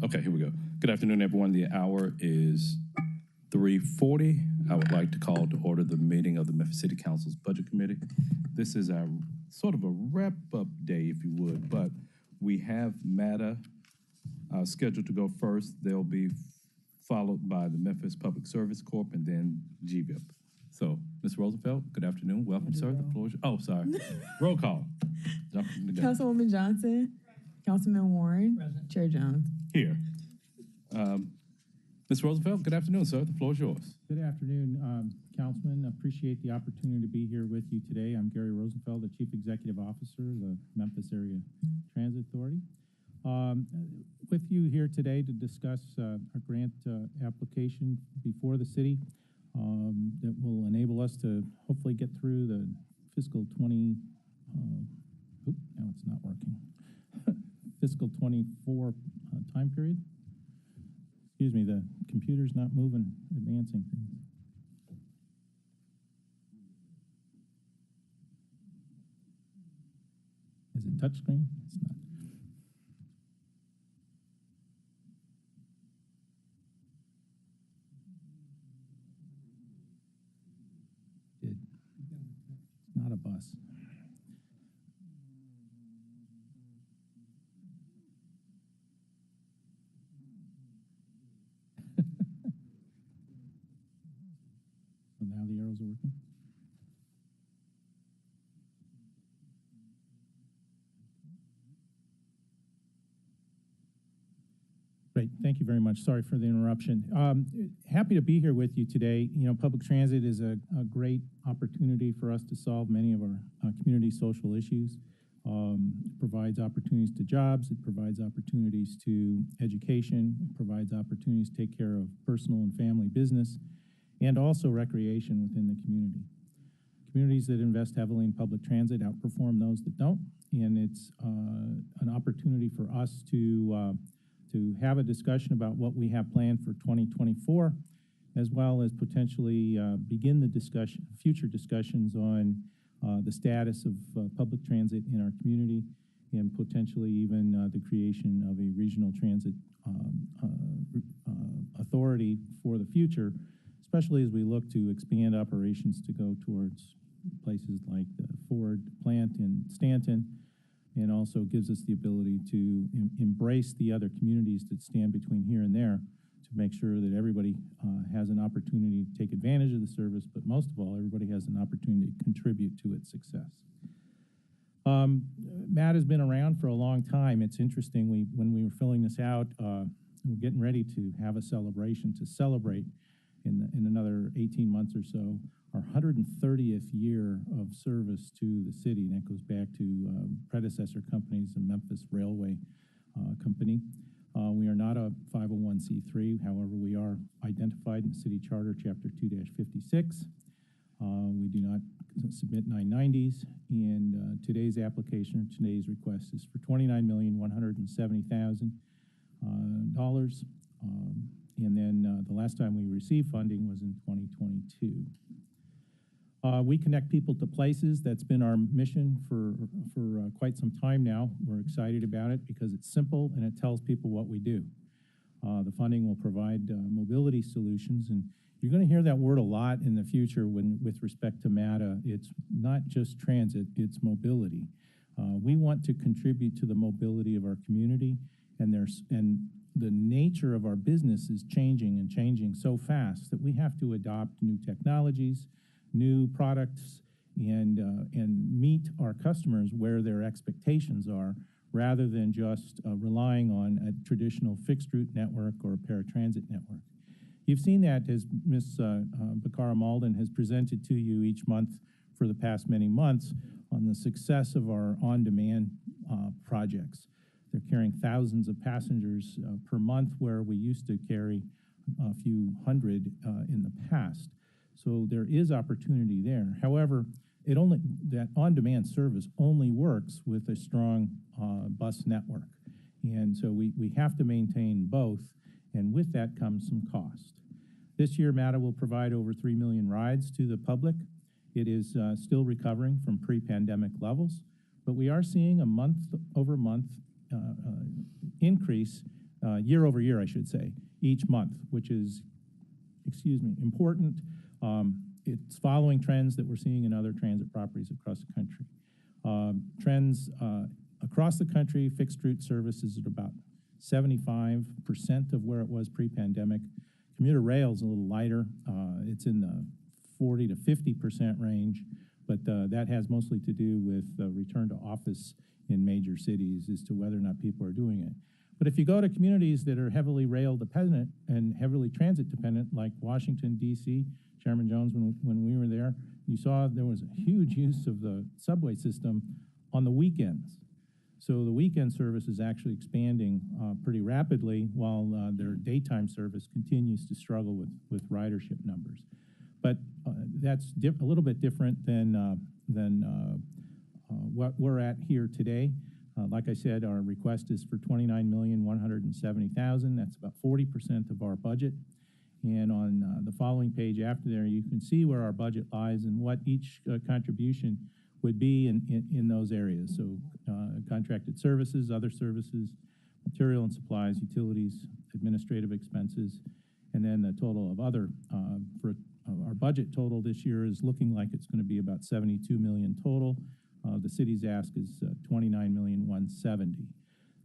Okay, here we go. Good afternoon, everyone. The hour is 3:40. I would like to call to order the meeting of the Memphis City Council's Budget Committee. This is our sort of a wrap-up day, if you would, but we have MATA scheduled to go first. They'll be followed by the Memphis Public Service Corp. And then GVIP. So, Ms. Rosenfeld, good afternoon. Welcome, sir. The floor is yours. Oh, sorry. Roll call. Councilwoman Johnson. Councilman Warren. Present. Chair Jones. Here. Ms. Rosenfeld, good afternoon, sir. The floor is yours. Good afternoon, Councilman. Appreciate the opportunity to be here with you today. I'm Gary Rosenfeld, the Chief Executive Officer of the Memphis Area Transit Authority. With you here today to discuss a grant application before the city that will enable us to hopefully get through the fiscal 20, now it's not working, fiscal 24 time period. Excuse me, the computer's not moving, advancing things. Is it touchscreen? It's not. It's not a bus. So now the arrows are working. Great, thank you very much. Sorry for the interruption. Happy to be here with you today. You know, public transit is a great opportunity for us to solve many of our community social issues. It provides opportunities to jobs, it provides opportunities to education, it provides opportunities to take care of personal and family business, and also recreation within the community. Communities that invest heavily in public transit outperform those that don't, and it's an opportunity for us to have a discussion about what we have planned for 2024, as well as potentially begin the future discussions on the status of public transit in our community, and potentially even the creation of a regional transit authority for the future, especially as we look to expand operations to go towards places like the Ford plant in Stanton, and also gives us the ability to embrace the other communities that stand between here and there to make sure that everybody has an opportunity to take advantage of the service, but most of all, everybody has an opportunity to contribute to its success. Matt has been around for a long time. It's interesting, when we were filling this out, we're getting ready to have a celebration to celebrate in another 18 months or so our 130th year of service to the city. And that goes back to predecessor companies, the Memphis Railway Company. We are not a 501c3, however, we are identified in City Charter Chapter 2-56. We do not submit 990s, and today's application, today's request is for $29,170,000. And then the last time we received funding was in 2022. We connect people to places. That's been our mission for quite some time now. We're excited about it because it's simple and it tells people what we do. The funding will provide mobility solutions, and you're going to hear that word a lot in the future with respect to MATA. It's not just transit, it's mobility. We want to contribute to the mobility of our community, and the nature of our business is changing and changing so fast that we have to adopt new technologies, new products, and meet our customers where their expectations are, rather than just relying on a traditional fixed route network or a paratransit network. You've seen that as Ms. Bakara Malden has presented to you each month for the past many months on the success of our on-demand projects. They're carrying thousands of passengers per month, where we used to carry a few hundred in the past. So there is opportunity there. However, that on-demand service only works with a strong bus network. And so we have to maintain both, and with that comes some cost. This year, MATA will provide over 3 million rides to the public. It is still recovering from pre-pandemic levels, but we are seeing a month-over-month increase year over year, I should say, each month, which is, important. It's following trends that we're seeing in other transit properties across the country. Trends across the country, fixed route service is at about 75% of where it was pre-pandemic. Commuter rail is a little lighter. It's in the 40 to 50% range, but that has mostly to do with return to office in major cities as to whether or not people are doing it. But if you go to communities that are heavily rail dependent and heavily transit dependent, like Washington, D.C., Chairman Jones, when we were there, you saw there was a huge use of the subway system on the weekends. So the weekend service is actually expanding pretty rapidly, while their daytime service continues to struggle with ridership numbers. But that's a little bit different than what we're at here today. Like I said, our request is for $29,170,000. That's about 40% of our budget. And on the following page after there, you can see where our budget lies and what each contribution would be in those areas. So contracted services, other services, material and supplies, utilities, administrative expenses, and then the total of other. For our budget total this year is looking like it's going to be about $72 million total. The city's ask is $29,170,000.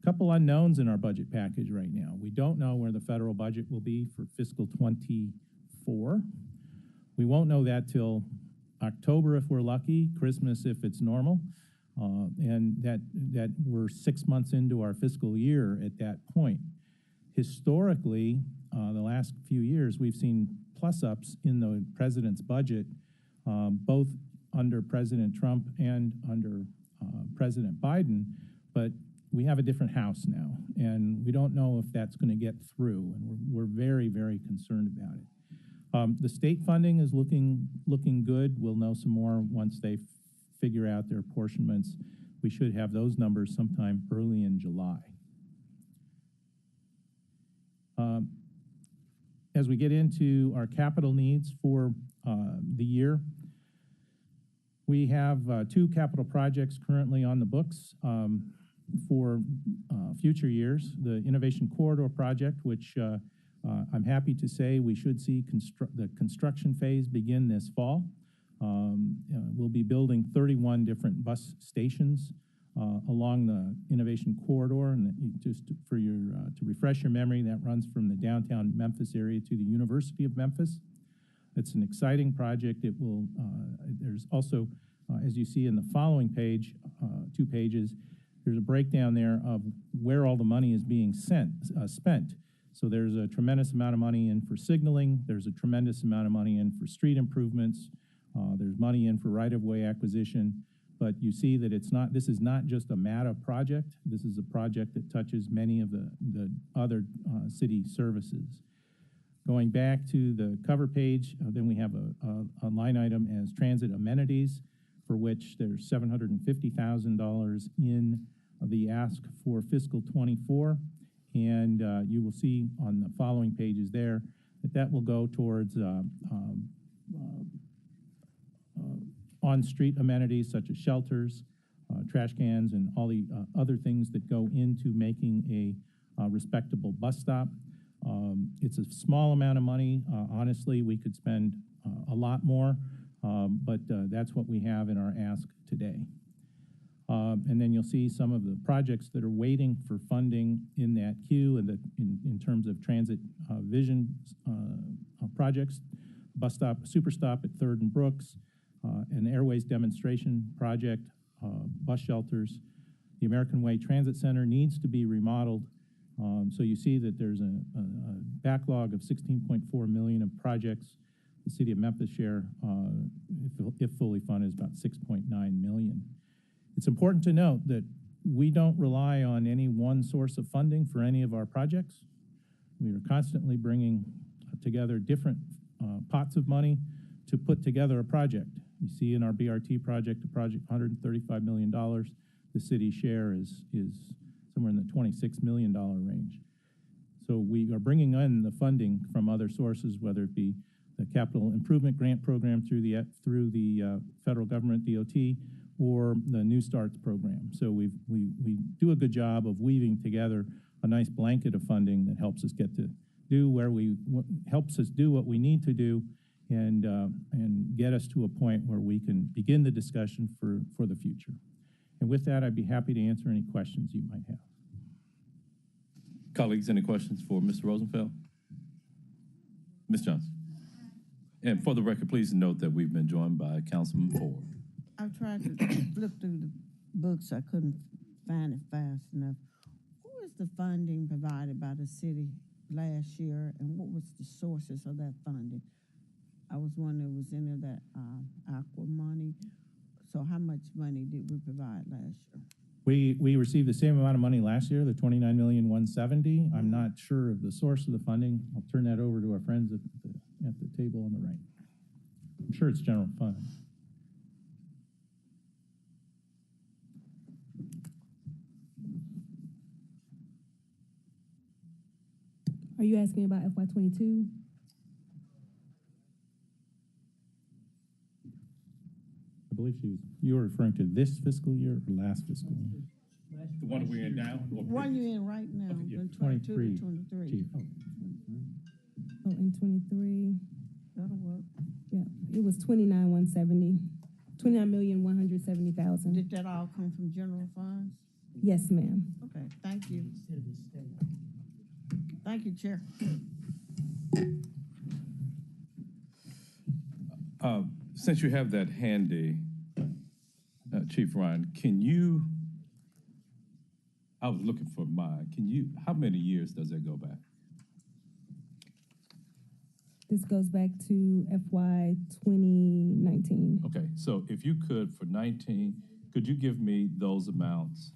A couple unknowns in our budget package right now. We don't know where the federal budget will be for fiscal 24. We won't know that till October if we're lucky, Christmas if it's normal, and that we're 6 months into our fiscal year at that point. Historically, the last few years, we've seen plus-ups in the president's budget, both under President Trump and under President Biden, but we have a different House now, and we don't know if that's going to get through, and we're very, very concerned about it. The state funding is looking good. We'll know some more once they figure out their apportionments. We should have those numbers sometime early in July. As we get into our capital needs for the year, we have 2 capital projects currently on the books for future years. The Innovation Corridor project, which I'm happy to say we should see the construction phase begin this fall. We'll be building 31 different bus stations along the Innovation Corridor, and just for to refresh your memory, that runs from the downtown Memphis area to the University of Memphis. It's an exciting project. It will. There's also, as you see in the following page, 2 pages, there's a breakdown there of where all the money is being spent. So there's a tremendous amount of money in for signaling. There's a tremendous amount of money in for street improvements. There's money in for right-of-way acquisition. But you see that this is not just a MATA project. This is a project that touches many of the other city services. Going back to the cover page, then we have a line item as transit amenities, for which there's $750,000 in the ask for fiscal 24. And you will see on the following pages there that will go towards on-street amenities such as shelters, trash cans, and all the other things that go into making a respectable bus stop. It's a small amount of money. Honestly, we could spend a lot more, but that's what we have in our ask today. And then you'll see some of the projects that are waiting for funding in that queue, and in terms of transit vision projects: bus stop, super stop at 3rd and Brooks, an airways demonstration project, bus shelters. The American Way Transit Center needs to be remodeled. So you see that there's a backlog of $16.4 million of projects. The city of Memphis share, if fully funded, is about $6.9 million. It's important to note that we don't rely on any one source of funding for any of our projects. We are constantly bringing together different pots of money to put together a project. You see in our BRT project, $135 million. The city share is somewhere in the $26 million range. So we are bringing in the funding from other sources, whether it be the Capital Improvement Grant Program through the federal government, DOT, or the New Starts program. So we do a good job of weaving together a nice blanket of funding that helps us get to do helps us do what we need to do and get us to a point where we can begin the discussion for the future. And with that, I'd be happy to answer any questions you might have. Colleagues, any questions for Mr. Rosenfeld? Ms. Johnson? And for the record, please note that we've been joined by Councilman Ford. I've tried to flip through the books. I couldn't find it fast enough. Who is the funding provided by the city last year, and what was the sources of that funding? I was wondering, was any of that aqua money? So how much money did we provide last year? We received the same amount of money last year, the $29,170,000. I'm not sure of the source of the funding. I'll turn that over to our friends at the table on the right. I'm sure it's general fund. Are you asking about FY22? I believe you were referring to this fiscal year or last fiscal year? The one we're in now? One you're in right now, Okay, yeah. 22 to 23. Chief. Oh, in 23. That'll work. Yeah, it was 29,170. 29,170,000. Did that all come from general funds? Yes, ma'am. Okay, thank you. Thank you, Chair. Since you have that handy, Chief Ryan, I was looking for mine. How many years does that go back? This goes back to FY 2019. Okay, so if you could, for 19, could you give me those amounts?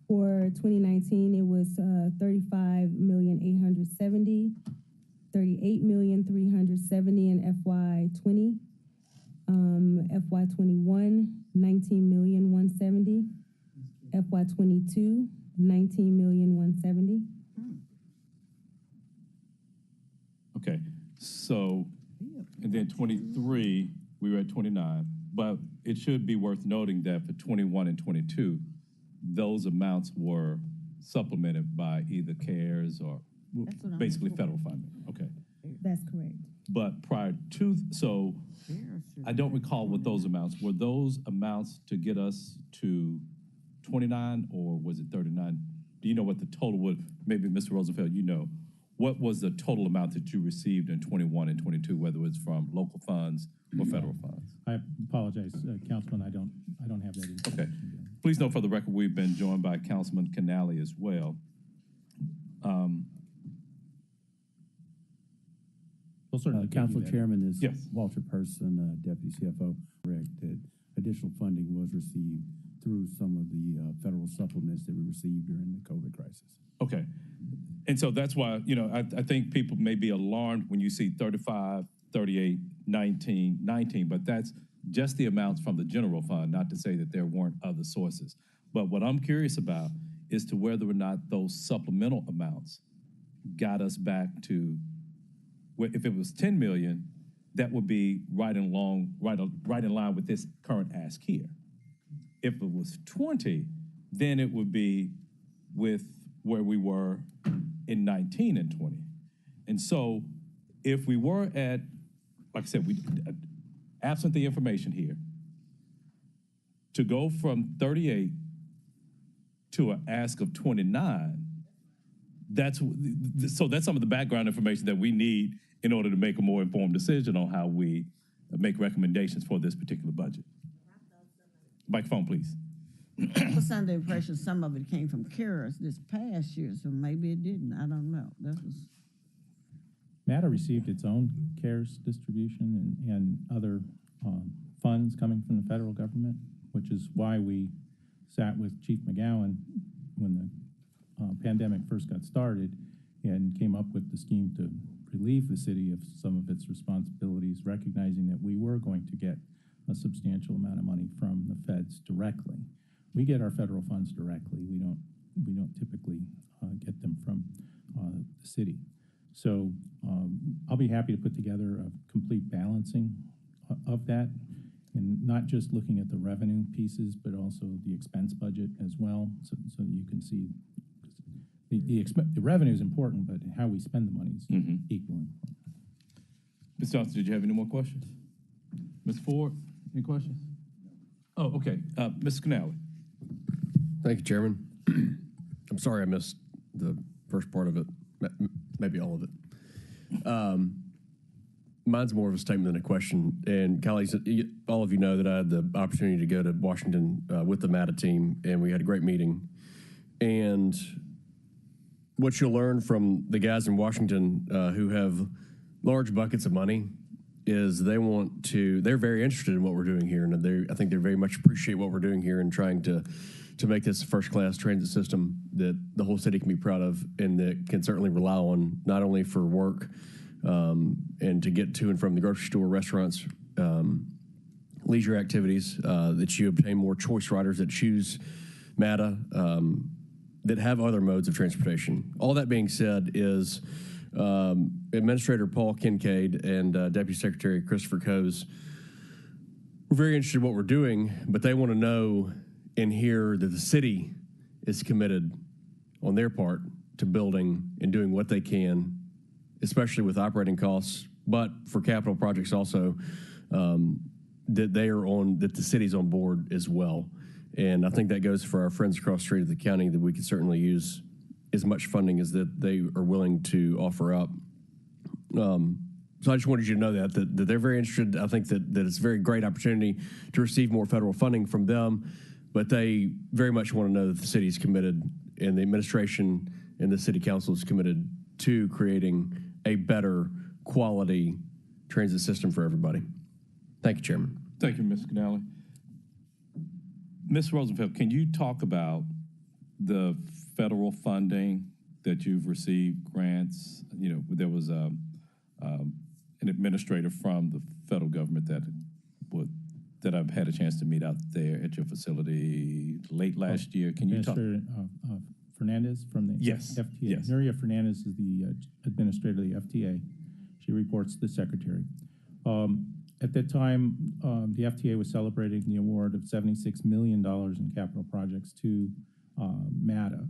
For 2019, it was 35,870,000, 38,370,000 in FY20. FY21, 19,170,000. FY22, 19,170,000. Okay, so, and then 23, we were at 29, but it should be worth noting that for 21 and 22, those amounts were supplemented by either CARES or basically federal funding. Okay. That's correct. But prior to, so I don't recall what those amounts were. Those amounts to get us to 29 or was it 39? Do you know what the total would? Maybe Mr. Rosenfeld, you know. What was the total amount that you received in 21 and 22, whether it's from local funds or federal funds? I apologize, Councilman. I don't have that information. Okay. Please note for the record, we've been joined by Councilman Canali as well. Council Chairman, is yes. Walter Person, Deputy CFO, correct that additional funding was received through some of the federal supplements that we received during the COVID crisis. Okay. And so that's why, I think people may be alarmed when you see 35, 38, 19, but that's just the amounts from the general fund, not to say that there weren't other sources. But what I'm curious about is to whether or not those supplemental amounts got us back to, if it was 10 million, that would be right in line with this current ask here. If it was 20, then it would be with where we were in 19 and 20. And so if we were at, like I said, absent the information here, to go from 38 to an ask of 29, that's some of the background information that we need in order to make a more informed decision on how we make recommendations for this particular budget. Microphone, please. I was under the impression some of it came from CARES this past year, so maybe it didn't. I don't know. MATA received its own CARES distribution and other funds coming from the federal government, which is why we sat with Chief McGowan when the pandemic first got started and came up with the scheme to relieve the city of some of its responsibilities, recognizing that we were going to get a substantial amount of money from the feds directly. We get our federal funds directly. We don't typically get them from the city. So I'll be happy to put together a complete balancing of that. And not just looking at the revenue pieces, but also the expense budget as well, so you can see the revenue is important, but how we spend the money is equally important. Ms. Johnson, did you have any more questions? Ms. Ford, any questions? Oh, okay. Ms. Canale. Thank you, Chairman. I'm sorry I missed the first part of it, maybe all of it. Mine's more of a statement than a question. And colleagues, all of you know that I had the opportunity to go to Washington with the MATA team, and we had a great meeting. And what you'll learn from the guys in Washington who have large buckets of money is they're very interested in what we're doing here, and I think they very much appreciate what we're doing here and trying to make this a first-class transit system that the whole city can be proud of and that can certainly rely on not only for work and to get to and from the grocery store, restaurants, leisure activities, that you obtain more choice riders that choose MATA, that have other modes of transportation. All that being said is Administrator Paul Kincaid and Deputy Secretary Christopher Coase were very interested in what we're doing, but they want to know and hear that the city is committed on their part to building and doing what they can, especially with operating costs, but for capital projects also, that the city's on board as well. And I think that goes for our friends across the street of the county, that we could certainly use as much funding as that they are willing to offer up. So I just wanted you to know that they're very interested. I think that it's a very great opportunity to receive more federal funding from them, but they very much want to know that the city is committed and the administration and the city council is committed to creating a better quality transit system for everybody. Thank you, Chairman. Thank you, Ms. Canale. Ms. Rosenfeld, can you talk about the federal funding that you've received, grants? You know, there was an administrator from the federal government that I've had a chance to meet out there at your facility late last year. Can you talk? Administrator Fernandez from the FTA. Yes. Nuria Fernandez is the administrator of the FTA. She reports to the secretary. At that time, the FTA was celebrating the award of $76 million in capital projects to MATA.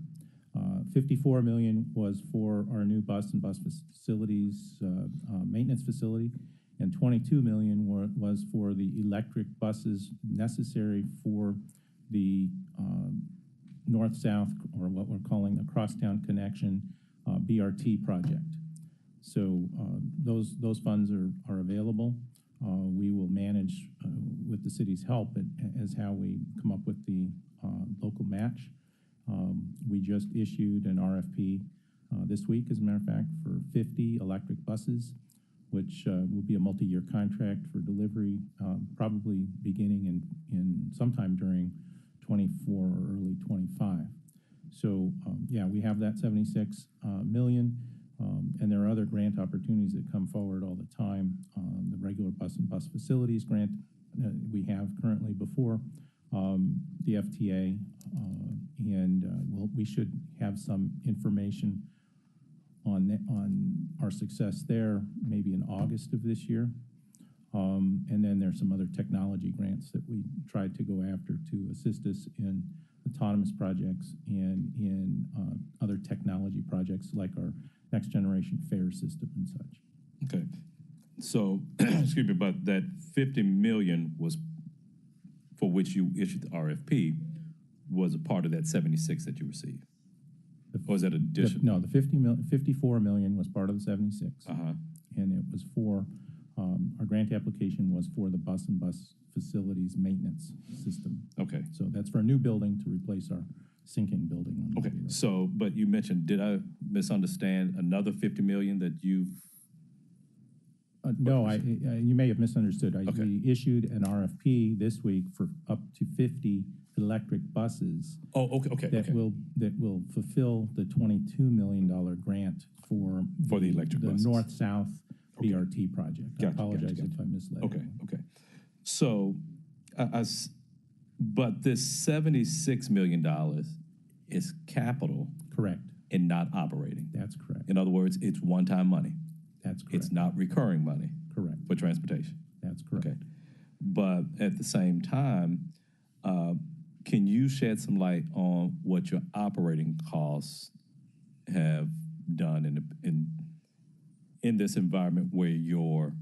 $54 million was for our new bus and bus facilities maintenance facility, and $22 million was for the electric buses necessary for the north-south, or what we're calling the Crosstown Connection BRT project. So those funds are available. We will manage, with the city's help, as how we come up with the local match. We just issued an RFP this week, as a matter of fact, for 50 electric buses, which will be a multi-year contract for delivery, probably beginning in sometime during 24 or early 25. So yeah, we have that 76 million. And there are other grant opportunities that come forward all the time. The regular bus and bus facilities grant we have currently before the FTA, and we should have some information on our success there maybe in August of this year. And then there's some other technology grants that we tried to go after to assist us in autonomous projects and in other technology projects like our next generation fare system and such. Okay. So, excuse me, but that 50 million was for which you issued the RFP was a part of that 76 that you received? Or was that additional? No, the 54 million was part of the 76. And it was for, our grant application was for the bus and bus facilities maintenance system. Okay. So that's for a new building to replace our sinking building. Okay, so, but you mentioned, did I misunderstand another 50 million that you've? No, you may have misunderstood. Okay. We issued an RFP this week for up to 50 electric buses. Oh, okay. That will fulfill the $22 million grant for the electric buses. The north-south BRT project. Gotcha, I apologize gotcha. if I misled. Okay. So, but this $76 million is capital. Correct. And not operating. That's correct. In other words, it's one-time money. That's correct. It's not recurring money. Correct. For transportation. That's correct. Okay. But at the same time, can you shed some light on what your operating costs have done in this environment where your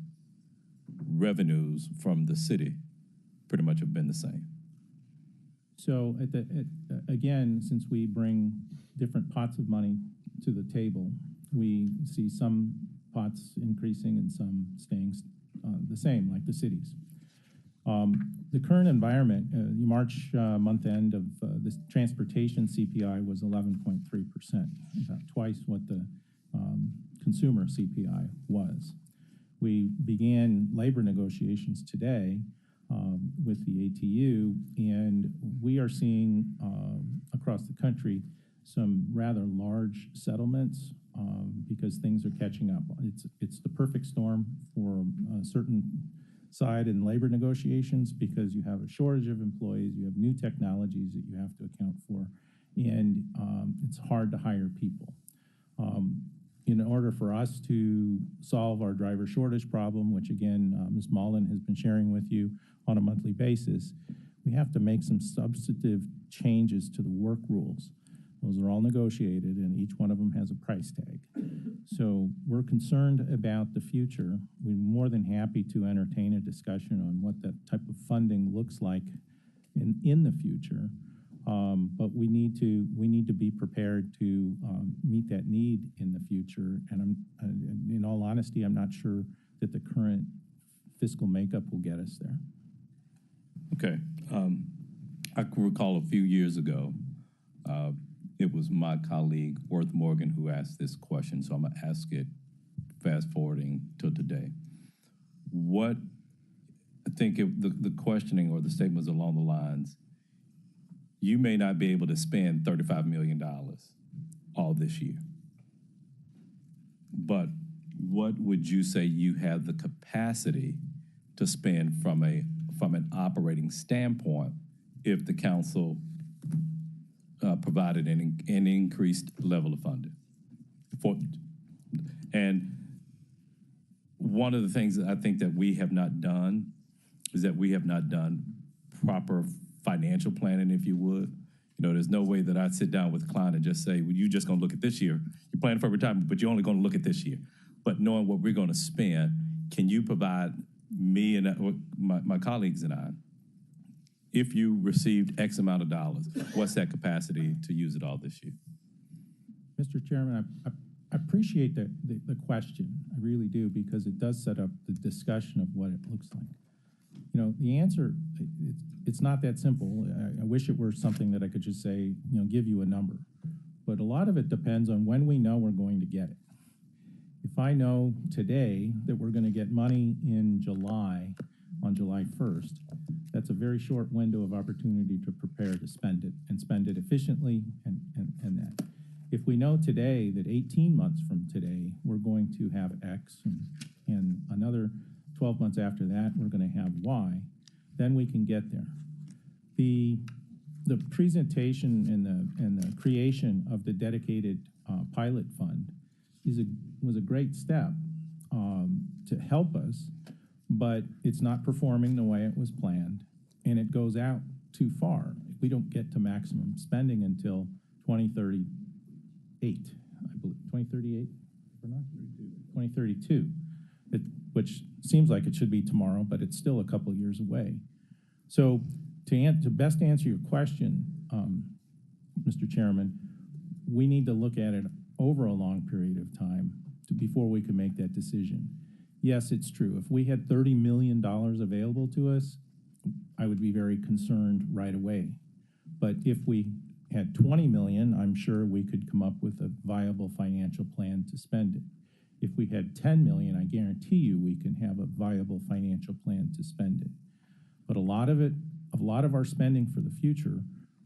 revenues from the city pretty much have been the same? So again, since we bring different pots of money to the table, we see some pots increasing and some staying the same, like the cities. The current environment, March month end of this transportation CPI was 11.3%, about twice what the consumer CPI was. We began labor negotiations today with the ATU, and we are seeing across the country some rather large settlements because things are catching up. It's the perfect storm for a certain side in labor negotiations because you have a shortage of employees, you have new technologies that you have to account for, and it's hard to hire people. In order for us to solve our driver shortage problem, which again, Ms. Mullen has been sharing with you on a monthly basis, we have to make some substantive changes to the work rules. Those are all negotiated, and each one of them has a price tag. So we're concerned about the future. We're more than happy to entertain a discussion on what that type of funding looks like in the future. But we need to be prepared to meet that need in the future. And in all honesty, I'm not sure that the current fiscal makeup will get us there. Okay. I can recall a few years ago, it was my colleague, Worth Morgan, who asked this question, so I'm going to ask it fast forwarding to today. What, I think the questioning or the statement was along the lines, you may not be able to spend $35 million all this year, but what would you say you have the capacity to spend from an operating standpoint if the council provided an increased level of funding? And one of the things that I think that we have not done is that we have not done proper financial planning, if you would. You know, there's no way that I'd sit down with a client and just say, well, you're just going to look at this year. You're planning for retirement, but you're only going to look at this year. But knowing what we're going to spend, can you provide me and my colleagues and I, if you received X amount of dollars, what's that capacity to use it all this year? Mr. Chairman, I appreciate the question. I really do, because it does set up the discussion of what it looks like. You know, the answer, it's not that simple. I wish it were something that I could just say, you know, give you a number. But a lot of it depends on when we know we're going to get it. If I know today that we're going to get money in July, on July 1st, that's a very short window of opportunity to prepare to spend it and spend it efficiently and that. If we know today that 18 months from today, we're going to have X and another 12 months after that, we're going to have Y, then we can get there. The presentation and the creation of the dedicated pilot fund was a great step to help us, but it's not performing the way it was planned, and it goes out too far. We don't get to maximum spending until 2038, I believe. 2038 or not? 2032, which seems like it should be tomorrow, but it's still a couple of years away. So to best answer your question, Mr. Chairman, we need to look at it over a long period of time before we can make that decision. Yes, it's true. If we had $30 million available to us, I would be very concerned right away. But if we had 20 million, I'm sure we could come up with a viable financial plan to spend it. If we had 10 million, I guarantee you we can have a viable financial plan to spend it. But a lot of our spending for the future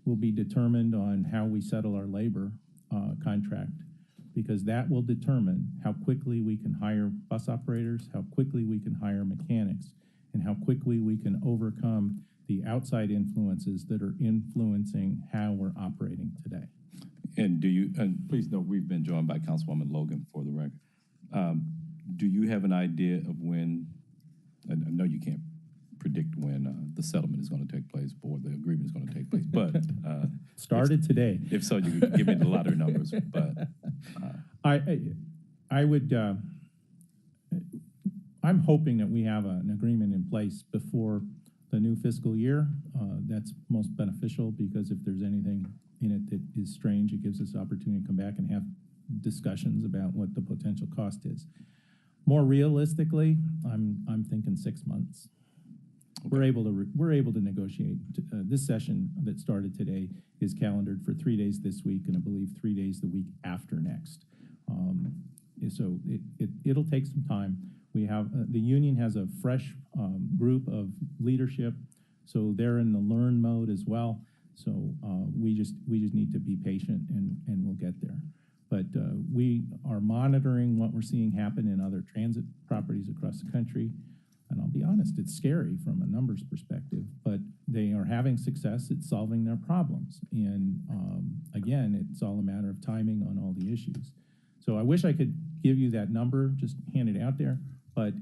will be determined on how we settle our labor contract, because that will determine how quickly we can hire bus operators, how quickly we can hire mechanics, and how quickly we can overcome the outside influences that are influencing how we're operating today. And please note, we've been joined by Councilwoman Logan for the record. Do you have an idea of when, I know you can't predict when the settlement is going to take place or the agreement is going to take place. But Started today. if so, you could give me the lottery numbers. But I would, I'm hoping that we have an agreement in place before the new fiscal year. That's most beneficial, because if there's anything in it that is strange, it gives us opportunity to come back and have discussions about what the potential cost is. More realistically, I'm thinking 6 months. We're able to negotiate. This session that started today is calendared for 3 days this week, and I believe 3 days the week after next. So it'll take some time. We have the union has a fresh group of leadership, so they're in the learn mode as well. So we just need to be patient, and we'll get there. But we are monitoring what we're seeing happen in other transit properties across the country. And I'll be honest, it's scary from a numbers perspective, but they are having success at solving their problems. And again, it's all a matter of timing on all the issues. So I wish I could give you that number, just hand it out there. But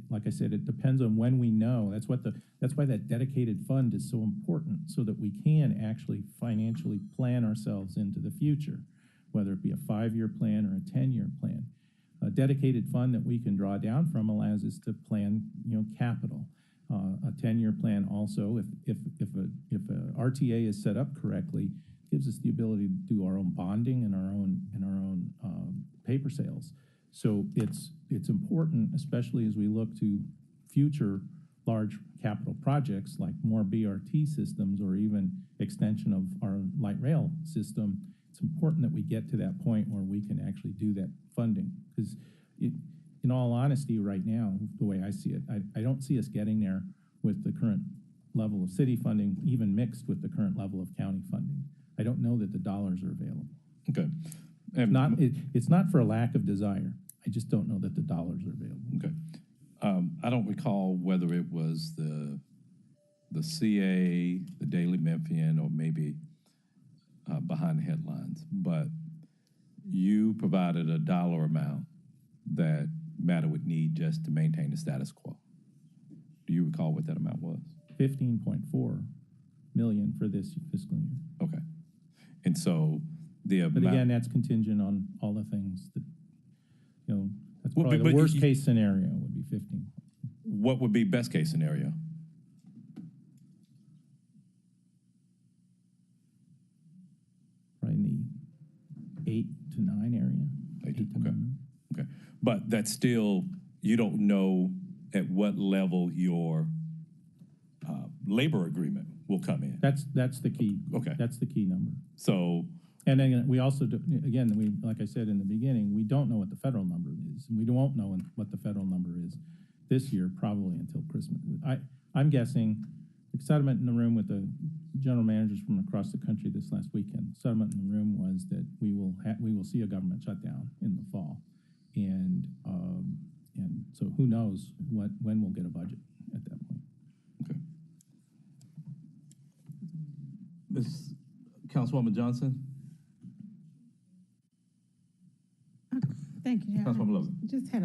like I said, it depends on when we know. That's why that dedicated fund is so important, so that we can actually financially plan ourselves into the future, whether it be a 5-year plan or a 10-year plan. A dedicated fund that we can draw down from allows us to plan, capital. A 10-year plan also, if a RTA is set up correctly, gives us the ability to do our own bonding and our own paper sales. So it's important, especially as we look to future large capital projects like more BRT systems or even extension of our light rail system. It's important that we get to that point where we can actually do that funding, because in all honesty, right now, the way I see it, I don't see us getting there with the current level of city funding, even mixed with the current level of county funding. I don't know that the dollars are available. okay. It's not for a lack of desire. I just don't know that the dollars are available. Okay. I don't recall whether it was the CA, the Daily Memphian, or maybe behind the headlines, but you provided a dollar amount that Matter would need just to maintain the status quo. Do you recall what that amount was? 15.4 million for this fiscal year. Okay. And so the amount... But again, that's contingent on all the things that, that's probably the worst case scenario would be 15. What would be best case scenario? Probably in the 8 to 9 area. 8 to 9. 9. Okay. But that's still, you don't know at what level your labor agreement will come in. That's the key. Okay. That's the key number. So... And then we also, like I said in the beginning, we don't know what the federal number is. And we won't know what the federal number is this year, probably until Christmas. I'm guessing, the settlement in the room with the general managers from across the country this last weekend, settlement in the room was that we will see a government shutdown in the fall. And so who knows when we'll get a budget at that point. Okay. Ms. Councilwoman Johnson? Thank you. Councilwoman Logan. Just had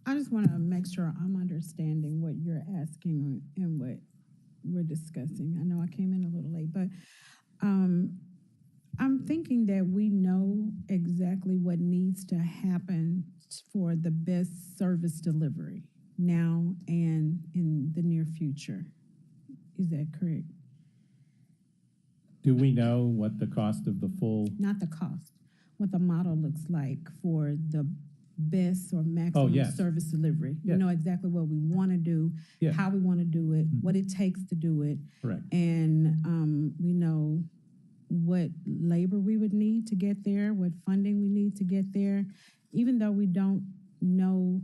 I just want to make sure I'm understanding what you're asking and what we're discussing. I know I came in a little late, but I'm thinking that we know exactly what needs to happen for the best service delivery now and in the near future. Is that correct? Do we know what the cost of the full... Not the cost, what the model looks like for the best or maximum service delivery. Yes. We know exactly what we want to do, how we want to do it, what it takes to do it. Correct. And we know what labor we would need to get there, what funding we need to get there. Even though we don't know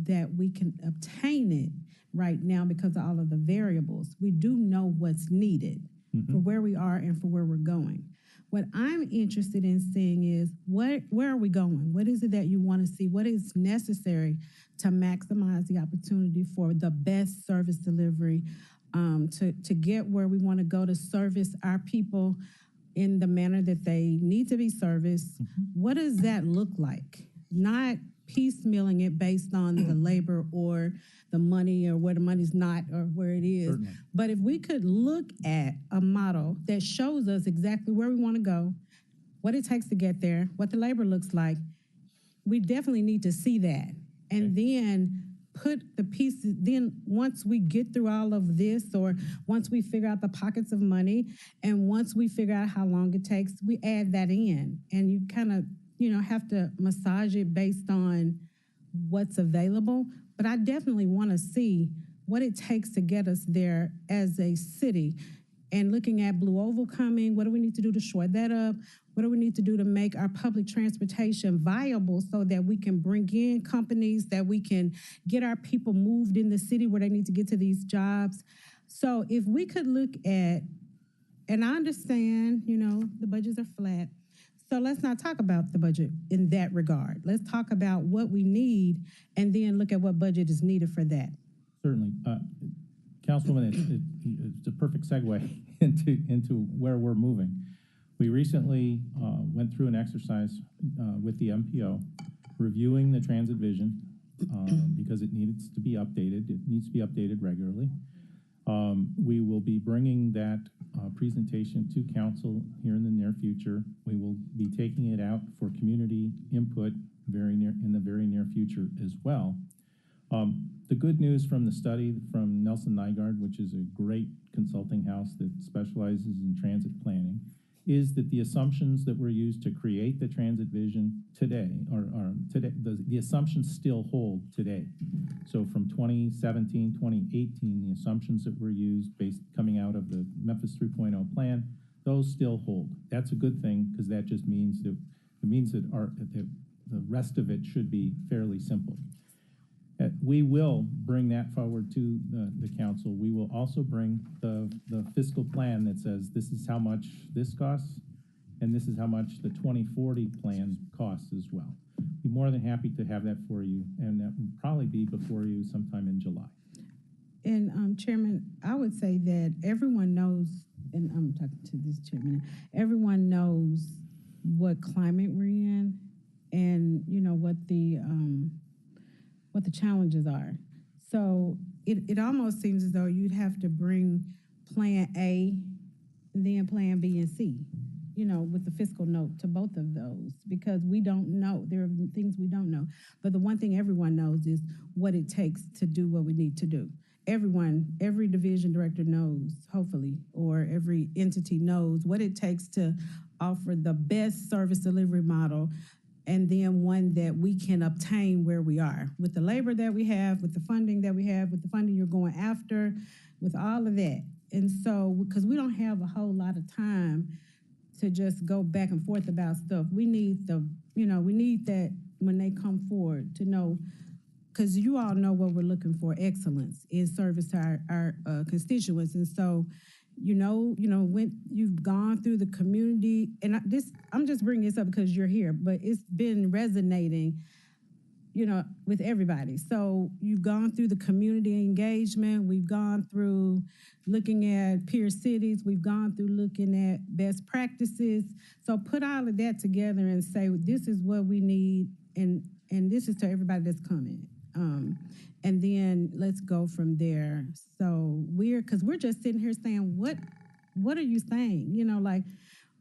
that we can obtain it right now because of all of the variables, we do know what's needed for where we are and for where we're going. What I'm interested in seeing is where are we going? What is it that you want to see? What is necessary to maximize the opportunity for the best service delivery, to get where we want to go, to service our people in the manner that they need to be serviced? What does that look like? Not piecemealing it based on the labor or the money or where the money's not or where it is. Certainly. But if we could look at a model that shows us exactly where we want to go, what it takes to get there, what the labor looks like, we definitely need to see that. And then put the pieces, then once we get through all of this, or once we figure out the pockets of money, and once we figure out how long it takes, we add that in. And you kind of, have to massage it based on what's available. But I definitely want to see what it takes to get us there as a city. And looking at Blue Oval coming, what do we need to do to shore that up? What do we need to do to make our public transportation viable so that we can bring in companies, that we can get our people moved in the city where they need to get to these jobs? So if we could look at, and I understand, the budgets are flat. So let's not talk about the budget in that regard. Let's talk about what we need and then look at what budget is needed for that. Certainly. Councilwoman, it's a perfect segue into where we're moving. We recently went through an exercise with the MPO, reviewing the transit vision because it needs to be updated. It needs to be updated regularly. We will be bringing that presentation to council here in the near future. We will be taking it out for community input in the very near future as well. The good news from the study from Nelson Nygaard, which is a great consulting house that specializes in transit planning, is that the assumptions that were used to create the transit vision today, the assumptions still hold today. So from 2017, 2018, the assumptions that were used coming out of the Memphis 3.0 plan, those still hold. That's a good thing because that just means that the rest of it should be fairly simple. We will bring that forward to the council. We will also bring the fiscal plan that says this is how much this costs and this is how much the 2040 plan costs as well. Be more than happy to have that for you, and that will probably be before you sometime in July. And Chairman, I would say that everyone knows, and I'm talking to this chairman, everyone knows what climate we're in and what the challenges are. So it almost seems as though you'd have to bring plan A, and then plan B and C, with the fiscal note to both of those, because we don't know. There are things we don't know. But the one thing everyone knows is what it takes to do what we need to do. Every division director knows, hopefully, or every entity knows what it takes to offer the best service delivery model, and then one that we can obtain where we are with the labor that we have, with the funding that we have, with the funding you're going after, with all of that. And so, because we don't have a whole lot of time to just go back and forth about stuff, we need we need that when they come forward to know, because you all know what we're looking for, excellence in service to our constituents. And so, when you've gone through the community, and I'm just bringing this up because you're here, but it's been resonating, with everybody. So you've gone through the community engagement. We've gone through looking at peer cities. We've gone through looking at best practices. So put all of that together and say, this is what we need, and this is to everybody that's coming. And then let's go from there. So because we're just sitting here saying, what are you saying?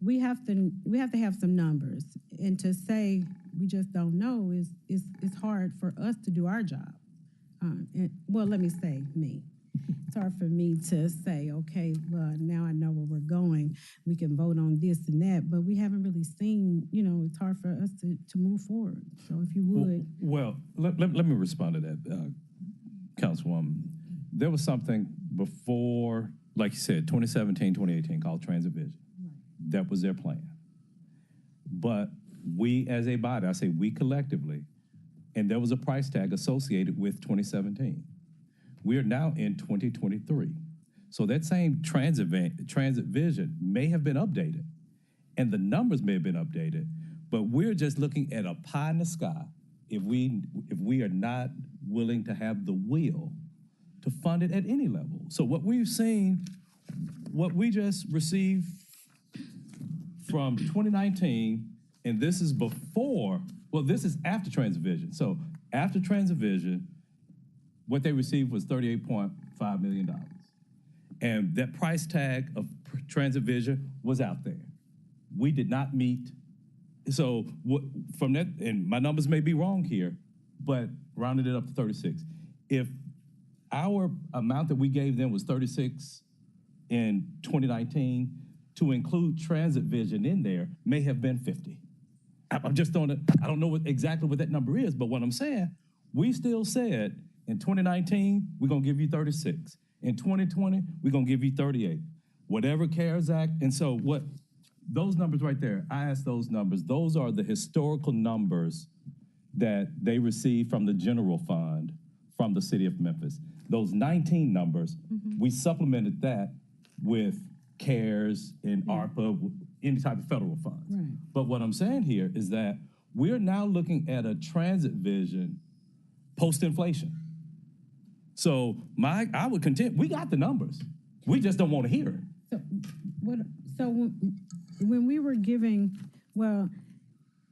We have to have some numbers, and to say we just don't know is hard for us to do our job. Let me say me. It's hard for me to say, okay, well, now I know where we're going. We can vote on this and that, but we haven't really seen, it's hard for us to move forward. So if you would. Well, let me respond to that, Councilwoman. There was something before, like you said, 2017, 2018, called Transit Vision. Right. That was their plan. But we as a body, I say we collectively, and there was a price tag associated with 2017. We are now in 2023. So that same transit vision may have been updated, and the numbers may have been updated, but we're just looking at a pie in the sky if we are not willing to have the will to fund it at any level. So what we've seen, what we just received from 2019, and this is before Well, this is after Transvision. So after Transvision, what they received was $38.5 million. And that price tag of Transvision was out there. We did not meet. So from that, and my numbers may be wrong here, but rounded it up to 36. If our amount that we gave them was 36 in 2019, to include Transit Vision in there may have been 50. I'm just throwing it, I don't know exactly what that number is, but what I'm saying, we still said in 2019, we're gonna give you 36. In 2020, we're gonna give you 38. Whatever CARES Act, and so what, those numbers right there, I asked those numbers, those are the historical numbers that they received from the general fund from the city of Memphis. Those 19 numbers, we supplemented that with CARES and ARPA, any type of federal funds. Right. But what I'm saying here is that we're now looking at a transit vision post-inflation. So I would contend, we got the numbers. We just don't want to hear it. When we were giving, well,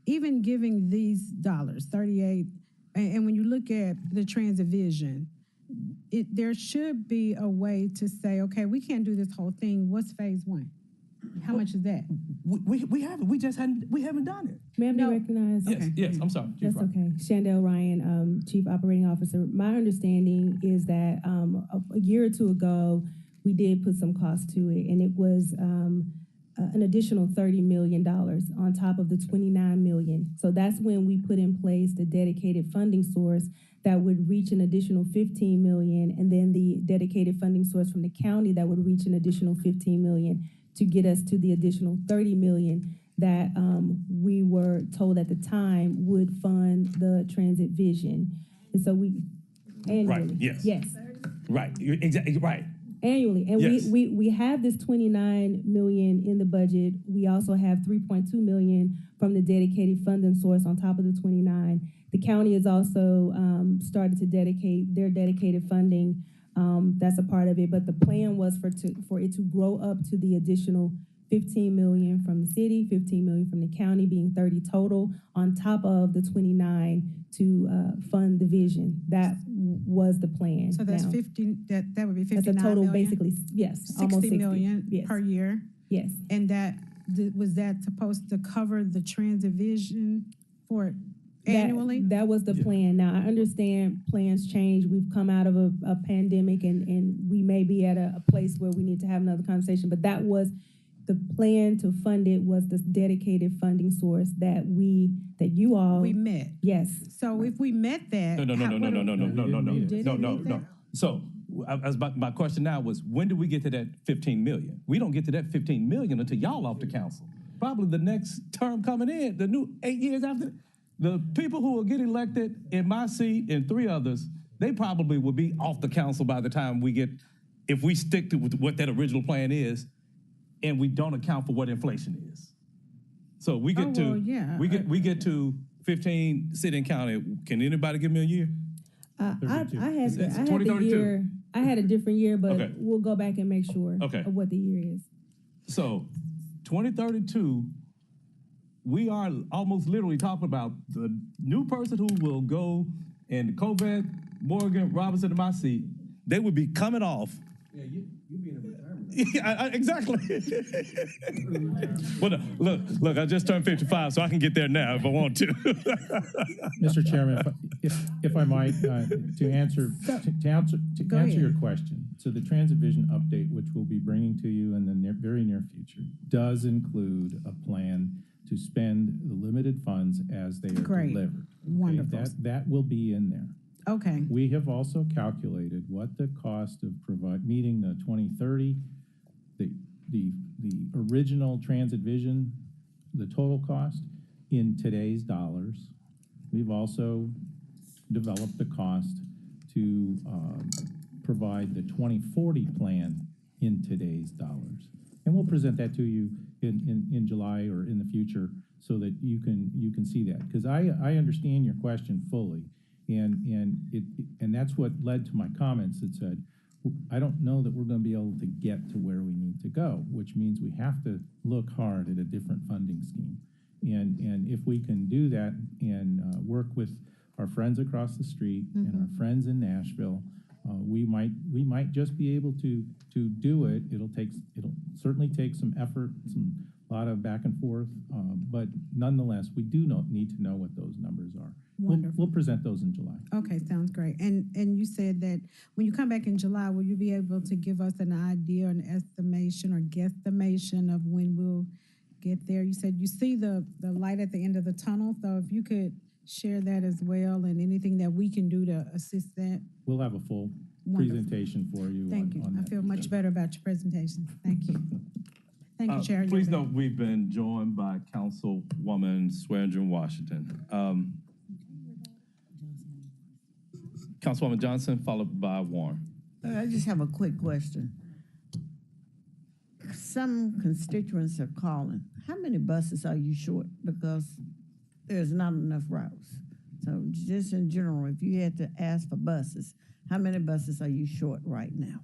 even giving these dollars, 38, and when you look at the transit vision, there should be a way to say, okay, we can't do this whole thing. What's phase one? How much is that? We haven't. We haven't done it. May I be No. recognized? Yes, yes. I'm sorry. Chief That's Ryan. okay. Shandell Ryan, Chief Operating Officer. My understanding is that a year or two ago, we did put some cost to it, and it was an additional $30 million on top of the $29 million. So that's when we put in place the dedicated funding source that would reach an additional $15 million, and then the dedicated funding source from the county that would reach an additional $15 million to get us to the additional $30 million that we were told at the time would fund the transit vision. And so we annually. Right, yes. Yes. Right. You're exactly right. Annually. And Yes. we have this $29 million in the budget. We also have $3.2 million from the dedicated funding source on top of the 29. The county has also started to dedicate their dedicated funding. That's a part of it, but the plan was for it to grow up to the additional $15 million from the city, $15 million from the county, being 30 total, on top of the 29 to fund the vision. That was the plan. So that's now. 15, that would be 59 That's a total, million? basically, yes, almost 60 million yes. per year? Yes. And was that supposed to cover the transit vision for annually? That was the plan. Now, I understand plans change. We've come out of a pandemic, and we may be at a place where we need to have another conversation, but that was the plan to fund it, was this dedicated funding source that you all. We met. Yes. So if we met that. No. So my question now was, when do we get to that 15 million? We don't get to that 15 million until y'all off the council. Probably the next term coming in, the new 8 years after. The people who will get elected in my seat and 3 others, they probably will be off the council by the time we get, if we stick to what that original plan is, and we don't account for what inflation is. So we get we get to 15 city and county. Can anybody give me a year? I had the 2032. year. I had a different year, but Okay. we'll go back and make sure of what the year is. So 2032, we are almost literally talking about the new person who will go in Covett, Morgan, Robinson, in my seat. They would be coming off. Yeah, you be in a retirement. Yeah, exactly. Well, look, I just turned 55, so I can get there now if I want to. Mr. Chairman, if I might, to answer your question, so the transit vision update, which we'll be bringing to you in the very near future, does include a plan to spend the limited funds as they are delivered. Okay? Wonderful. That will be in there. Okay. We have also calculated what the cost of meeting the 2030, the original transit vision, the total cost in today's dollars. We've also developed the cost to provide the 2040 plan in today's dollars. And we'll present that to you in July or in the future so that you can see that. Because I understand your question fully. And that's what led to my comments that said, I don't know that we're going to be able to get to where we need to go, which means we have to look hard at a different funding scheme. And if we can do that and work with our friends across the street and our friends in Nashville, we might just be able to do it. It'll certainly take some effort, a lot of back and forth, but nonetheless, we do need to know what those numbers are. Wonderful. We'll present those in July. Okay, sounds great. And you said that when you come back in July, will you be able to give us an idea, an estimation or guesstimation of when we'll get there? You said you see the light at the end of the tunnel, so if you could share that as well and anything that we can do to assist that. We'll have a full Wonderful. presentation for you. Thank you. on I that. feel much better about your presentation. Thank you. Thank you, Chair. Please note, we've been joined by Councilwoman Swearingen Washington. Councilwoman Johnson, followed by Warren. I just have a quick question. Some constituents are calling. How many buses are you short? Because there's not enough routes. So just in general, if you had to ask for buses, how many buses are you short right now?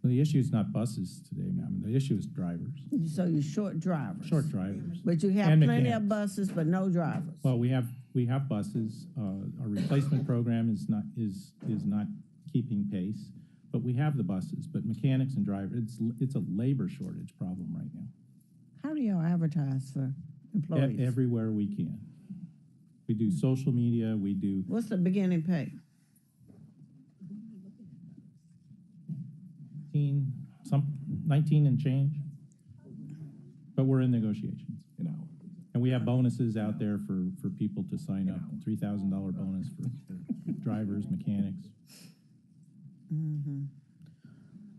Well, the issue is not buses today, ma'am. The issue is drivers. So you're short drivers. Short drivers. But you have And plenty of mechanics. buses, but no drivers. Well, we have buses. Our replacement program is not keeping pace, but we have the buses. But mechanics and drivers, it's a labor shortage problem right now. How do y'all advertise for employees? Everywhere we can. We do social media. We do What's the beginning pay? 19 and change, but we're in negotiations. And we have bonuses out there for people to sign up. $3,000 bonus for drivers, mechanics.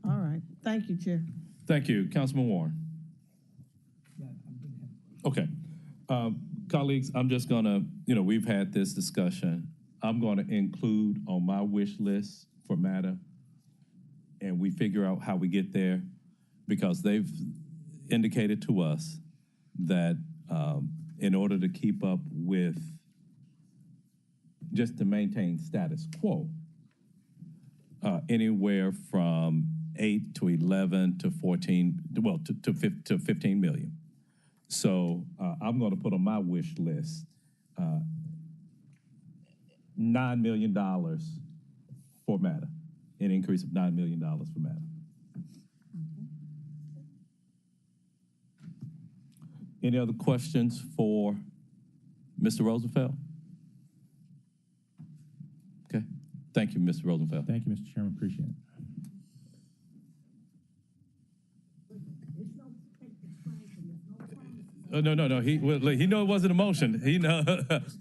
All right. Thank you, Chair. Thank you. Councilman Warren. Okay. Colleagues, I'm just gonna, we've had this discussion. I'm gonna include on my wish list for MATA, and we figure out how we get there, because they've indicated to us that in order to keep up with, just to maintain status quo, anywhere from 8 to 11 to 14, well, to 15 million. So I'm going to put on my wish list $9 million for MATA, an increase of $9 million for MATA. Any other questions for Mr. Rosenfeld? Okay. Thank you, Mr. Rosenfeld. Thank you, Mr. Chairman. Appreciate it. No. He know it wasn't a motion. He know.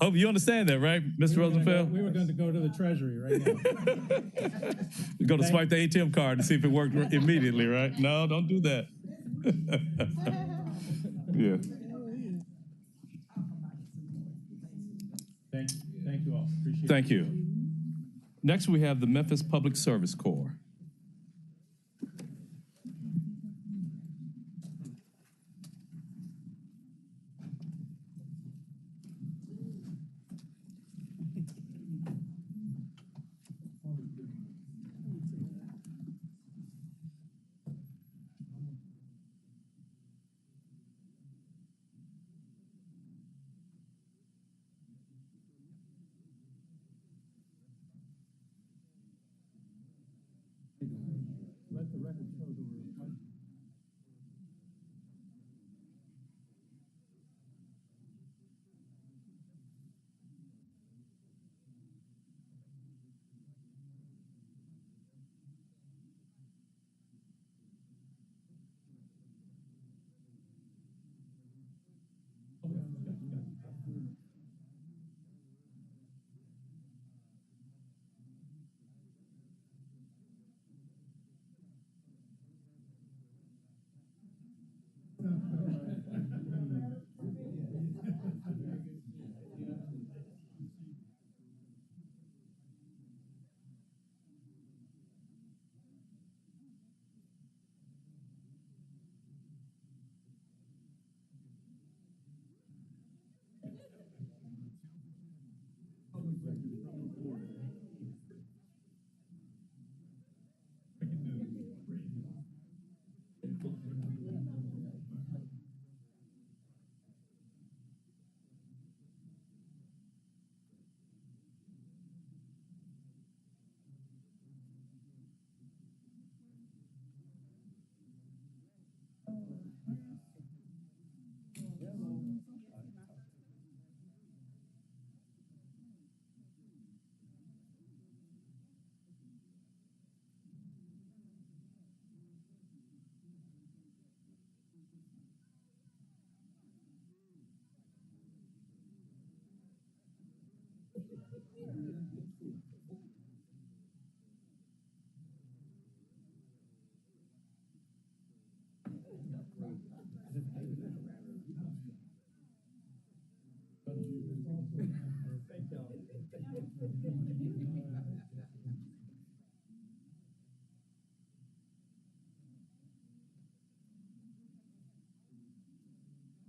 Hope you understand that, right, Mr. Rosenfeld? We were going to go to the Treasury right now. Go to swipe the ATM card to see if it worked immediately, right? No, don't do that. Yeah. Thank you all. Appreciate it. Thank you. Next, we have the Memphis Public Service Corps.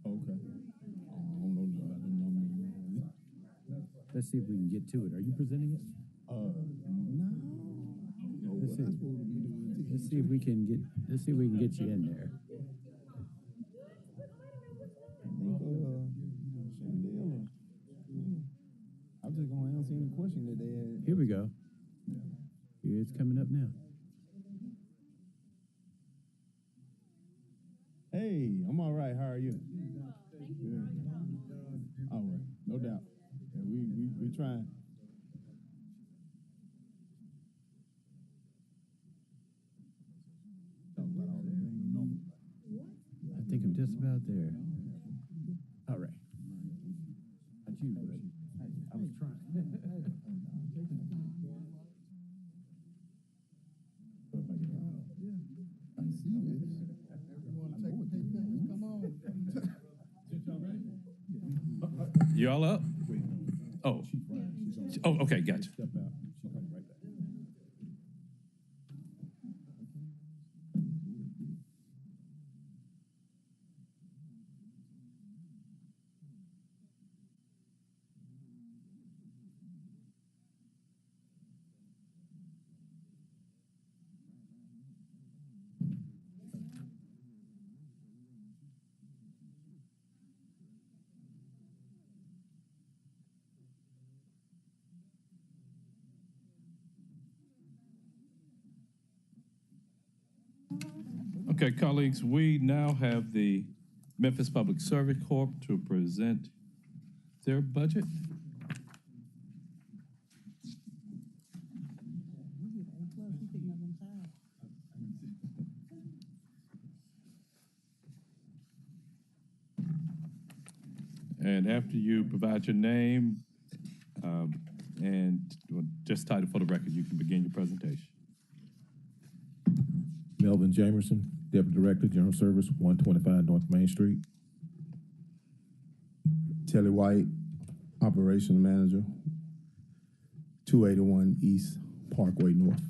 Okay. I don't know. Let's see if we can get to it. Are you presenting it? No. Let's see. Let's see if we can get. Let's see if we can get you in there. I'm just gonna answer any question that they had. Here we go. Here it's coming up now. Hey, I'm all right. How are you? Good. All right, no doubt. Yeah, we trying. I think I'm just about there. All right. Not you, but I was trying. You all up? Oh. Oh, okay, gotcha. Step out. She's coming right back. Okay, colleagues, we now have the Memphis Public Service Corp to present their budget. And after you provide your name and just title for the record, you can begin your presentation. Melvin Jamerson, Deputy Director, General Service, 125 North Main Street. Telly White, Operations Manager, 281 East Parkway North.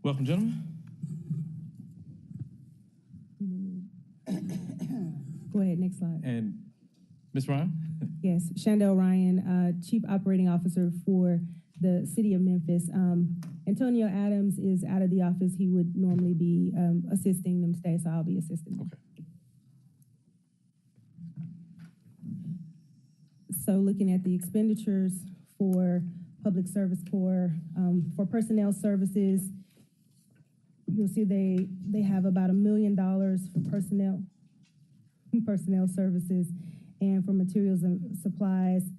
Welcome, gentlemen. Go ahead, next slide. And Ms. Ryan? Yes, Shandell Ryan, Chief Operating Officer for the City of Memphis. Antonio Adams is out of the office. He would normally be assisting them today, so I'll be assisting them. Okay. So looking at the expenditures for Public Service Corps, for personnel services, you'll see they have about $1 million for personnel services, and for materials and supplies,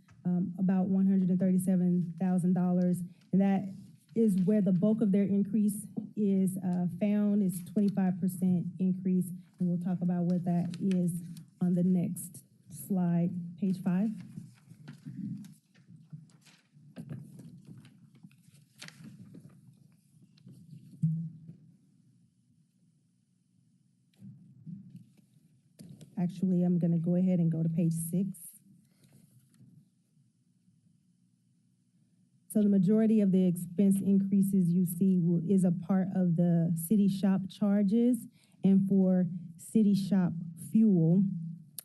about $137,000. And that is where the bulk of their increase is found, is 25% increase. And we'll talk about what that is on the next slide, page 5. Actually, I'm going to go ahead and go to page 6. So the majority of the expense increases you see is a part of the city shop charges, and for city shop fuel,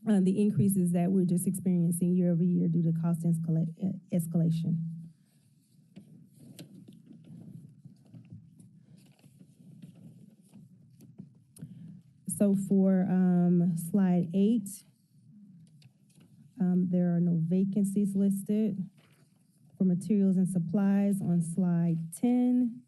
the increases that we're just experiencing year over year due to cost escalation. So for slide 8, there are no vacancies listed. For materials and supplies on slide 10,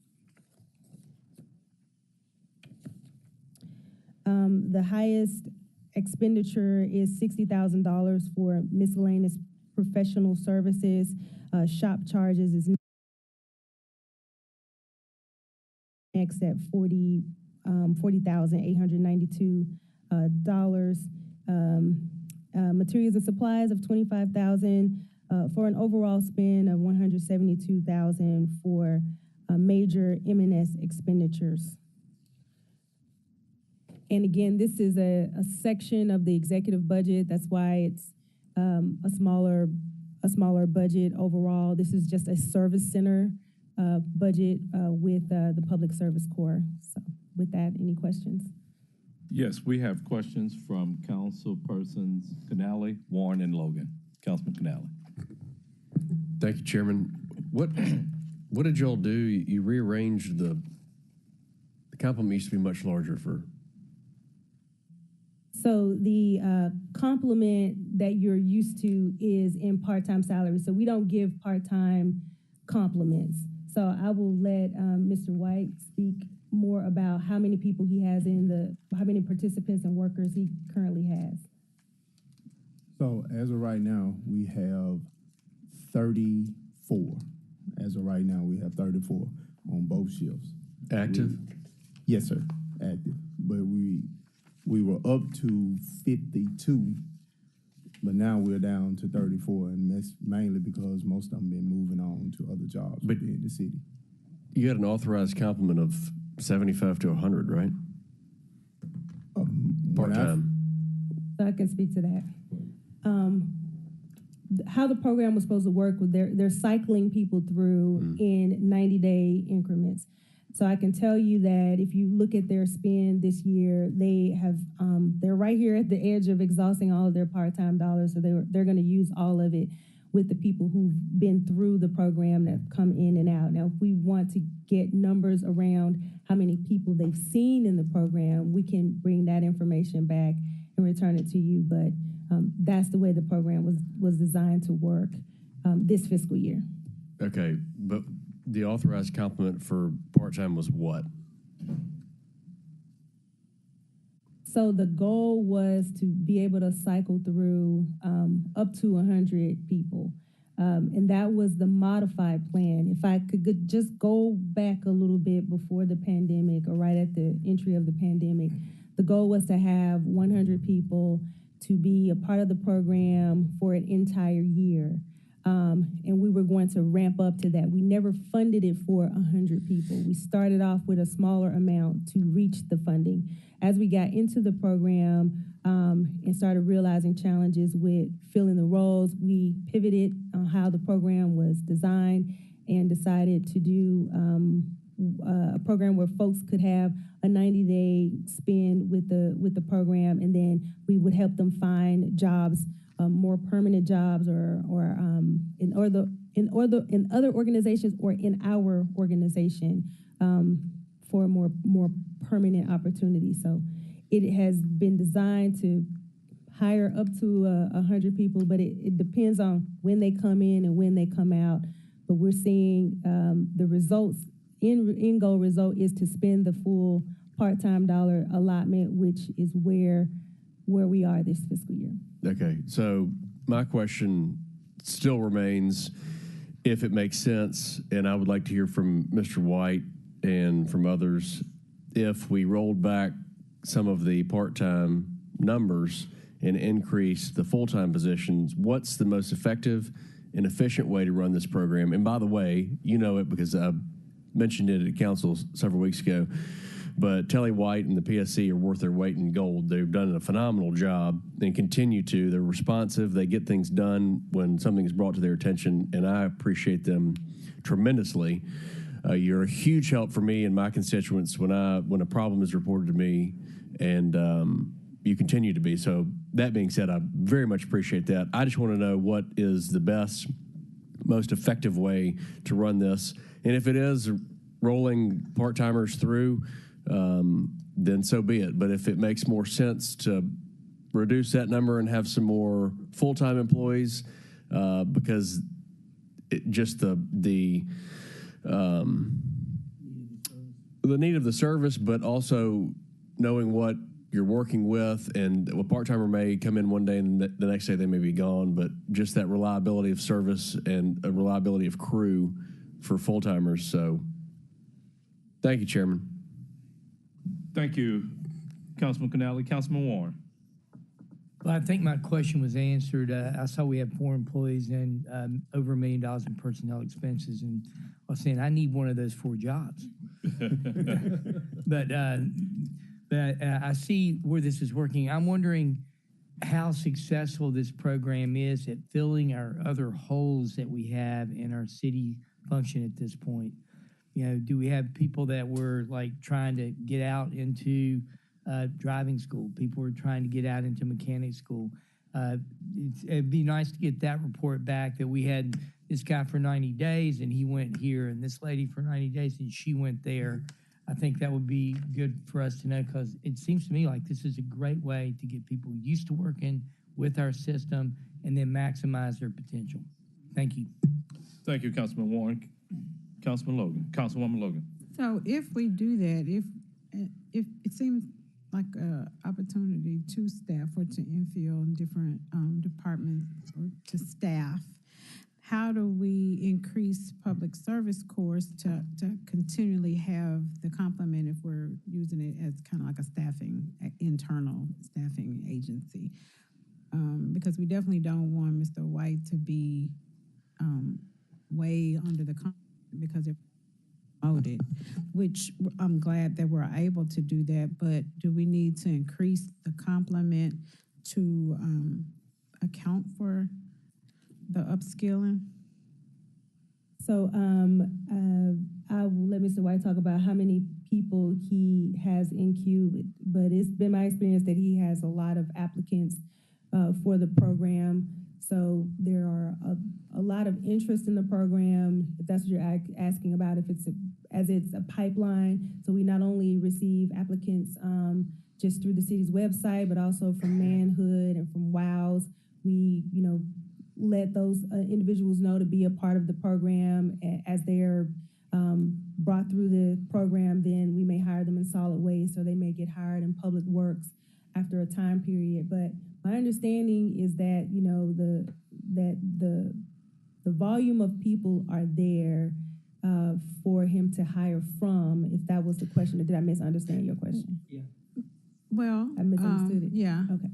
the highest expenditure is $60,000 for miscellaneous professional services. Shop charges is next at $40,892. materials and supplies of $25,000 for an overall spend of $172,000 for major M&S expenditures. And again, this is a section of the executive budget. That's why it's a smaller budget overall. This is just a service center budget with the Public Service Corps. So with that, any questions? Yes, we have questions from councilpersons Canale, Warren, and Logan. Councilman Canale. Thank you, Chairman. What did y'all do? You rearranged the complement used to be much larger for. So the complement that you're used to is in part-time salary. So we don't give part-time compliments. So I will let Mr. White speak more about how many people he has how many participants and workers he currently has. So as of right now, we have 34. As of right now, we have 34 on both shifts. Active? Yes, sir, active. But we were up to 52, but now we're down to 34, and that's mainly because most of them been moving on to other jobs within the city. You had an authorized complement of 75 to 100, right? Part-time. So I can speak to that. How the program was supposed to work was they're cycling people through in 90-day increments. So I can tell you that if you look at their spend this year, they have they're right here at the edge of exhausting all of their part-time dollars. So they're going to use all of it with the people who've been through the program that have come in and out. Now, if we want to get numbers around how many people they've seen in the program, we can bring that information back and return it to you. But that's the way the program was designed to work this fiscal year. Okay, but the authorized complement for part-time was what? So the goal was to be able to cycle through up to 100 people. And that was the modified plan. If I could just go back a little bit before the pandemic or right at the entry of the pandemic, the goal was to have 100 people to be a part of the program for an entire year. And we were going to ramp up to that. We never funded it for 100 people. We started off with a smaller amount to reach the funding. As we got into the program and started realizing challenges with filling the roles, we pivoted on how the program was designed and decided to do a program where folks could have a 90-day spend with the program, and then we would help them find jobs, more permanent jobs, or in other organizations or in our organization for more permanent opportunities. So it has been designed to hire up to 100 people, but it depends on when they come in and when they come out. But we're seeing the results. End goal result is to spend the full part-time dollar allotment, which is where we are this fiscal year. Okay, so my question still remains, if it makes sense, and I would like to hear from Mr. White and from others, if we rolled back some of the part-time numbers and increased the full-time positions, what's the most effective and efficient way to run this program? And by the way, you know it because I mentioned it at council several weeks ago, but Telly White and the PSC are worth their weight in gold. They've done a phenomenal job and continue to. They're responsive. They get things done when something is brought to their attention, and I appreciate them tremendously. You're a huge help for me and my constituents when a problem is reported to me, and you continue to be. So that being said, I very much appreciate that. I just want to know what is the best, most effective way to run this. And if it is rolling part-timers through, then so be it. But if it makes more sense to reduce that number and have some more full-time employees, because the need of the service, but also knowing what you're working with, and a part-timer may come in one day and the next day they may be gone, but just that reliability of service and a reliability of crew for full-timers. So thank you, Chairman. Thank you, Councilman Canale. Councilman Warren. Well, I think my question was answered. I saw we have 4 employees and over $1 million in personnel expenses, and I was saying I need one of those 4 jobs. But I see where this is working. I'm wondering how successful this program is at filling our other holes that we have in our city function at this point. You know, do we have people that were like trying to get out into driving school? People were trying to get out into mechanic school. It'd be nice to get that report back that we had this guy for 90 days and he went here, and this lady for 90 days and she went there. I think that would be good for us to know, because it seems to me like this is a great way to get people used to working with our system and then maximize their potential. Thank you. Thank you, Councilman Warren. Councilman Logan, Councilwoman Logan. So if we do that, if it seems like an opportunity to staff or to infill in different departments or to staff, how do we increase public service corps to continually have the complement if we're using it as kind of like a staffing, internal staffing agency? Because we definitely don't want Mr. White to be way under the because they're promoted, which I'm glad that we're able to do that, but do we need to increase the complement to account for the upskilling? So I will let Mr. White talk about how many people he has in queue, but it's been my experience that he has a lot of applicants for the program. So there are a lot of interest in the program, if that's what you're asking about, if it's a pipeline. So we not only receive applicants just through the city's website, but also from Manhood and from WOWs. We, let those individuals know to be a part of the program. As they're brought through the program, then we may hire them in solid waste, or they may get hired in public works after a time period. But my understanding is that, the volume of people are there for him to hire from, if that was the question. Or did I misunderstand your question? Yeah. Well, I misunderstood it. Yeah. Okay.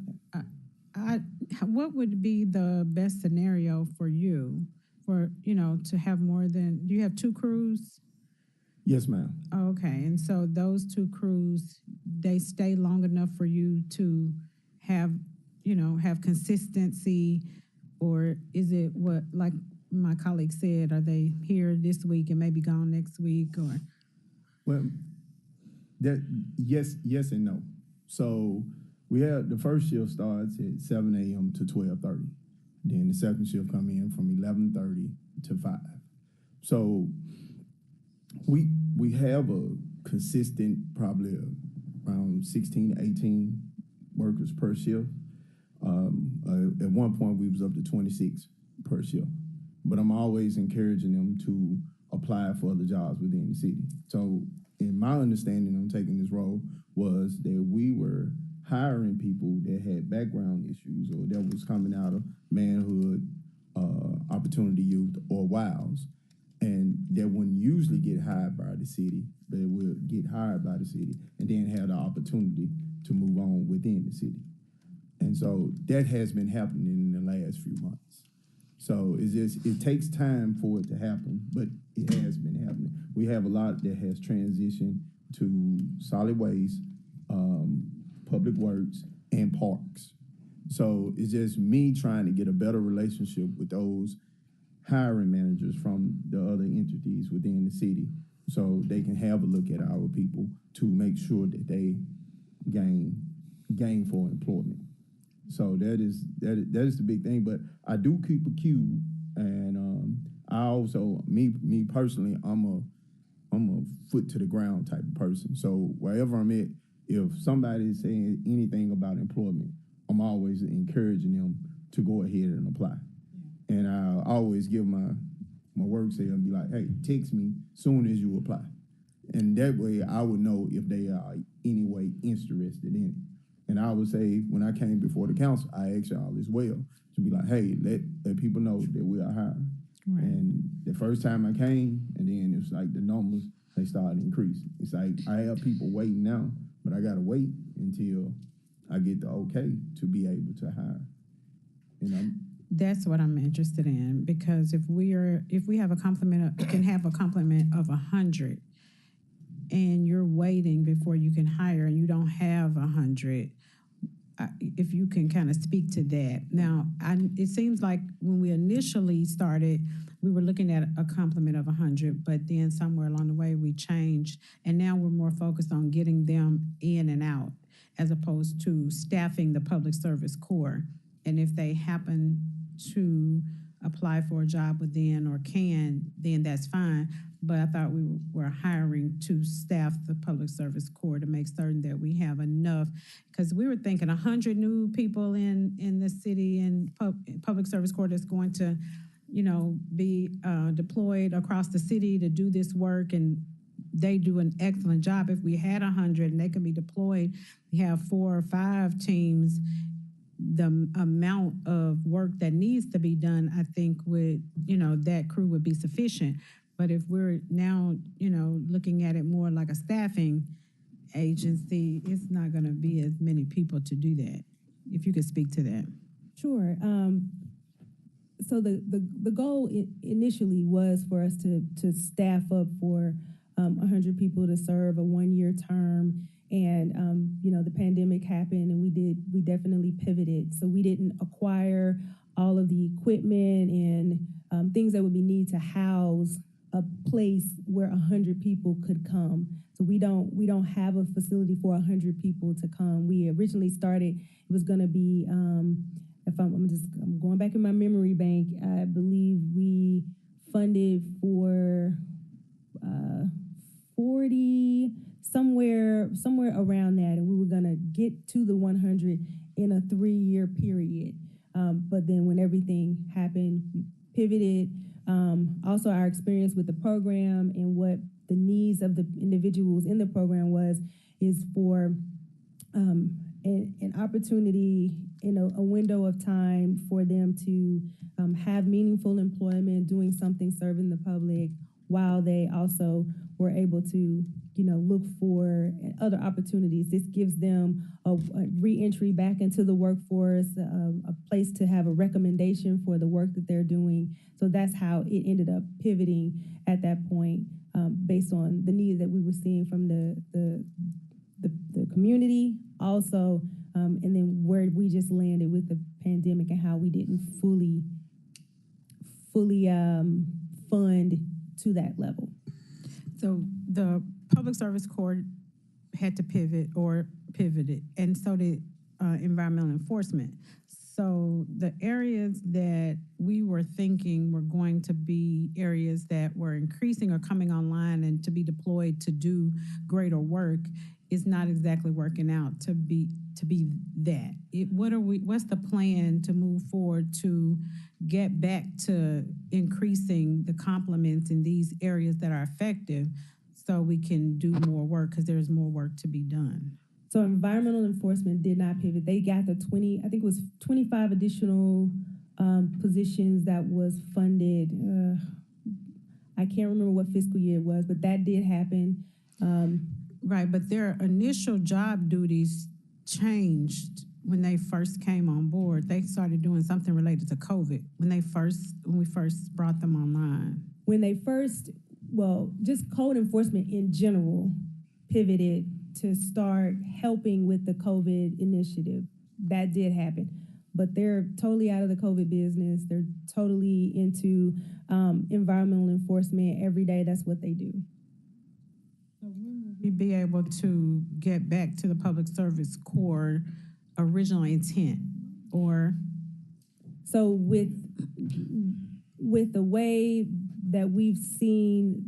What would be the best scenario for you to have more than, do you have 2 crews? Yes, ma'am. Okay, and so those 2 crews, they stay long enough for you to have consistency, or is it what, like my colleague said, are they here this week and maybe gone next week, or? Well, yes and no. So we have the first shift starts at 7 a.m. to 12:30. Then the second shift come in from 11:30 to 5. So we have a consistent, probably around 16 to 18 workers per shift. At one point we was up to 26 per shift. But I'm always encouraging them to apply for other jobs within the city. So in my understanding on taking this role was that we were hiring people that had background issues or that was coming out of Manhood, Opportunity Youth, or WOWs, and that wouldn't usually get hired by the city, but it would get hired by the city and then have the opportunity to move on within the city. And so that has been happening in the last few months. So it takes time for it to happen, but it has been happening. We have a lot that has transitioned to solid waste, public works, and parks. So it's just me trying to get a better relationship with those hiring managers from the other entities within the city, so they can have a look at our people to make sure that they gain for employment. So that is the big thing. But I do keep a queue, and I also, me personally, I'm a foot to the ground type of person. So wherever I'm at, if somebody is saying anything about employment, I'm always encouraging them to go ahead and apply. Yeah. And I always give my work say and be like, hey, text me soon as you apply. And that way I would know if they are any way interested in it. And I would say, when I came before the council, I asked y'all as well to be like, hey, let people know that we are hiring. Right. And the first time I came, and then it's like the numbers, they started increasing. It's like I have people waiting now, but I got to wait until I get the okay to be able to hire. And That's what I'm interested in, because if we have a can have a complement of 100, and you're waiting before you can hire, and you don't have 100, if you can kind of speak to that. Now, it seems like when we initially started, we were looking at a complement of 100, but then somewhere along the way we changed, and now we're more focused on getting them in and out, as opposed to staffing the public service corps. And if they happen to apply for a job within or can, then that's fine. But I thought we were hiring to staff the public service corps to make certain that we have enough, because we were thinking 100 new people in the city and public service corps that's going to, be deployed across the city to do this work, and they do an excellent job. If we had 100 and they can be deployed, we have 4 or 5 teams. The amount of work that needs to be done, I think that crew would be sufficient. But if we're now, looking at it more like a staffing agency, it's not going to be as many people to do that. If you could speak to that. Sure. So the goal initially was for us to staff up for 100 people to serve a 1-year term. And, the pandemic happened, and we definitely pivoted. So we didn't acquire all of the equipment and things that would be needed to house a place where 100 people could come. So we don't have a facility for 100 people to come. We originally started, it was going to be, I'm going back in my memory bank, I believe we funded for 40, somewhere around that, and we were going to get to the 100 in a 3-year period. But then when everything happened, we pivoted. Also, our experience with the program and what the needs of the individuals in the program is for an opportunity in a window of time for them to have meaningful employment, doing something, serving the public, while they also were able to, look for other opportunities. This gives them a re-entry back into the workforce, a place to have a recommendation for the work that they're doing. So that's how it ended up pivoting at that point, based on the needs that we were seeing from the community, also, and then where we just landed with the pandemic and how we didn't fully fund to that level. So the public service corps had to pivoted, and so did environmental enforcement. So the areas that we were thinking were going to be areas that were increasing or coming online and to be deployed to do greater work is not exactly working out to be that. What's the plan to move forward to get back to increasing the complements in these areas that are effective, so we can do more work, because there's more work to be done? So environmental enforcement did not pivot. They got the 25 additional positions that was funded. I can't remember what fiscal year it was, but that did happen. Right, but their initial job duties changed when they first came on board. They started doing something related to COVID when we first brought them online. Just code enforcement in general pivoted to start helping with the COVID initiative. That did happen. But they're totally out of the COVID business. They're totally into environmental enforcement every day. That's what they do. So when will we be able to get back to the public service corps original intent? Or so with the way that we've seen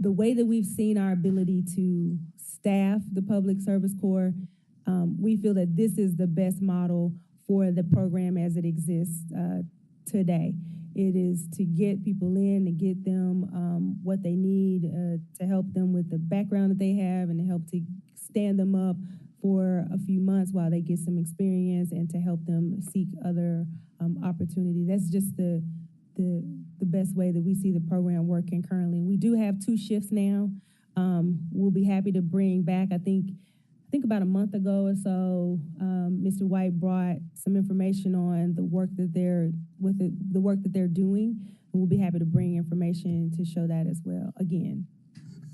the way that we've seen our ability to staff the public service corps, we feel that this is the best model for the program as it exists today. It is to get people in and get them what they need to help them with the background that they have, and to help to stand them up for a few months while they get some experience, and to help them seek other opportunities. That's just the best way that we see the program working currently. We do have 2 shifts now. we'll be happy to bring back, I think about a month ago or so, Mr. White brought some information on the work that they're doing, and we'll be happy to bring information to show that as well again.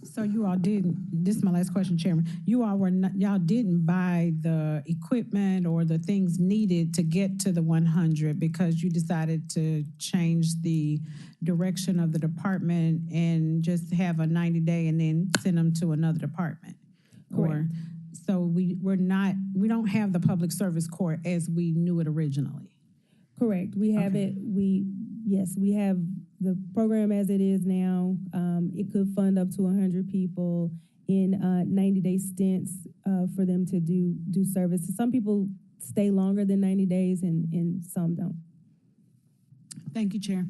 So you all didn't, this is my last question, Chairman. Y'all didn't buy the equipment or the things needed to get to the 100 because you decided to change the direction of the department and just have a 90-day and then send them to another department? Correct. So we don't have the public service corps as we knew it originally. Correct. We have it. We have the program as it is now. It could fund up to 100 people in 90-day stints for them to do service. Some people stay longer than 90 days and some don't. Thank you, Chair.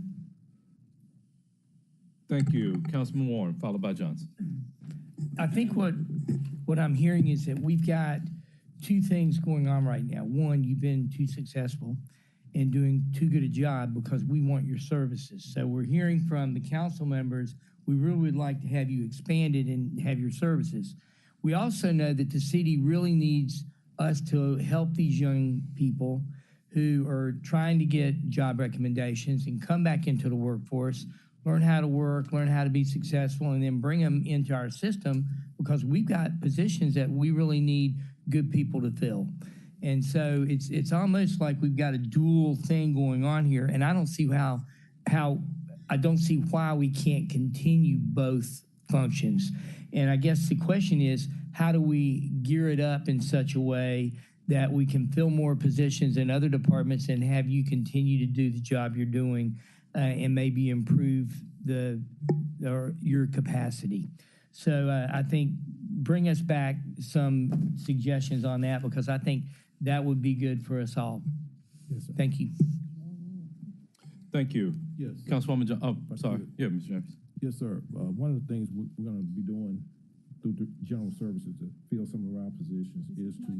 Thank you. Councilman Warren, followed by Johnson. I think what I'm hearing is that we've got two things going on right now. One, you've been too successful and doing too good a job because we want your services. So we're hearing from the council members, we really would like to have you expanded and have your services. We also know that the city really needs us to help these young people who are trying to get job recommendations and come back into the workforce, learn how to work, learn how to be successful, and then bring them into our system because we've got positions that we really need good people to fill. And so it's almost like we've got a dual thing going on here, and I don't see I don't see why we can't continue both functions. And I guess the question is, how do we gear it up in such a way that we can fill more positions in other departments and have you continue to do the job you're doing and maybe improve your capacity? So I think bring us back some suggestions on that because I think that would be good for us all. Yes, sir. Thank you. Thank you. Yes. Councilwoman sorry. Yeah, Mr. James. Yes, sir. One of the things we're going to be doing through the general services to fill some of our positions is to,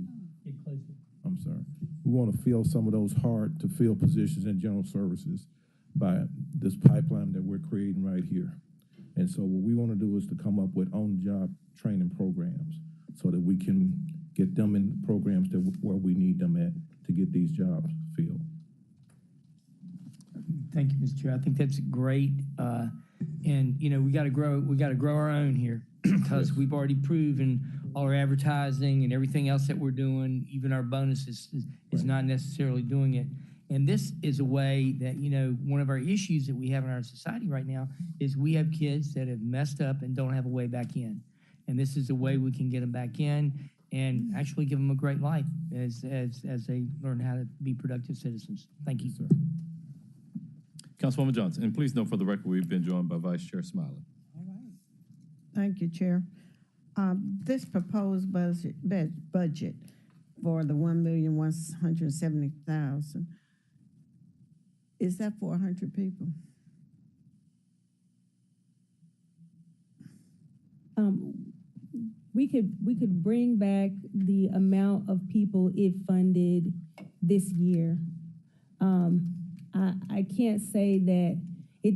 I'm sorry, we want to fill some of those hard to fill positions in general services by this pipeline that we're creating right here. And so what we want to do is to come up with on-the-job training programs so that we can get them in programs where we need them at to get these jobs filled. Thank you, Mr. Chair. I think that's great. And you know, we got to grow our own here because we've already proven all our advertising and everything else that we're doing, even our bonuses is not necessarily doing it. And this is a way that, you know, one of our issues that we have in our society right now is we have kids that have messed up and don't have a way back in. And this is a way we can get them back in and actually give them a great life as they learn how to be productive citizens. Thank you, sir. Councilwoman Johnson, and please note for the record, we've been joined by Vice Chair Smiley. All right. Thank you, Chair. This proposed budget for the $1,170,000, is that for 100 people? We could bring back the amount of people if funded this year. I can't say that it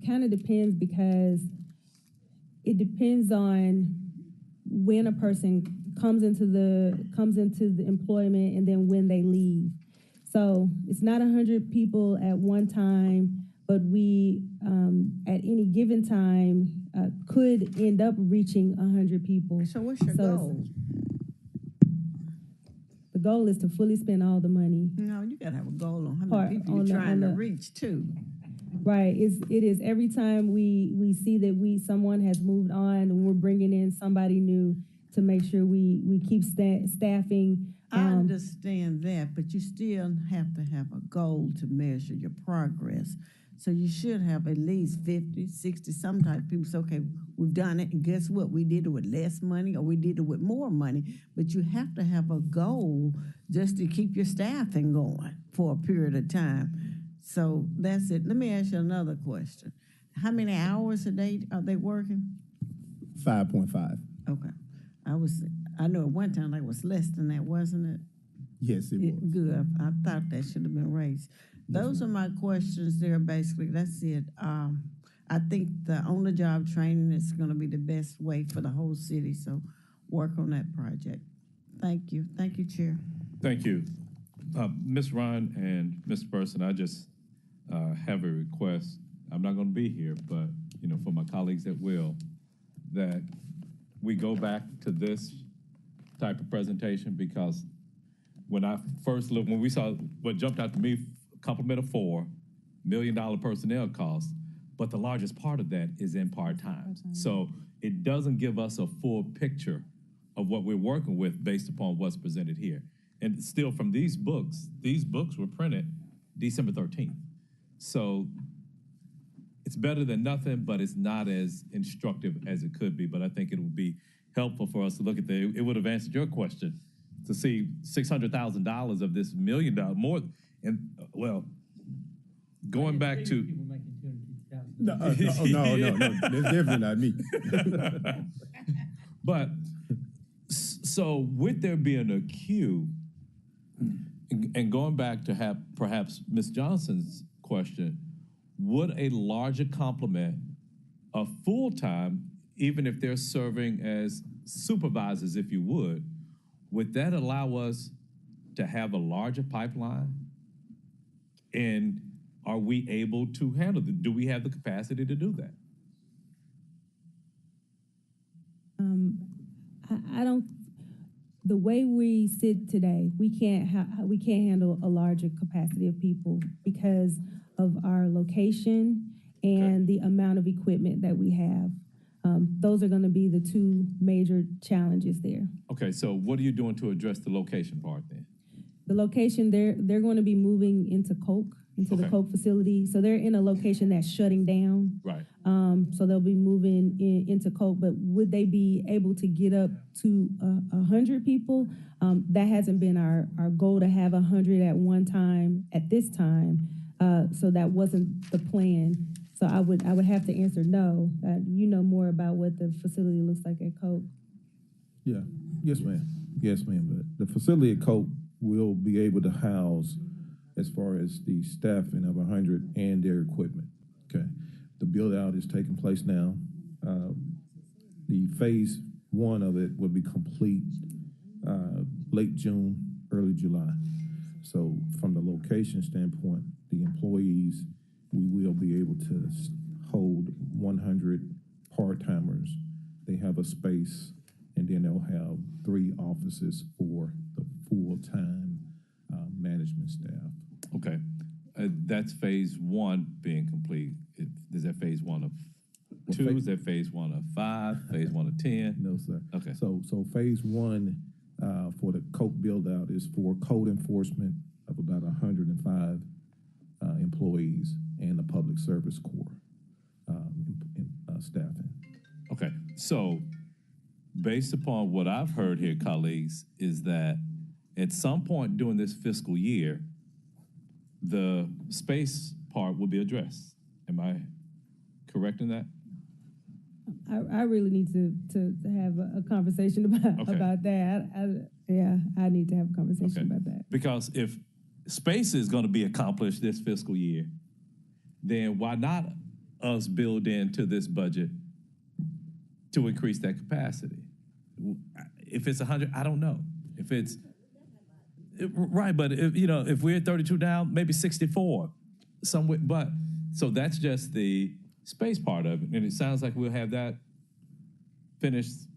kind of depends because it depends on when a person comes into the employment and then when they leave. So it's not 100 people at one time, but we at any given time could end up reaching 100 people. So what's your goal? The goal is to fully spend all the money. No, you gotta have a goal on how many people you're trying to reach too. Right. It is every time we see that someone has moved on and we're bringing in somebody new to make sure we keep staffing. I understand that, but you still have to have a goal to measure your progress. So you should have at least 50, 60, some type of people say, okay, we've done it, and guess what? We did it with less money or we did it with more money. But you have to have a goal just to keep your staffing going for a period of time. So that's it. Let me ask you another question. How many hours a day are they working? 5.5. Okay. I know at one time it was less than that, wasn't it? Yes, it was. Good. I thought that should have been raised. Those are my questions there, basically. That's it. I I think the on-the-job training is gonna be the best way for the whole city, so work on that project. Thank you, Chair. Thank you. Ms. Ryan and Mr. Person, I just have a request. I'm not going to be here, but, you know, for my colleagues that will, that we go back to this type of presentation, because when I first looked, when we saw what jumped out to me, complement of $4 million personnel costs, but the largest part of that is in part-time. So it doesn't give us a full picture of what we're working with based upon what's presented here. And still from these books were printed December 13th. So it's better than nothing, but it's not as instructive as it could be. But I think it would be helpful for us to look at it would have answered your question, to see $600,000 of this $1 million more. And well, going back to. No, that's definitely not me. But so with there being a queue, and going back to have perhaps Ms. Johnson's question, would a larger complement of full-time, even if they're serving as supervisors, if you would that allow us to have a larger pipeline? And are we able to handle it? Do we have the capacity to do that? I don't. The way we sit today, we can't handle a larger capacity of people because of our location and the amount of equipment that we have. Those are going to be the two major challenges there. Okay, so what are you doing to address the location part then? The location, they're going to be moving into Coke, into the Coke facility. So they're in a location that's shutting down. Right. So they'll be moving into Coke, but would they be able to get up to 100 people? That hasn't been our goal, to have 100 at one time at this time. So that wasn't the plan. So I would have to answer no. You know more about what the facility looks like at Coke. Yeah, yes, ma'am. But the facility at Coke will be able to house, as far as the staffing of 100 and their equipment. Okay, the build out is taking place now. The phase 1 of it will be complete late June, early July. So from the location standpoint, the employees, we will be able to hold 100 part-timers. They have a space, and then they'll have 3 offices for the full-time management staff. Okay, that's phase 1 being complete. Is that phase 1 of 2? Is that phase 1 of 5? Phase 1 of 10? No, sir. Okay. So phase 1 for the Coke build-out is for code enforcement of about 105 employees and the public service corps staffing. Okay, so based upon what I've heard here, colleagues, is that at some point during this fiscal year, the space part will be addressed. Am I correct in that? I really need to have a conversation about that. I need to have a conversation about that. Because if space is going to be accomplished this fiscal year, then why not us build into this budget to increase that capacity? If it's 100, I don't know. If it's right, but if we're at 32 now, maybe 64 somewhere. But so that's just the space part of it, and it sounds like we'll have that finished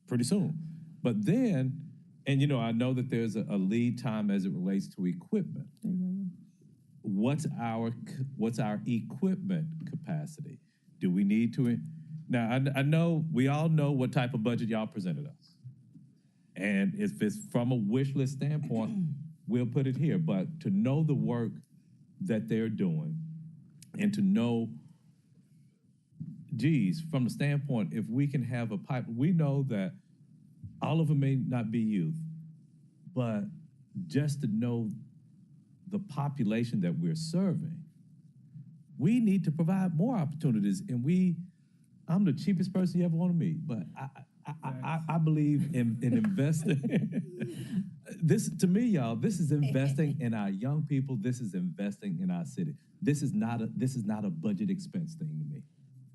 pretty soon. But then, and I know that there's a lead time as it relates to equipment. What's our equipment capacity? Do we need to? Now, I know we all know what type of budget y'all presented us, and if it's from a wish list standpoint, we'll put it here. But to know the work that they're doing, and to know, geez, from the standpoint, if we can have a pipe, we know that all of them may not be youth, but just to know the population that we're serving, we need to provide more opportunities. And I'm the cheapest person you ever want to meet, but I believe in investing. This, to me, y'all, this is investing in our young people. This is investing in our city. This is not a budget expense thing to me.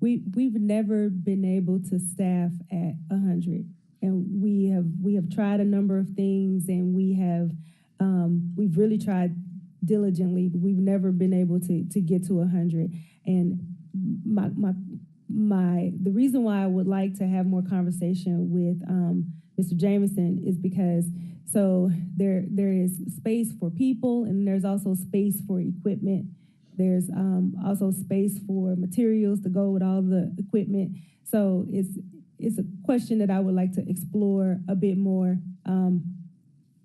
We've never been able to staff at 100, and we have tried a number of things, and we've really tried diligently, but we've never been able to get to 100. And the reason why I would like to have more conversation with Mr. Jameson is because there is space for people, and there's also space for equipment. There's also space for materials to go with all the equipment. So it's a question that I would like to explore a bit more.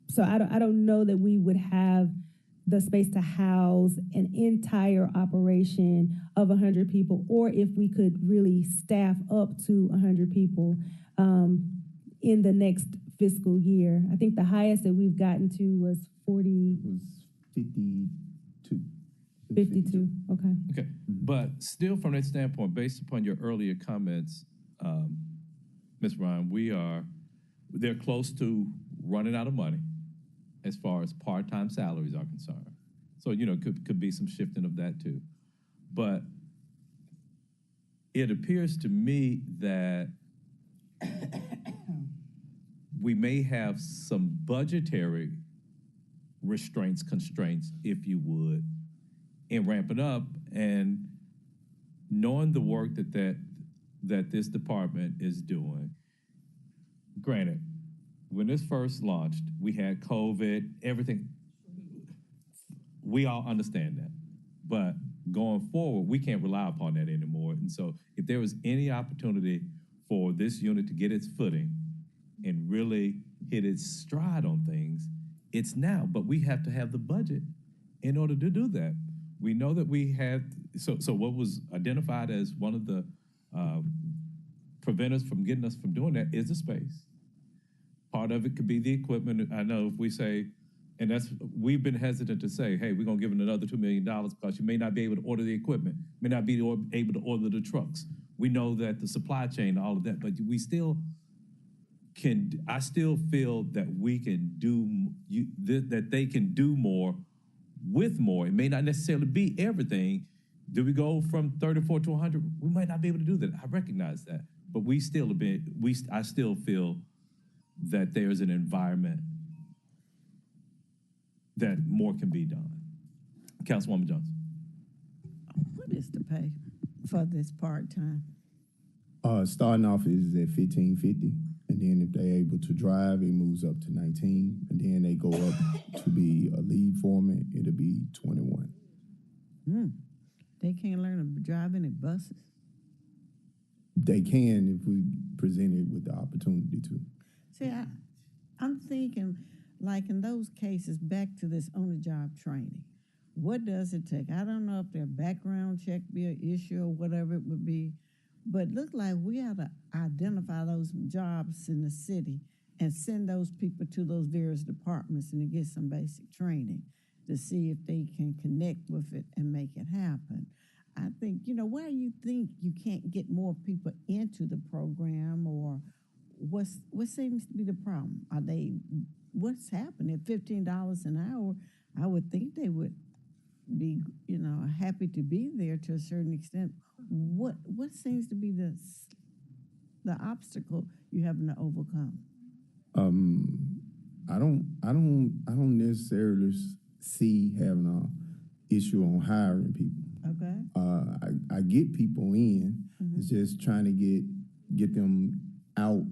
So I don't know that we would have the space to house an entire operation of 100 people, or if we could really staff up to 100 people in the next fiscal year. I think the highest that we've gotten to was 52. 52, okay. Okay, but still from that standpoint, based upon your earlier comments, Ms. Ryan, they're close to running out of money as far as part-time salaries are concerned. So, could be some shifting of that too. But it appears to me that we may have some budgetary constraints, if you would, in ramping up and knowing the work that this department is doing. Granted, when this first launched, we had COVID, everything. We all understand that. But going forward, we can't rely upon that anymore. And so if there was any opportunity for this unit to get its footing and really hit its stride on things, it's now. But we have to have the budget in order to do that. We know that we had, so what was identified as one of the preventers from getting us from doing that is the space. Part of it could be the equipment. I know if we say, and we've been hesitant to say, hey, we're gonna give them another $2 million because you may not be able to order the equipment, may not be able to order the trucks. We know that the supply chain, all of that, but we still I still feel that we can do, that they can do more with more. It may not necessarily be everything. Do we go from 34 to 100? We might not be able to do that. I recognize that, but I still feel that there's an environment that more can be done. Councilwoman Johnson. What is the pay for this part-time? Starting off is at $15.50, and then if they're able to drive, it moves up to 19, and then they go up to be a lead foreman, it'll be 21. They can't learn to drive any buses? They can if we present it with the opportunity to. See, I'm thinking, like in those cases, back to this on-the-job training. What does it take? I don't know if their background check be an issue or whatever it would be, but look like we ought to identify those jobs in the city and send those people to those various departments and to get some basic training to see if they can connect with it and make it happen. I think, why do you think you can't get more people into the program, or what seems to be the problem? What's happening at $15 an hour? I would think they would be, happy to be there to a certain extent. What seems to be the obstacle you having to overcome? I don't necessarily see having an issue on hiring people. Okay. I get people in. It's just trying to get them out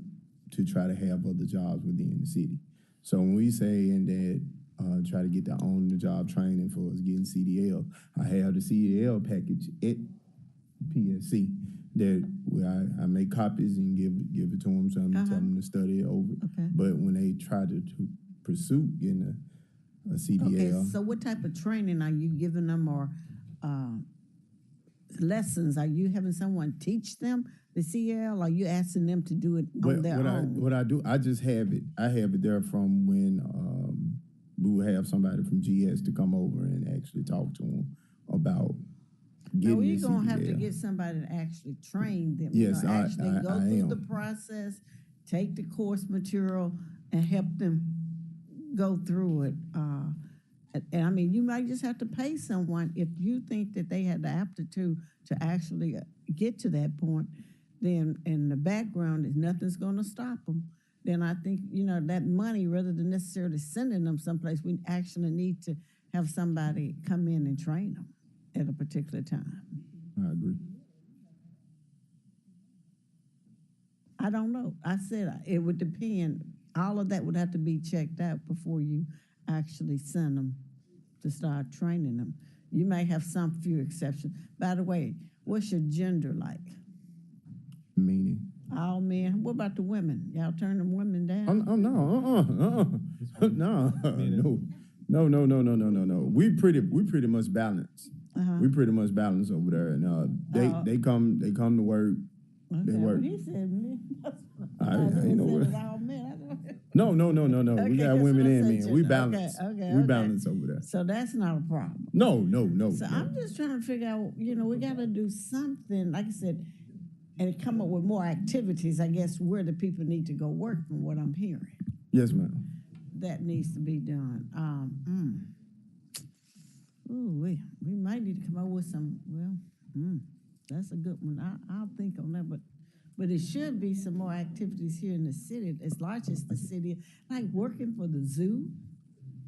to try to have other jobs within the city. So when we say that try to get the on-the-job training for us getting CDL, I have the CDL package at PSC that I make copies and give it to them, so I'm tell them to study it over. Okay. But when they try to pursue getting a CDL. Okay, so what type of training are you giving them, or lessons? Are you having someone teach them the CDL, or are you asking them to do it on their own? What I do, I just have it. I have it there from when we would have somebody from GS to come over and actually talk to them about getting No, you're this gonna have to CDL. get somebody to actually train them. Yes, actually I go through am. the process, take the course material, and help them go through it. And I mean, you might just have to pay someone if you think that they had the aptitude to actually get to that point. Then in the background, is nothing's gonna stop them. Then I think that money, rather than necessarily sending them someplace, we actually need to have somebody come in and train them at a particular time. I agree. I don't know. I said it would depend. All of that would have to be checked out before you actually send them to start training them. You may have some few exceptions. By the way, what's your gender like? Meaning? All men. What about the women? Y'all turn them women down? No. We pretty much balance. We pretty much balance over there, and they come to work. Okay, They work. well, he said men. I ain't know what. All men. No. Okay, We got that's women what I and said, men. We gender. balance. Okay, We okay. balance over there. So that's not a problem. No. So I'm just trying to figure out, we got to do something, like I said, and come up with more activities, I guess, where the people need to go work from what I'm hearing. Yes, ma'am. That needs to be done. We might need to come up with some, that's a good one. I'll think on that, but it should be some more activities here in the city, as large as the city, like working for the zoo.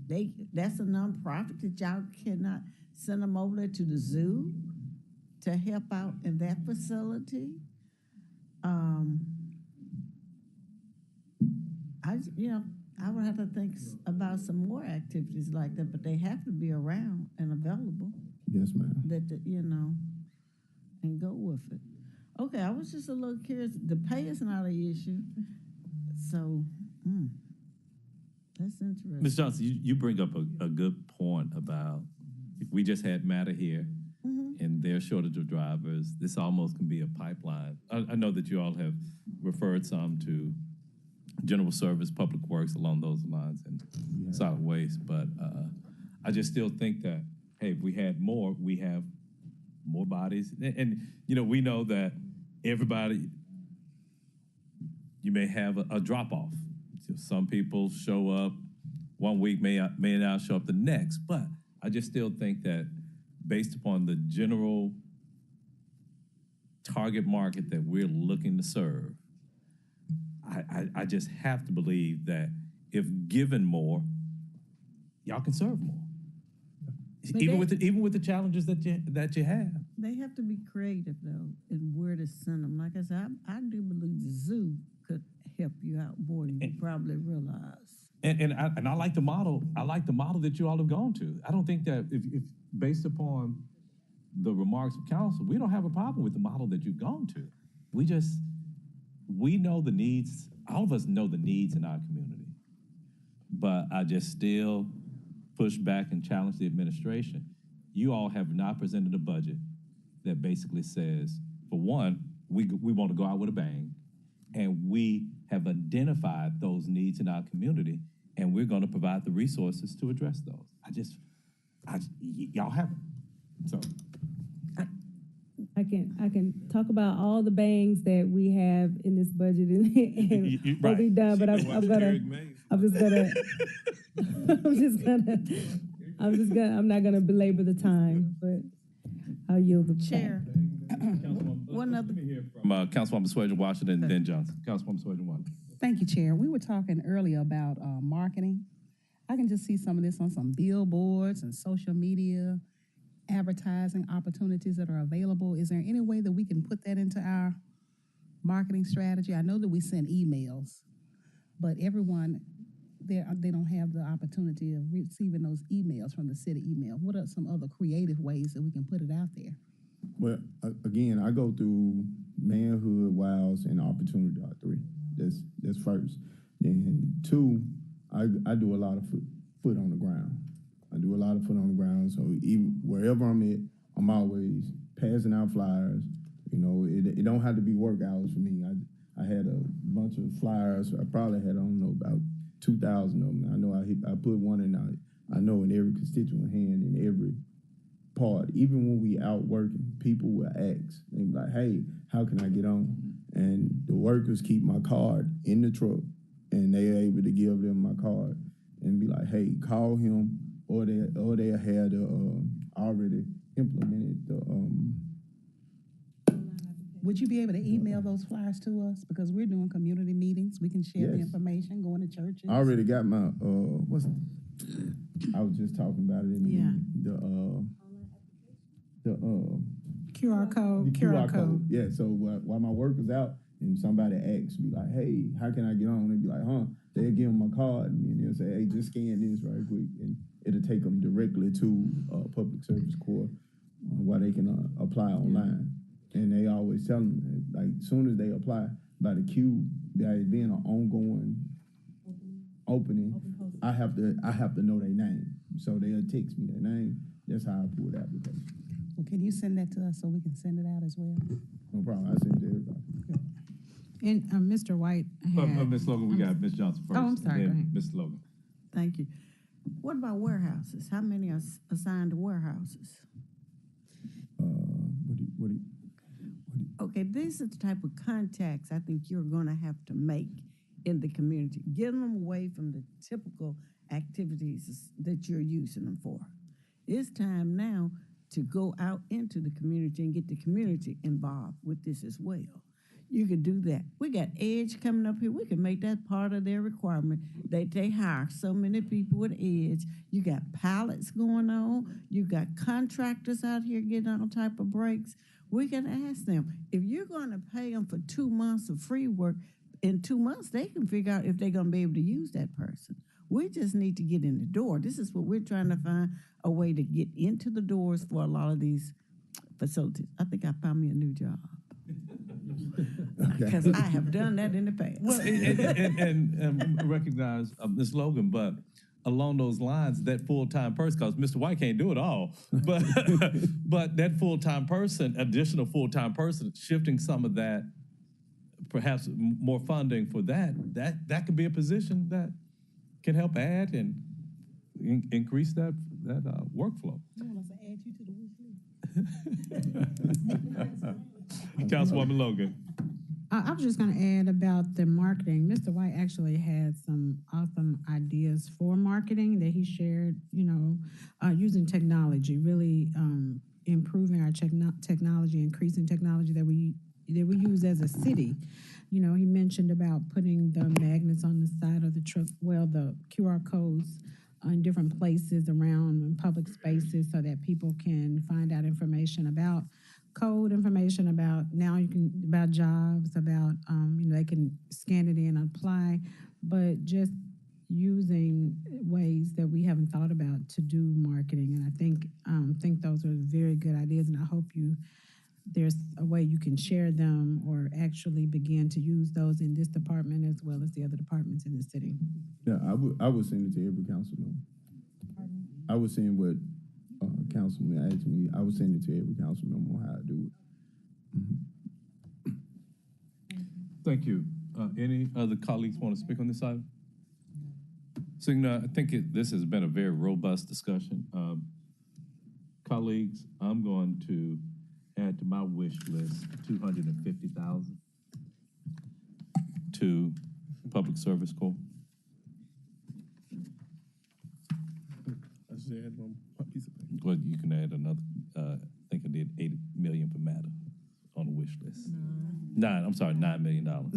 That's a nonprofit that y'all cannot send them over there to the zoo to help out in that facility. I would have to think about some more activities like that, but they have to be around and available. Yes, ma'am. And go with it. Okay, I was just a little curious. The pay is not an issue, so that's interesting. Ms. Johnson, you bring up a good point about if we just had Matter here and their shortage of drivers, this almost can be a pipeline. I know that you all have referred some to general service, public works along those lines, and solid waste, but I just still think that, hey, if we had more, we have more bodies. And we know that everybody, you may have a drop-off. So some people show up one week, may not show up the next, but I just still think that based upon the general target market that we're looking to serve, I just have to believe that if given more, y'all can serve more. Even with the challenges that you have. They have to be creative though, in where to send them. Like I said, I do believe the zoo could help you out more than you probably realize. And I like the model. I like the model that you all have gone to. I don't think that if based upon the remarks of council, we don't have a problem with the model that you've gone to. We know the needs. All of us know the needs in our community, but I just still push back and challenge the administration. You all have not presented a budget that basically says, for one, we want to go out with a bang, and we have identified those needs in our community, and we're going to provide the resources to address those. Y'all haven't. So I can talk about all the bangs that we have in this budget and what we've done, but I'm not gonna belabor the time, but I'll yield the Chair. One other. From Councilwoman Swager Washington and then Johnson. Councilwoman Swager Washington. Thank you, Chair. We were talking earlier about marketing. I can just see some of this on some billboards and social media, advertising opportunities that are available. Is there any way that we can put that into our marketing strategy? I know that we send emails, but everyone, they don't have the opportunity of receiving those emails from the city email. What are some other creative ways that we can put it out there? Well, again, I go through manhood, wiles, and opportunity are three. That's first. And two, I do a lot of foot on the ground. I do a lot of foot on the ground. So even wherever I'm at, I'm always passing out flyers. It don't have to be work hours for me. I had a bunch of flyers. I probably had, about 2,000 of them. I know I put one in, I know in every constituent hand in every part. Even when we out working, people will ask. They be like, "Hey, how can I get on?" And the workers keep my card in the truck, and they are able to give them my card and be like, "Hey, call him," or they had already implemented the. Would you be able to email those flyers to us? Because we're doing community meetings. We can share the Yes. information, going to churches. I already got my I was just talking about it in the QR code. the QR code. Yeah, so while my work was out and somebody asks me like, "Hey, how can I get on?" They'd be like, They'll give them my card and then they'll say, "Hey, just scan this right quick," and it'll take them directly to Public Service Corps where they can apply online. And they always tell them, like, soon as they apply, by the queue, there being an ongoing opening, I have to know their name. So they'll text me their name. That's how I pull the application. Well, can you send that to us so we can send it out as well? No problem. I send it to everybody. And Mr. White had. Ms. Logan, we got Ms. Johnson first. Oh, I'm sorry, and go then ahead. Ms. Logan. Thank you. What about warehouses? How many are assigned to warehouses? What do you? Okay, these are the type of contacts I think you're gonna have to make in the community. Get them away from the typical activities that you're using them for. It's time now to go out into the community and get the community involved with this as well. You could do that. We got Edge coming up here. We can make that part of their requirement. They hire so many people with Edge. You got pilots going on. You got contractors out here getting all type of breaks. We can ask them, if you're going to pay them for 2 months of free work, in 2 months, they can figure out if they're going to be able to use that person. We just need to get in the door. This is what we're trying to find, a way to get into the doors for a lot of these facilities. I think I found me a new job. Because I have done that in the past. Well, and recognize Ms. Logan, but along those lines, that full-time person, because Mr. White can't do it all, but but that full-time person, additional full-time person, shifting some of that, perhaps more funding for that could be a position that can help add and increase that workflow. You want us to add you to the wish list? Councilwoman Logan. I was just going to add about the marketing. Mr. White actually had some awesome ideas for marketing that he shared, using technology, really improving our technology, increasing technology that we use as a city. He mentioned about putting the magnets on the side of the truck, the QR codes in different places around in public spaces so that people can find out information about code information about jobs, about they can scan it in and apply, but just using ways that we haven't thought about to do marketing. And I think those are very good ideas, and I hope there's a way you can share them or actually begin to use those in this department as well as the other departments in the city. Yeah, I would send it to every councilman. I would send what councilman asked me. I would send it to every councilman on how to do it. Thank you. Any other colleagues want to speak on this item? Seeing none, I think this has been a very robust discussion. Colleagues, I'm going to add to my wish list $250,000 to Public Service Corps. Well, you can add another. I think I did $8 million for MATA on the wish list. $9 million.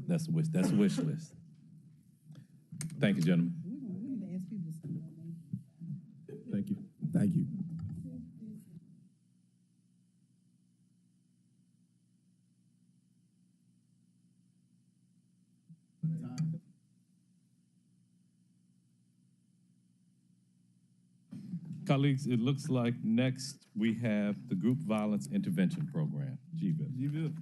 That's a wish. That's a wish list. Thank you, gentlemen. Thank you. Thank you. Colleagues, it looks like next we have the Group Violence Intervention Program, GVIP.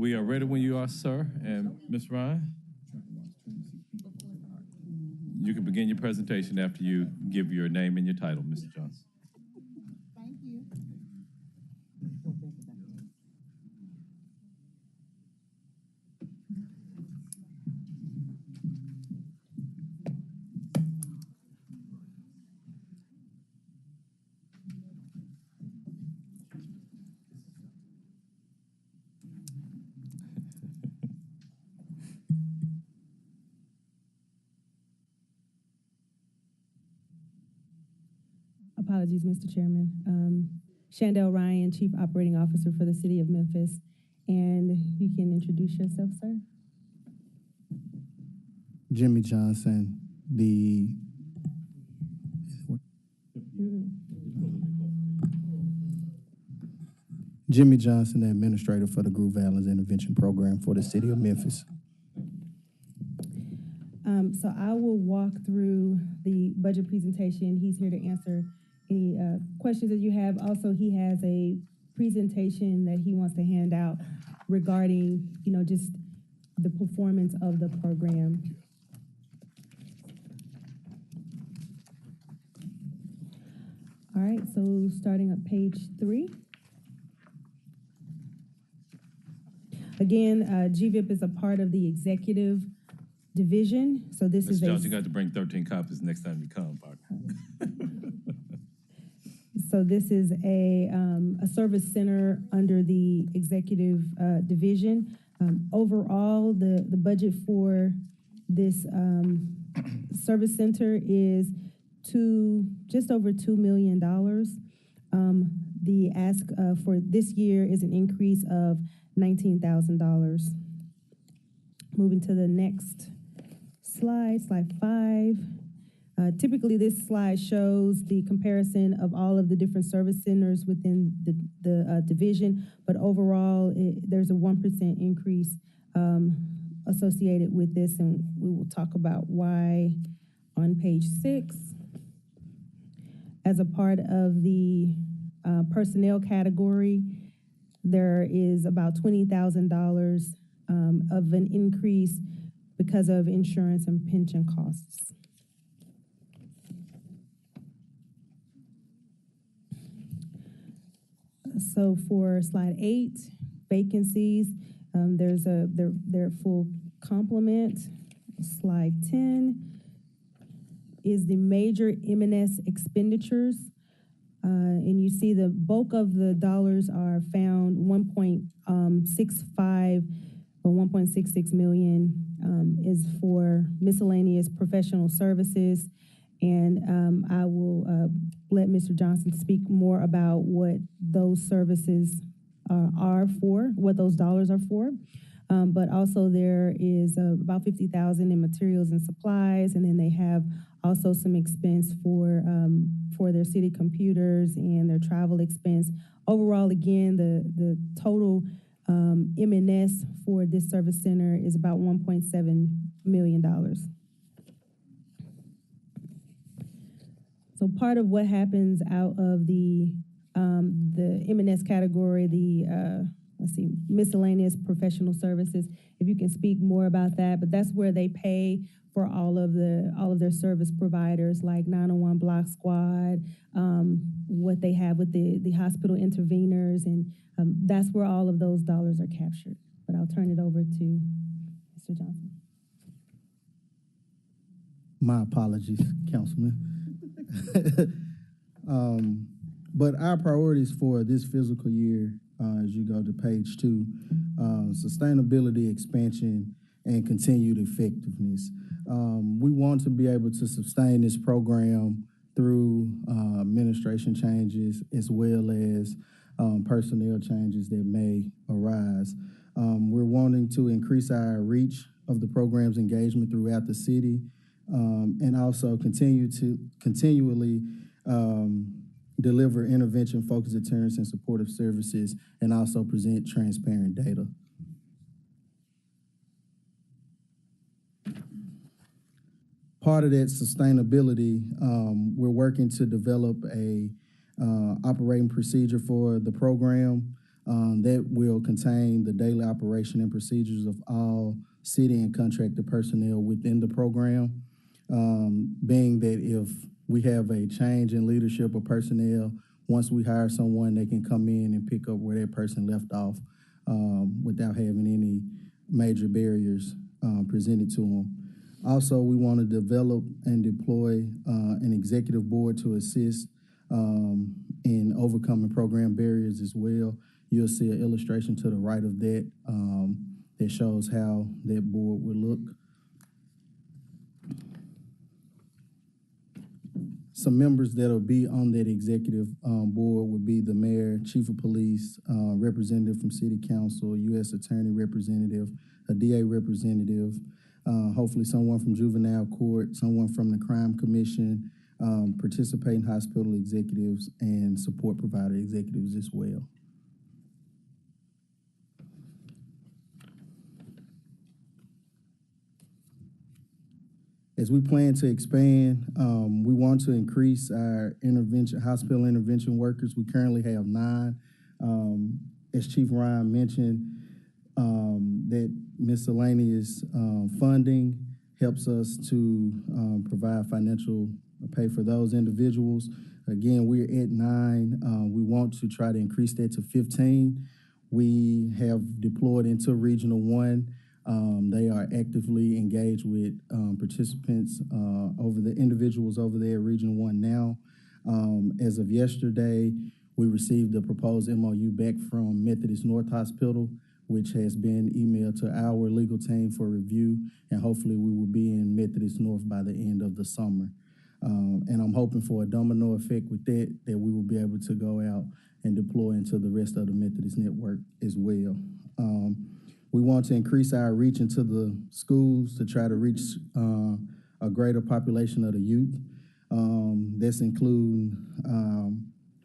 We are ready when you are, sir. And Ms. Ryan, you can begin your presentation after you give your name and your title, Mr. Johnson. Thank you. Apologies, Mr. Chairman. Shandell Ryan, Chief Operating Officer for the City of Memphis. And you can introduce yourself, sir. Jimmy Johnson, the Jimmy Johnson, the administrator for the Group Violence Intervention Program for the City of Memphis. So I will walk through the budget presentation. He's here to answer any questions that you have. Also, he has a presentation that he wants to hand out regarding, just the performance of the program. All right, so starting at page 3. Again, GVIP is a part of the executive division. So this is Mr. Johnson, you got to bring 13 copies next time you come, partner. So this is a service center under the executive division. Overall, the budget for this service center is just over $2 million. The ask for this year is an increase of $19,000. Moving to the next slide 5. Typically, this slide shows the comparison of all of the different service centers within the division, but overall, there's a 1% increase associated with this, and we will talk about why on page 6. As a part of the personnel category, there is about $20,000 of an increase because of insurance and pension costs. So for slide 8, vacancies, they're full complement. Slide 10 is the major M&S expenditures. And you see the bulk of the dollars are found 1.65 or 1.66 million is for miscellaneous professional services. And I will let Mr. Johnson speak more about what those services are for, what those dollars are for. But also there is about $50,000 in materials and supplies, and then they have also some expense for their city computers and their travel expense. Overall, again, the total M&S for this service center is about $1.7 million. So part of what happens out of the M&S category, miscellaneous professional services, if you can speak more about that, but that's where they pay for all of their service providers like 901 Block Squad, what they have with the hospital interveners, and that's where all of those dollars are captured. But I'll turn it over to Mr. Johnson. My apologies, Councilman. But our priorities for this fiscal year, as you go to page 2, sustainability, expansion, and continued effectiveness. We want to be able to sustain this program through administration changes as well as personnel changes that may arise. We're wanting to increase our reach of the program's engagement throughout the city, and also continually deliver intervention-focused deterrence and supportive services, and also present transparent data. Part of that sustainability, we're working to develop a operating procedure for the program. That will contain the daily operation and procedures of all city and contractor personnel within the program. Being that if we have a change in leadership or personnel, once we hire someone, they can come in and pick up where that person left off without having any major barriers presented to them. Also, we want to develop and deploy an executive board to assist in overcoming program barriers as well. You'll see an illustration to the right of that that shows how that board would look. Some members that'll be on that executive board would be the mayor, chief of police, representative from city council, U.S. attorney representative, a DA representative, hopefully someone from juvenile court, someone from the crime commission, participating hospital executives, and support provider executives as well. As we plan to expand, we want to increase our hospital intervention workers. We currently have 9. As Chief Ryan mentioned, that miscellaneous funding helps us to provide financial pay for those individuals. Again, we're at 9. We want to try to increase that to 15. We have deployed into Regional 1. They are actively engaged with participants over the individuals over there at Regional 1 now. As of yesterday, we received the proposed MOU back from Methodist North Hospital, which has been emailed to our legal team for review, and hopefully we will be in Methodist North by the end of the summer. And I'm hoping for a domino effect with that we will be able to go out and deploy into the rest of the Methodist network as well. We want to increase our reach into the schools to try to reach a greater population of the youth. This includes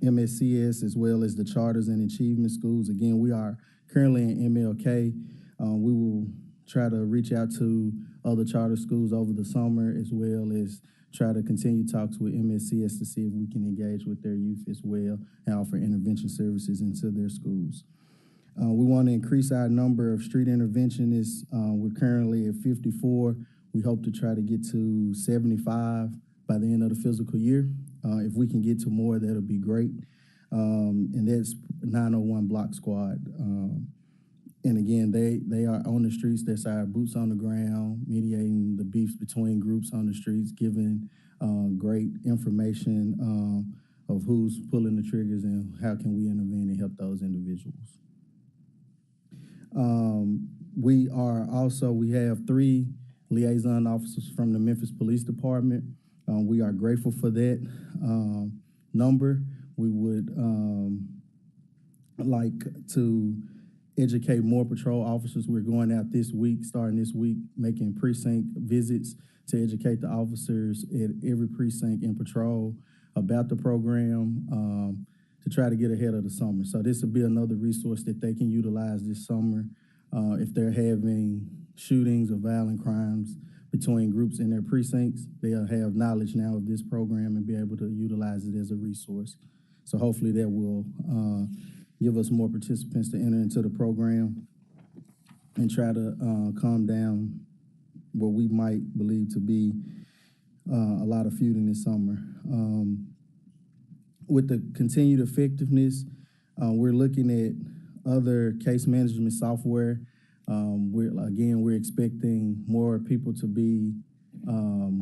MSCS as well as the charters and achievement schools. Again, we are currently in MLK. We will try to reach out to other charter schools over the summer, as well as try to continue talks with MSCS to see if we can engage with their youth as well and offer intervention services into their schools. We want to increase our number of street interventionists. We're currently at 54. We hope to try to get to 75 by the end of the fiscal year. If we can get to more, that'll be great. And that's 901 Block Squad. And again, they are on the streets. That's our boots on the ground, mediating the beefs between groups on the streets, giving great information of who's pulling the triggers and how can we intervene and help those individuals. We have 3 liaison officers from the Memphis Police Department. We are grateful for that number. We would like to educate more patrol officers. We're going out this week, starting this week, making precinct visits to educate the officers at every precinct in patrol about the program to try to get ahead of the summer. So this will be another resource that they can utilize this summer if they're having shootings or violent crimes between groups in their precincts. They'll have knowledge now of this program and be able to utilize it as a resource. So hopefully that will give us more participants to enter into the program and try to calm down what we might believe to be a lot of feuding this summer. With the continued effectiveness, we're looking at other case management software. We're expecting more people to be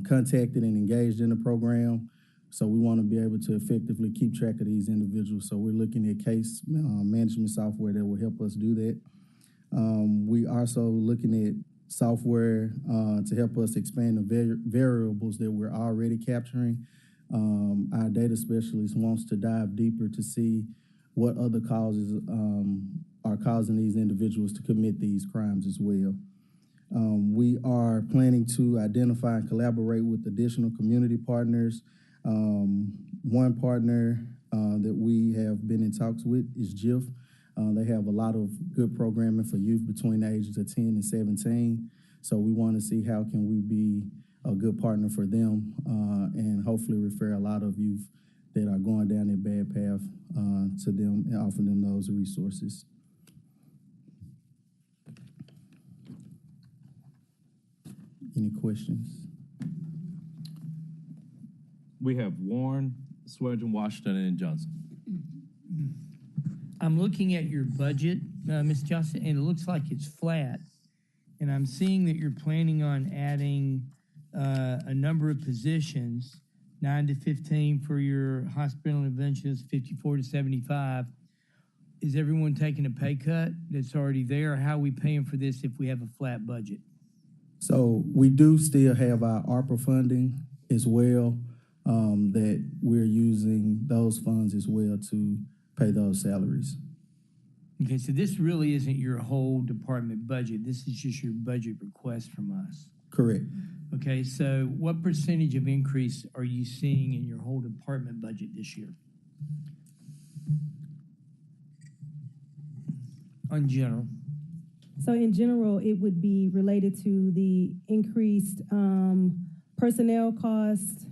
contacted and engaged in the program. So we want to be able to effectively keep track of these individuals. So we're looking at case management software that will help us do that. We also looking at software to help us expand the variables that we're already capturing. Our data specialist wants to dive deeper to see what other causes are causing these individuals to commit these crimes as well. We are planning to identify and collaborate with additional community partners. One partner that we have been in talks with is JIF. They have a lot of good programming for youth between the ages of 10 and 17. So we want to see how can we be a good partner for them and hopefully refer a lot of youth that are going down that bad path to them and offer them those resources. Any questions? We have Warren, Swearingen, Washington, and Johnson. I'm looking at your budget, Ms. Johnson, and it looks like it's flat. And I'm seeing that you're planning on adding a number of positions, 9 to 15 for your hospital interventionists, 54 to 75. Is everyone taking a pay cut that's already there? Or how are we paying for this if we have a flat budget? So we do still have our ARPA funding as well, that we're using those funds as well to pay those salaries. Okay, so this really isn't your whole department budget. This is just your budget request from us. Correct. Okay, so what percentage of increase are you seeing in your whole department budget this year? On general. So in general, it would be related to the increased personnel costs.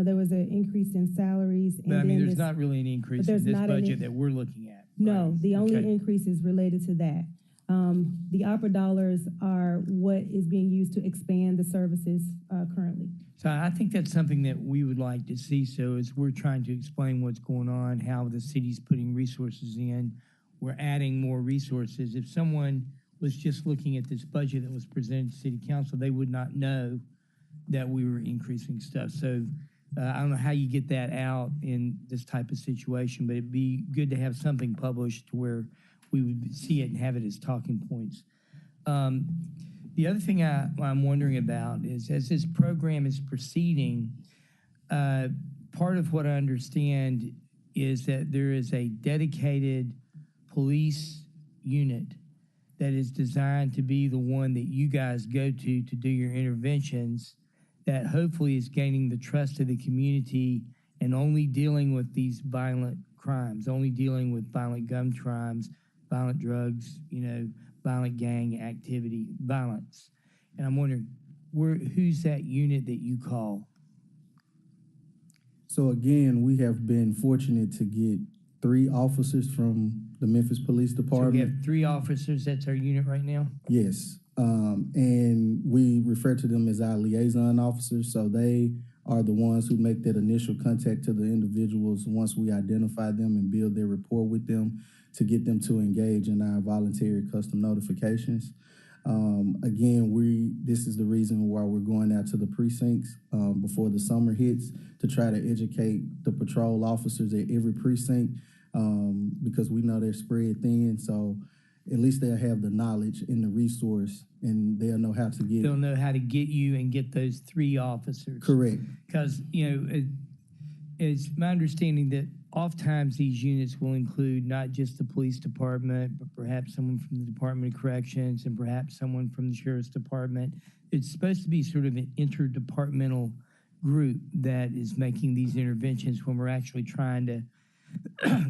There was an increase in salaries. But I mean, there's not really an increase in this budget that we're looking at. No, right? the only increase is related to that. The ARPA dollars are what is being used to expand the services currently. So I think that's something that we would like to see. So as we're trying to explain what's going on, how the city's putting resources in, we're adding more resources. If someone was just looking at this budget that was presented to City Council, they would not know that we were increasing stuff. So I don't know how you get that out in this type of situation, but it'd be good to have something published to where we would see it and have it as talking points. The other thing I'm wondering about is, as this program is proceeding, part of what I understand is that there is a dedicated police unit that is designed to be the one that you guys go to do your interventions, that hopefully is gaining the trust of the community and only dealing with these violent crimes, only dealing with violent gun crimes, violent drugs, violent gang activity, violence. And I'm wondering, who's that unit that you call? So again, we have been fortunate to get 3 officers from the Memphis Police Department. So we have 3 officers, that's our unit right now? Yes. And we refer to them as our liaison officers. So they are the ones who make that initial contact to the individuals once we identify them and build their rapport with them to get them to engage in our voluntary custom notifications. Again, this is the reason why we're going out to the precincts before the summer hits, to try to educate the patrol officers at every precinct, because we know they're spread thin. So at least they'll have the knowledge and the resource, and they'll know how to get. They'll know how to get you and get those 3 officers. Correct. Because, it's my understanding that oftentimes these units will include not just the police department, but perhaps someone from the Department of Corrections and perhaps someone from the Sheriff's Department. It's supposed to be sort of an interdepartmental group that is making these interventions when we're actually trying to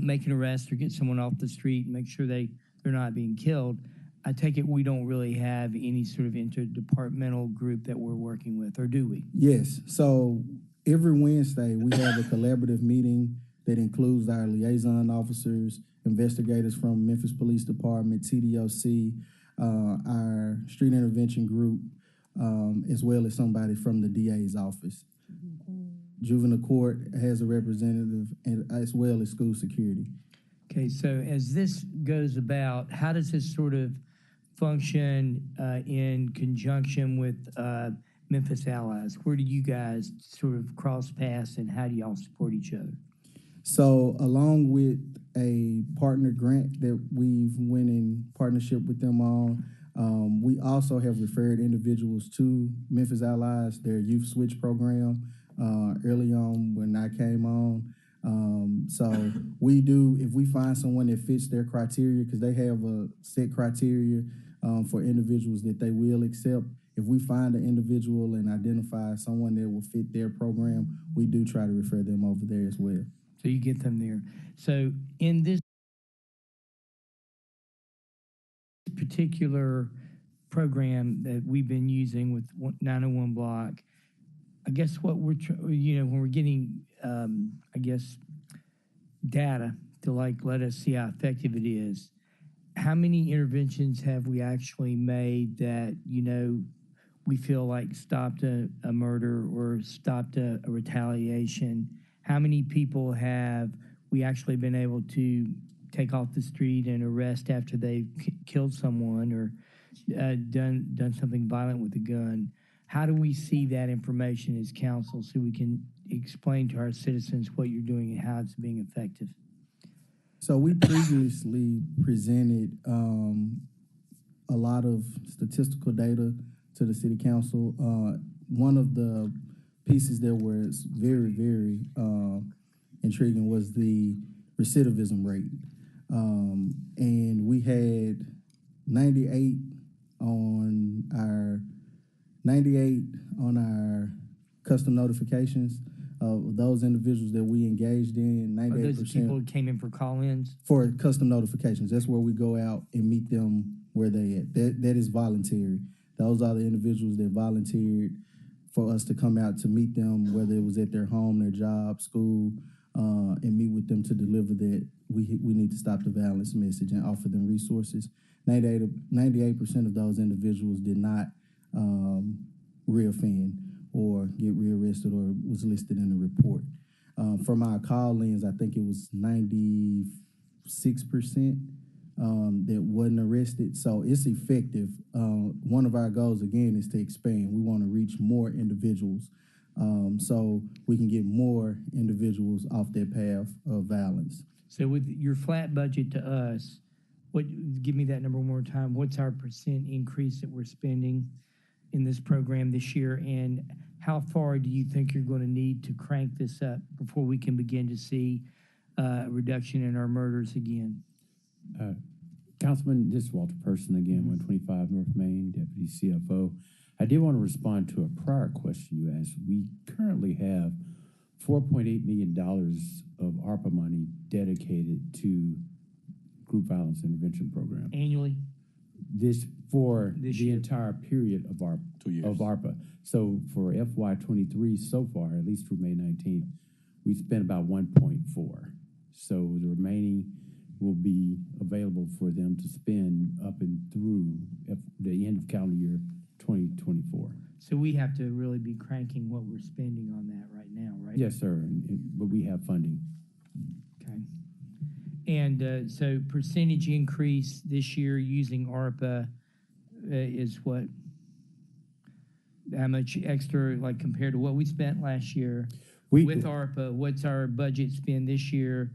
make an arrest or get someone off the street and make sure they're not being killed. I take it we don't really have any sort of interdepartmental group that we're working with, or do we? Yes. So every Wednesday we have a collaborative meeting that includes our liaison officers, investigators from Memphis Police Department, TDOC, our street intervention group, as well as somebody from the DA's office. Juvenile court has a representative, and as well as school security. Okay, so as this goes about, how does this sort of function in conjunction with Memphis Allies? Where do you guys sort of cross paths, and how do y'all support each other? So along with a partner grant that we've went in partnership with them on, we also have referred individuals to Memphis Allies, their youth switch program, early on when I came on. So we do, if we find someone that fits their criteria, because they have a set criteria for individuals that they will accept. If we find an individual and identify someone that will fit their program, we do try to refer them over there as well. So you get them there. So in this particular program that we've been using with 901 block, I guess what we're, when we're getting I guess, data to like let us see how effective it is. How many interventions have we actually made that, you know, we feel like stopped a murder or stopped a retaliation? How many people have we actually been able to take off the street and arrest after they've killed someone or done something violent with a gun? How do we see that information as council so we can explain to our citizens what you're doing and how it's being effective? So we previously presented a lot of statistical data to the city council. One of the pieces that was very, very intriguing was the recidivism rate. And we had 98 on our custom notifications of those individuals that we engaged in. 98%. Those people who came in for call-ins? For custom notifications. That's where we go out and meet them where they at. That is voluntary. Those are the individuals that volunteered for us to come out to meet them, whether it was at their home, their job, school, and meet with them to deliver that we need to stop the violence message and offer them resources. 98% of those individuals did not reoffend or get rearrested or was listed in the report. From our call-ins, I think it was 96% that wasn't arrested. So it's effective. One of our goals, again, is to expand. We want to reach more individuals so we can get more individuals off their path of violence. So with your flat budget to us, give me that number one more time. What's our percent increase that we're spending in this program this year, and how far do you think you're going to need to crank this up before we can begin to see a reduction in our murders again? Councilman, this is Walter Person again, 125 North Main, Deputy CFO. I did want to respond to a prior question you asked. We currently have $4.8 million of ARPA money dedicated to group violence intervention program. Annually? This for this the year. entire period of our 2 years. of ARPA. So for FY23 so far, at least through May 19th, we spent about 1.4. So the remaining will be available for them to spend up and through the end of calendar year 2024. So we have to really be cranking what we're spending on that right now, right? Yes, sir. But we have funding. Okay. And so percentage increase this year using ARPA is what? How much extra, like compared to what we spent last year? With ARPA, what's our budget spend this year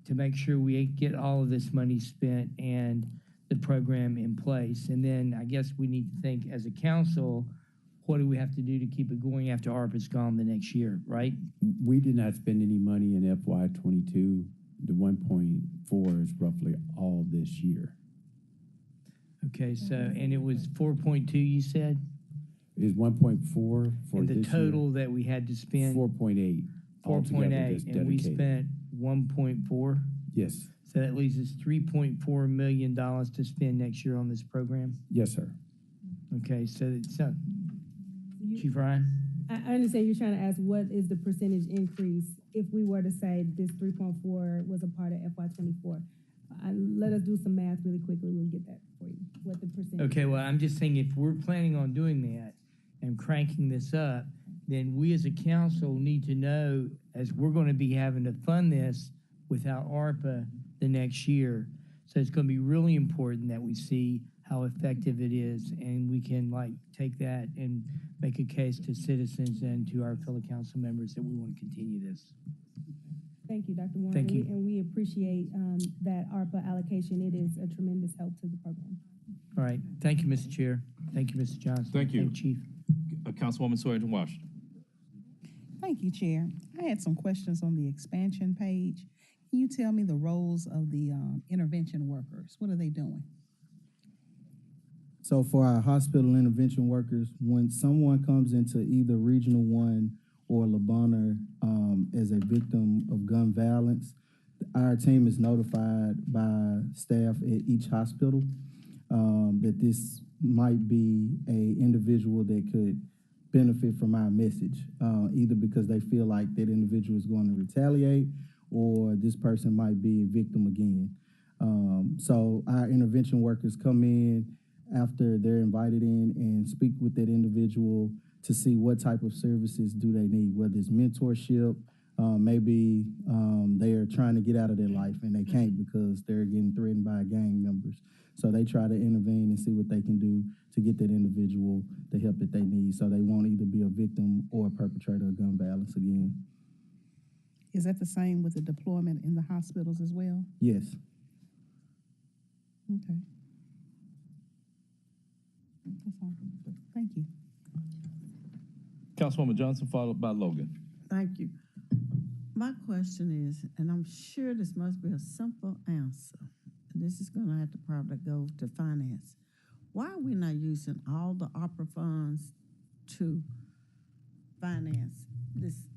to make sure we get all of this money spent and the program in place? And then I guess we need to think as a council, what do we have to do to keep it going after ARPA's gone the next year, right? We did not spend any money in FY22. The 1.4 is roughly all this year. Okay, so, and it was 4.2, you said? Is 1.4 for and the this total year? that we had to spend? 4.8. 4.8, and we spent 1.4? Yes. So that leaves us $3.4 million to spend next year on this program? Yes, sir. Okay, so it's Chief Ryan? I understand you're trying to ask what is the percentage increase if we were to say this 3.4 was a part of FY24. Let us do some math really quickly. We'll get that for you. What the percentage? Okay, well, I'm just saying if we're planning on doing that and cranking this up, then we as a council need to know, as we're going to be having to fund this without ARPA the next year. So it's going to be really important that we see how effective it is, and we can like take that and make a case to citizens and to our fellow council members that we want to continue this. Thank you, Dr. Warren. Thank you. And we appreciate that ARPA allocation. It is a tremendous help to the program. All right. Thank you, Mr. Chair. Thank you, Mr. Johnson. Thank you. Chief. Councilwoman Sawyer Washington. Thank you, Chair. I had some questions on the expansion page. Can you tell me the roles of the intervention workers? What are they doing? So for our hospital intervention workers, when someone comes into either Regional 1 or Labonte as a victim of gun violence, our team is notified by staff at each hospital that this might be a individual that could benefit from our message, either because they feel like that individual is going to retaliate or this person might be a victim again. So our intervention workers come in after they're invited in and speak with that individual to see what type of services do they need, whether it's mentorship, maybe they are trying to get out of their life and they can't because they're getting threatened by gang members. So they try to intervene and see what they can do to get that individual the help that they need so they won't either be a victim or a perpetrator of gun violence again. Is that the same with the deployment in the hospitals as well? Yes. Okay. That's all. Thank you. Councilwoman Johnson, followed by Logan. Thank you. My question is, and I'm sure this must be a simple answer, and this is gonna have to probably go to finance. Why are we not using all the ARPA funds to finance this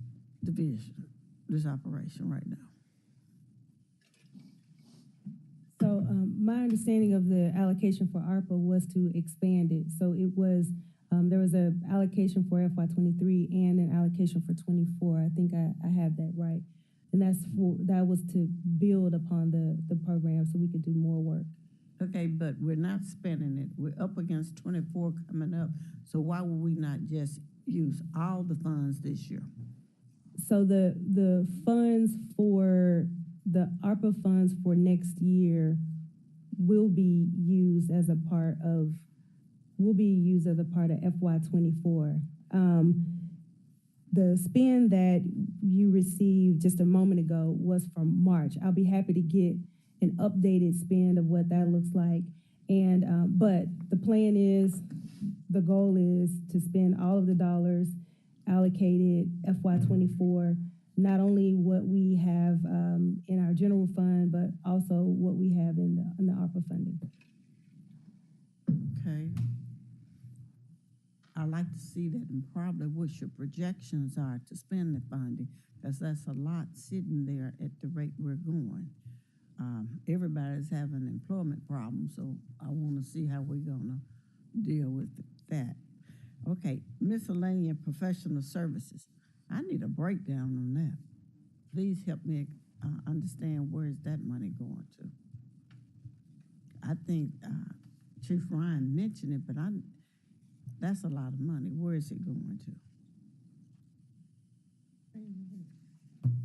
division, this operation right now? So my understanding of the allocation for ARPA was to expand it. So it was, there was an allocation for FY23 and an allocation for 24. I think I have that right. And that was to build upon the program so we could do more work. Okay, but we're not spending it. We're up against 24 coming up. So why would we not just use all the funds this year? So the funds for the ARPA funds for next year will be used as a part of FY24. The spend that you received just a moment ago was from March. I'll be happy to get an updated spend of what that looks like. And but the goal is to spend all of the dollars allocated FY24, not only what we have in our general fund, but also what we have in the ARPA funding. Okay. I'd like to see that and probably what your projections are to spend the funding, because that's a lot sitting there at the rate we're going. Everybody's having employment problems, so I want to see how we're going to deal with that. Okay, miscellaneous professional services. I need a breakdown on that. Please help me understand where is that money going to. I think Chief Ryan mentioned it, but that's a lot of money. Where is it going to?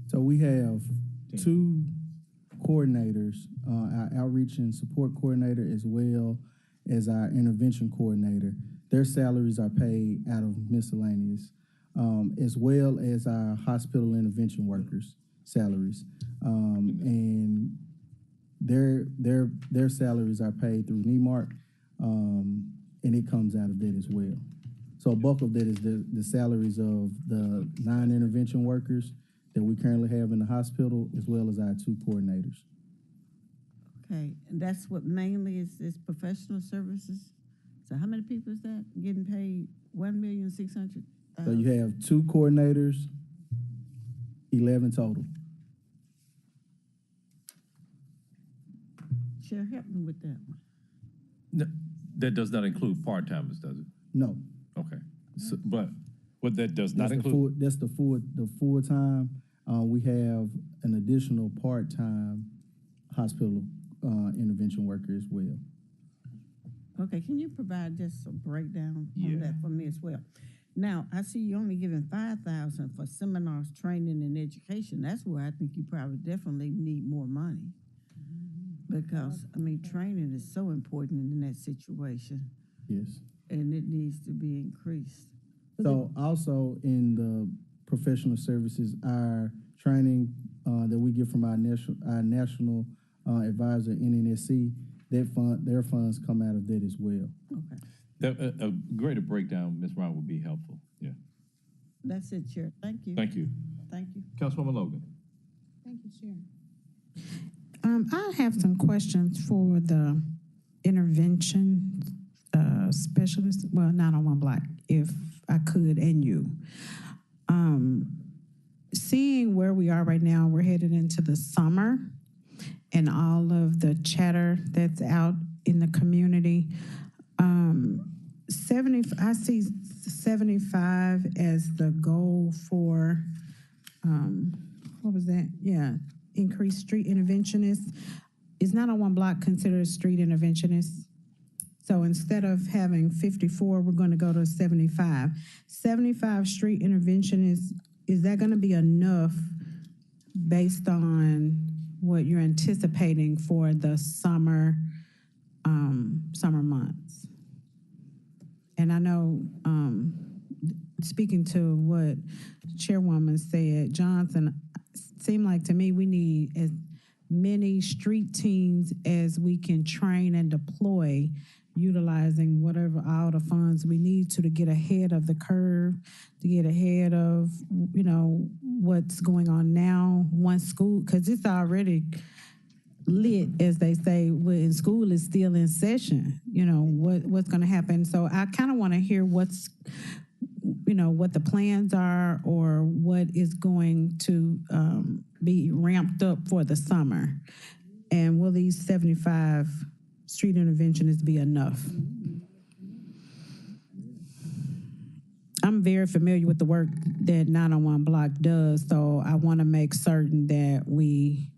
So we have two coordinators, our outreach and support coordinator as well as our intervention coordinator. Their salaries are paid out of miscellaneous, as well as our hospital intervention workers' salaries. And their salaries are paid through NEMARC, and it comes out of that as well. So a bulk of that is the salaries of the 9 intervention workers that we currently have in the hospital, as well as our 2 coordinators. Okay, and that's what mainly is professional services? So how many people is that getting paid $1,600,000? So you have 2 coordinators, 11 total. Share, help me with that one. No, that does not include part-timers, does it? No. Okay. So, but what that does not That's include? That's the full-time. We have an additional part-time hospital intervention worker as well. Okay, can you provide just a breakdown on that for me as well? Now, I see you only giving $5,000 for seminars, training, and education. That's where I think you probably definitely need more money. Because, I mean, training is so important in that situation. Yes. And it needs to be increased. So also in the professional services, our training that we get from our national advisor, NNSC, their funds come out of that as well. Okay. A greater breakdown, Ms. Ryan, would be helpful. Yeah. That's it, Chair. Thank you. Thank you. Thank you. Councilwoman Logan. Thank you, Chair. I have some questions for the intervention specialist. Well, 901 Black, if I could, and you. Seeing where we are right now, we're headed into the summer and all of the chatter that's out in the community. I see 75 as the goal for, what was that? Yeah, increased street interventionists. Is 901 block considered a street interventionist? So instead of having 54, we're going to go to 75. 75 street interventionists, is that going to be enough based on what you're anticipating for the summer months? And I know, speaking to what Chairwoman said, Johnson, seemed like to me we need as many street teams as we can train and deploy, utilizing whatever all the funds we need to get ahead of the curve, to get ahead of, what's going on now. Once school, because it's already lit, as they say, when school is still in session, what's going to happen. So I kind of want to hear what the plans are, or what is going to be ramped up for the summer. And will these 75 street interventionists be enough? I'm very familiar with the work that 901 Block does, so I want to make certain that we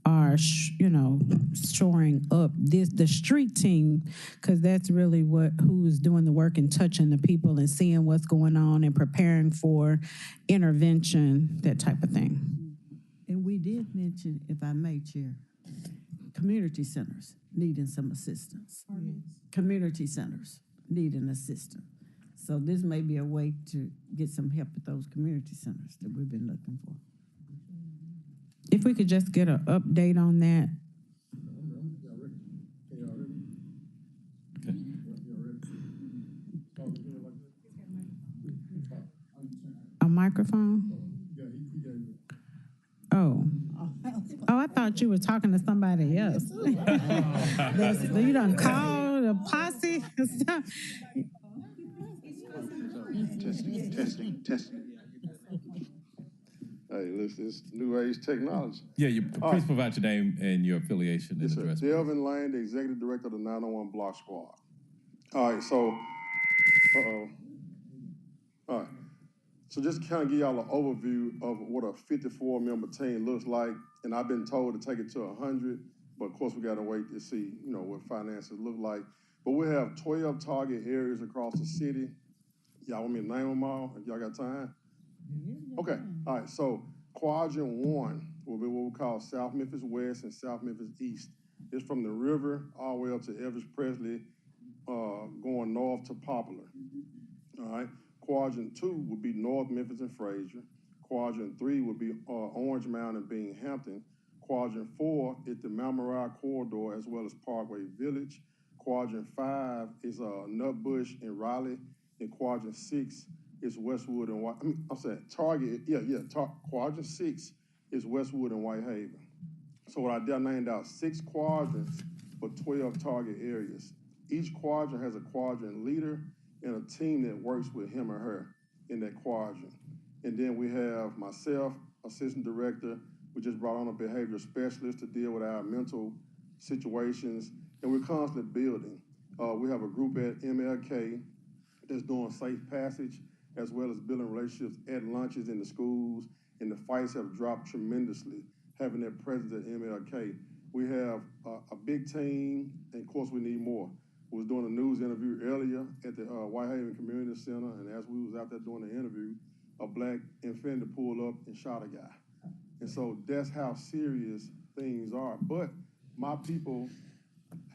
are, shoring up the street team, because that's really who's doing the work and touching the people and seeing what's going on and preparing for intervention, that type of thing. And we did mention, if I may, Chair, community centers needing some assistance. Community centers needing assistance. So this may be a way to get some help at those community centers that we've been looking for. If we could just get an update on that. A microphone? Oh. Oh, I thought you were talking to somebody else. You done called a posse and stuff. Testing. Hey, listen, it's new age technology. Yeah, please provide your name and your affiliation and address. Delvin Lane, the executive director of the 901 Block Squad. All right, so, all right. So just kind of give y'all an overview of what a 54-member team looks like. And I've been told to take it to 100, but of course we got to wait to see, what finances look like. But we have 12 target areas across the city. Y'all want me to name them all if y'all got time? Okay, all right, so quadrant 1 will be what we call South Memphis West and South Memphis East. It's from the river all the way up to Everest Presley, going north to Poplar. All right, quadrant 2 would be North Memphis and Fraser. Quadrant 3 would be Orange Mound and Binghampton. Quadrant 4 is the Malmarai corridor as well as Parkway Village. Quadrant 5 is Nutbush and Raleigh. And quadrant 6 is Westwood and quadrant 6 is Westwood and Whitehaven. So what I did, I named out 6 quadrants for 12 target areas. Each quadrant has a quadrant leader and a team that works with him or her in that quadrant. And then we have myself, assistant director. We just brought on a behavioral specialist to deal with our mental situations, and we're constantly building. We have a group at MLK that's doing safe passage, as well as building relationships at lunches in the schools, and the fights have dropped tremendously, having that presence at MLK. We have a big team, and of course we need more. We was doing a news interview earlier at the Whitehaven Community Center, and as we was out there doing the interview, a black Infiniti pulled up and shot a guy. And so that's how serious things are. But my people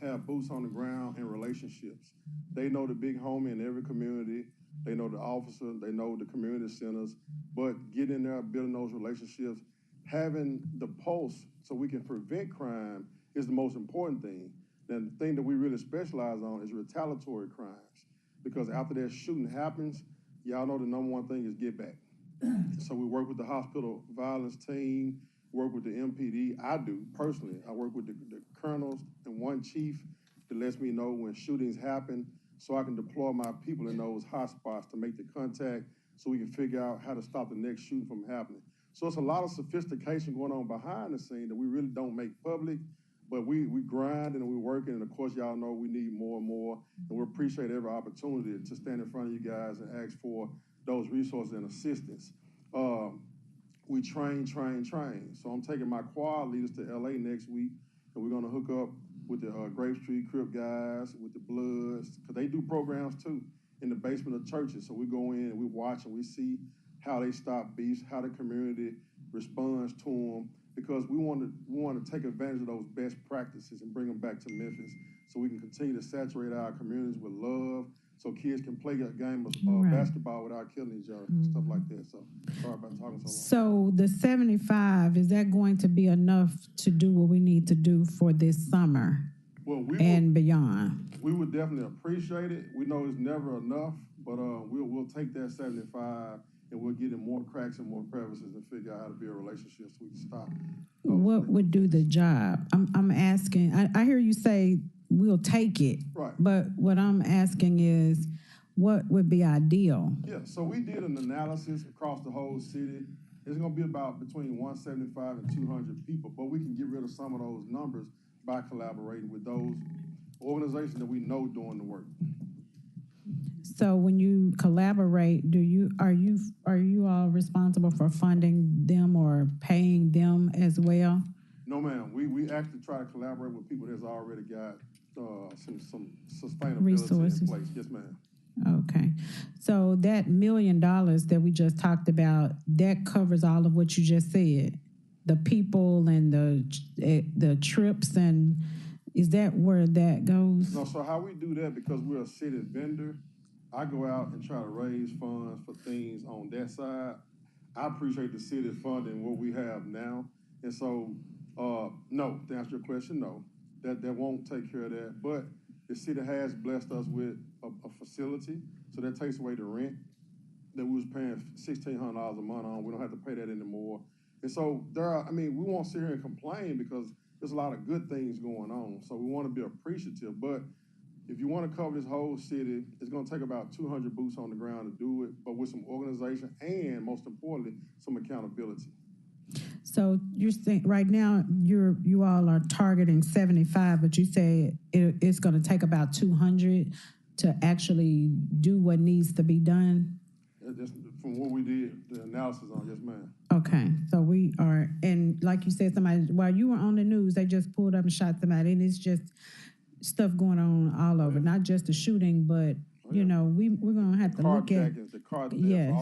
have boots on the ground and relationships. They know the big homie in every community. They know the officer. They know the community centers. But getting in there, building those relationships, having the pulse so we can prevent crime is the most important thing. Then the thing that we really specialize on is retaliatory crimes. Because after that shooting happens, y'all know the number one thing is get back. So we work with the hospital violence team, work with the MPD. I do, personally. I work with the colonels and one chief that lets me know when shootings happen so I can deploy my people in those hotspots to make the contact so we can figure out how to stop the next shooting from happening. So it's a lot of sophistication going on behind the scene that we really don't make public, But we grind and we working, and of course, y'all know we need more and more, and we appreciate every opportunity to stand in front of you guys and ask for those resources and assistance. We train. So I'm taking my quad leaders to LA next week, and we're gonna hook up with the Grape Street Crip guys, with the Bloods, because they do programs too in the basement of churches. So we go in and we watch and we see how they stop beefs, how the community responds to them, because we want to take advantage of those best practices and bring them back to Memphis, so we can continue to saturate our communities with love, so kids can play a game of basketball without killing each other, stuff like that. So sorry about talking so long. So the 75, is that going to be enough to do what we need to do for this summer beyond? We would definitely appreciate it. We know it's never enough, but we'll take that 75 and we'll get in more cracks and more crevices and figure out how to build relationships so we can stop. What would do the job? I'm asking. I hear you say we'll take it, right? But what I'm asking is, what would be ideal? Yeah. So we did an analysis across the whole city. It's going to be about between 175 and 200 people, but we can get rid of some of those numbers by collaborating with those organizations that we know doing the work. So when you collaborate, are you all responsible for funding them or paying them as well? No, ma'am. We actually try to collaborate with people that's already got some sustainability resources in place. Yes, ma'am. Okay. So that $1 million that we just talked about, that covers all of what you just said, the people and the trips, and is that where that goes? No. So how we do that, because we're a city vendor, I go out and try to raise funds for things on that side. I appreciate the city funding what we have now. And so, no, to answer your question, no, that won't take care of that. But the city has blessed us with a facility, so that takes away the rent that we was paying $1,600 a month on. We don't have to pay that anymore. And so we won't sit here and complain, because there's a lot of good things going on. So we want to be appreciative. But if you want to cover this whole city, it's going to take about 200 boots on the ground to do it, but with some organization and, most importantly, some accountability. So you're saying right now you all are targeting 75, but you say it's going to take about 200 to actually do what needs to be done? Just from what we did, the analysis on, yes, ma'am. Okay, so we are, and like you said, somebody, while you were on the news, they just pulled up and shot somebody, and it's just stuff going on all over, not just the shooting, but you know, we're gonna have to look at the car theft, yes,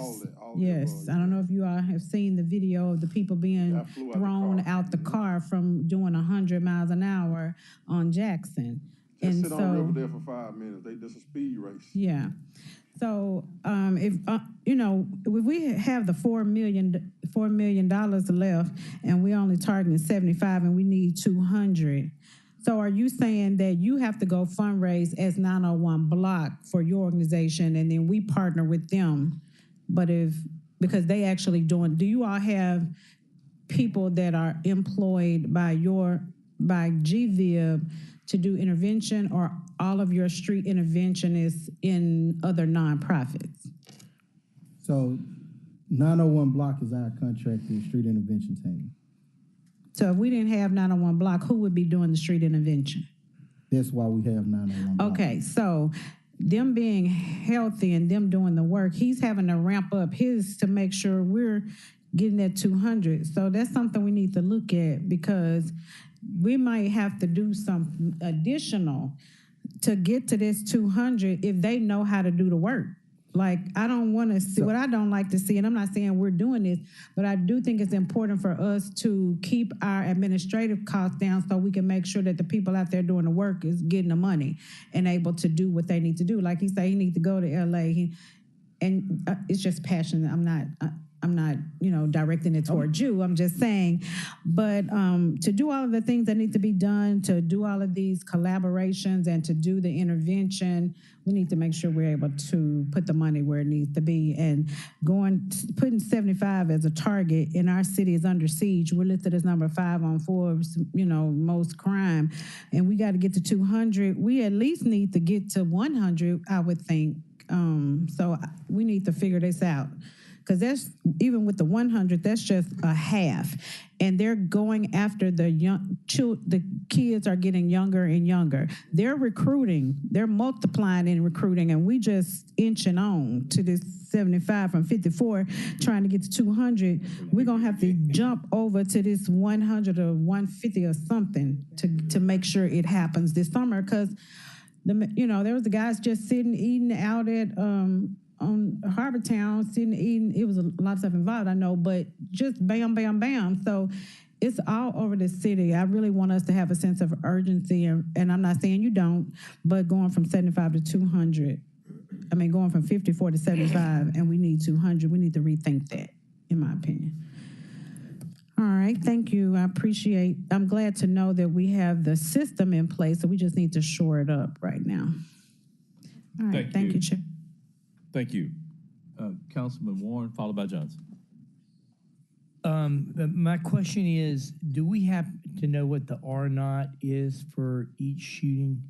all yes. I don't know if you all have seen the video of the people being thrown out the car from doing 100 miles an hour on Jackson. Just sit on Riverdale for 5 minutes. That's a speed race. Yeah. So if we have the $4 million left, and we're only targeting 75, and we need 200. So are you saying that you have to go fundraise as 901 Block for your organization, and then we partner with them? But because they actually do you all have people that are employed by GVIB to do intervention, or all of your street intervention is in other nonprofits? So 901 Block is our contracted street intervention team. So if we didn't have 901 Block, who would be doing the street intervention? That's why we have 901 Block. Okay, so them being healthy and them doing the work, he's having to ramp up his to make sure we're getting that 200. So that's something we need to look at, because we might have to do something additional to get to this 200 if they know how to do the work. Like, I don't want to see, what I don't like to see, and I'm not saying we're doing this, but I do think it's important for us to keep our administrative costs down so we can make sure that the people out there doing the work is getting the money and able to do what they need to do. Like he said, he needs to go to LA, it's just passion. I'm not, directing it towards you. I'm just saying, but to do all of the things that need to be done, to do all of these collaborations and to do the intervention, we need to make sure we're able to put the money where it needs to be. And putting 75 as a target in our city is under siege. We're listed as number 5 on Forbes, most crime, and we got to get to 200. We at least need to get to 100, I would think. So we need to figure this out. because that's, even with the 100, that's just a half. And they're going after the kids are getting younger and younger. They're recruiting, they're multiplying in recruiting, and we just inching on to this 75 from 54, trying to get to 200. We're gonna have to jump over to this 100 or 150 or something to make sure it happens this summer, because there was the guys just sitting eating out at on Harvard Town, sitting eating. It was a lot of stuff involved, I know, but just bam, bam, bam. So it's all over the city. I really want us to have a sense of urgency, and I'm not saying you don't, but going from 75 to 200, I mean, going from 54 to 75, and we need 200, we need to rethink that, in my opinion. All right, thank you. I'm glad to know that we have the system in place, so we just need to shore it up right now. All right, thank you, Chair. Thank you. Councilman Warren, followed by Johnson. My question is, do we have to know what the R0 is for each shooting?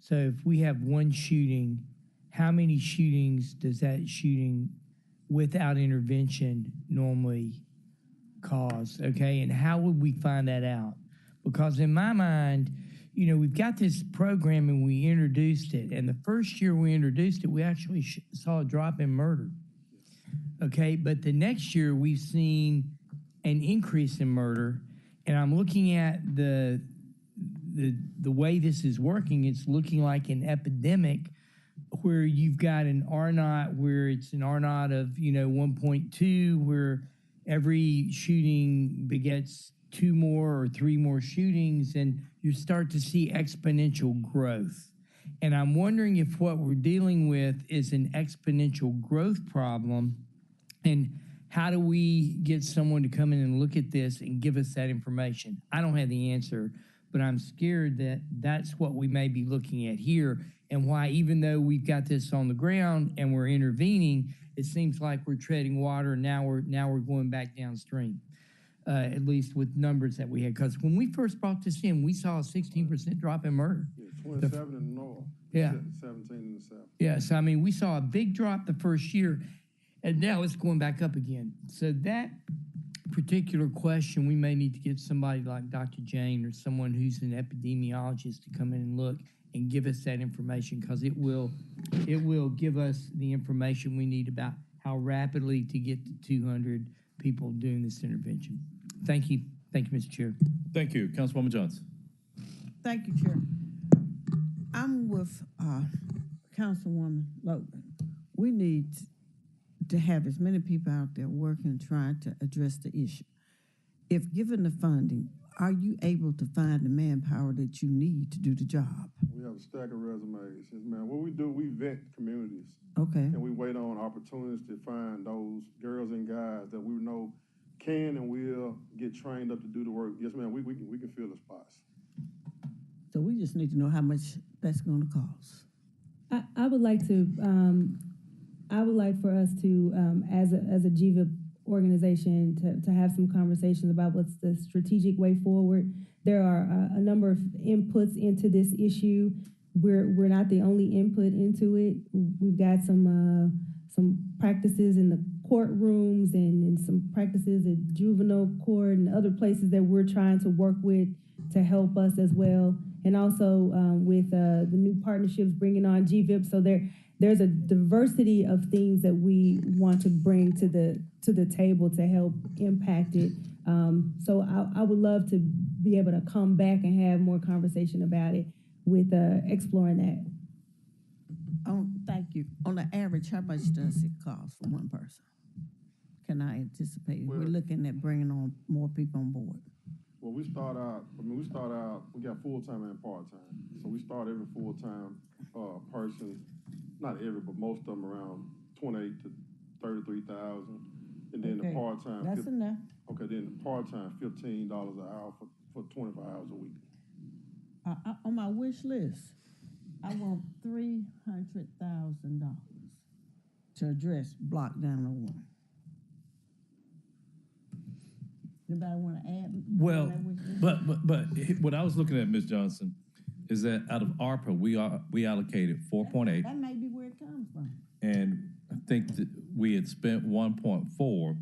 So if we have one shooting, how many shootings does that shooting without intervention normally cause? Okay, and how would we find that out? Because in my mind, we've got this program and we introduced it. And the first year we introduced it, we actually saw a drop in murder. Okay, but the next year we've seen an increase in murder. And I'm looking at the way this is working. It's looking like an epidemic where you've got an R0 where it's an R0 of 1.2, where every shooting begets 2 more or 3 more shootings, and you start to see exponential growth. And I'm wondering if what we're dealing with is an exponential growth problem, and how do we get someone to come in and look at this and give us that information? I don't have the answer, but I'm scared that that's what we may be looking at here, and why, even though we've got this on the ground and we're intervening, it seems like we're treading water, and now we're going back downstream. At least with numbers that we had. Because when we first brought this in, we saw a 16% drop in murder. Yeah, 27 in the north. Yeah. 17 in the south. Yeah, so I mean, we saw a big drop the first year, and now it's going back up again. So that particular question, we may need to get somebody like Dr. Jane or someone who's an epidemiologist to come in and look and give us that information, because it will give us the information we need about how rapidly to get to 200 people doing this intervention. Thank you. Thank you, Mr. Chair. Thank you. Councilwoman Johnson. Thank you, Chair. I'm with Councilwoman Logan. We need to have as many people out there working, trying to address the issue. If given the funding, are you able to find the manpower that you need to do the job? We have a stack of resumes. Yes, ma'am. What we do, we vet communities. Okay. And we wait on opportunities to find those girls and guys that we know can and will get trained up to do the work. Yes, ma'am, we can fill the spots. So we just need to know how much that's going to cost. I would like for us to, as a GVIP organization, to have some conversations about what's the strategic way forward. There are a number of inputs into this issue. We're not the only input into it. We've got some practices in the courtrooms and some practices at juvenile court and other places that we're trying to work with to help us as well. And also with the new partnerships bringing on GVIP. So there's a diversity of things that we want to bring to the table to help impact it. So I would love to be able to come back and have more conversation about it with exploring that. Thank you. On the average, how much does it cost for one person? Can I anticipate? We're looking at bringing on more people on board. Well, we start out, we got full-time and part-time. So we start every full-time person, not every, but most of them around 28 to 33,000. And then the part-time. That's enough. Okay, then the part-time, $15 an hour for 25 hours a week. On my wish list, I want $300,000 to address Block 901. Anybody want to add? Well, but what I was looking at, Ms. Johnson, is that out of ARPA, we allocated 4.8. That may be where it comes from. And I think that we had spent 1.4.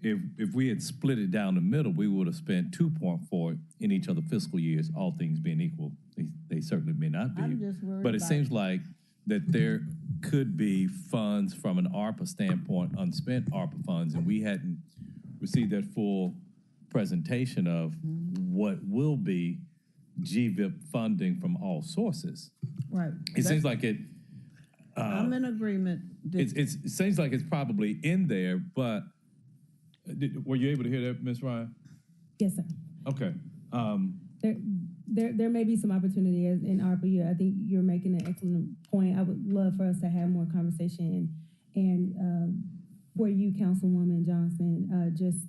If we had split it down the middle, we would have spent 2.4 in each of the fiscal years, all things being equal. They certainly may not be. I'm just worried But it about- seems like that there could be funds from an ARPA standpoint, unspent ARPA funds, and we hadn't received that full presentation of what will be GVIP funding from all sources. Right. It seems like it. I'm in agreement. It seems like it's probably in there, but were you able to hear that, Ms. Ryan? Yes, sir. Okay. There may be some opportunity in ARPA. Yeah, I think you're making an excellent point. I would love for us to have more conversation and for you, Councilwoman Johnson, just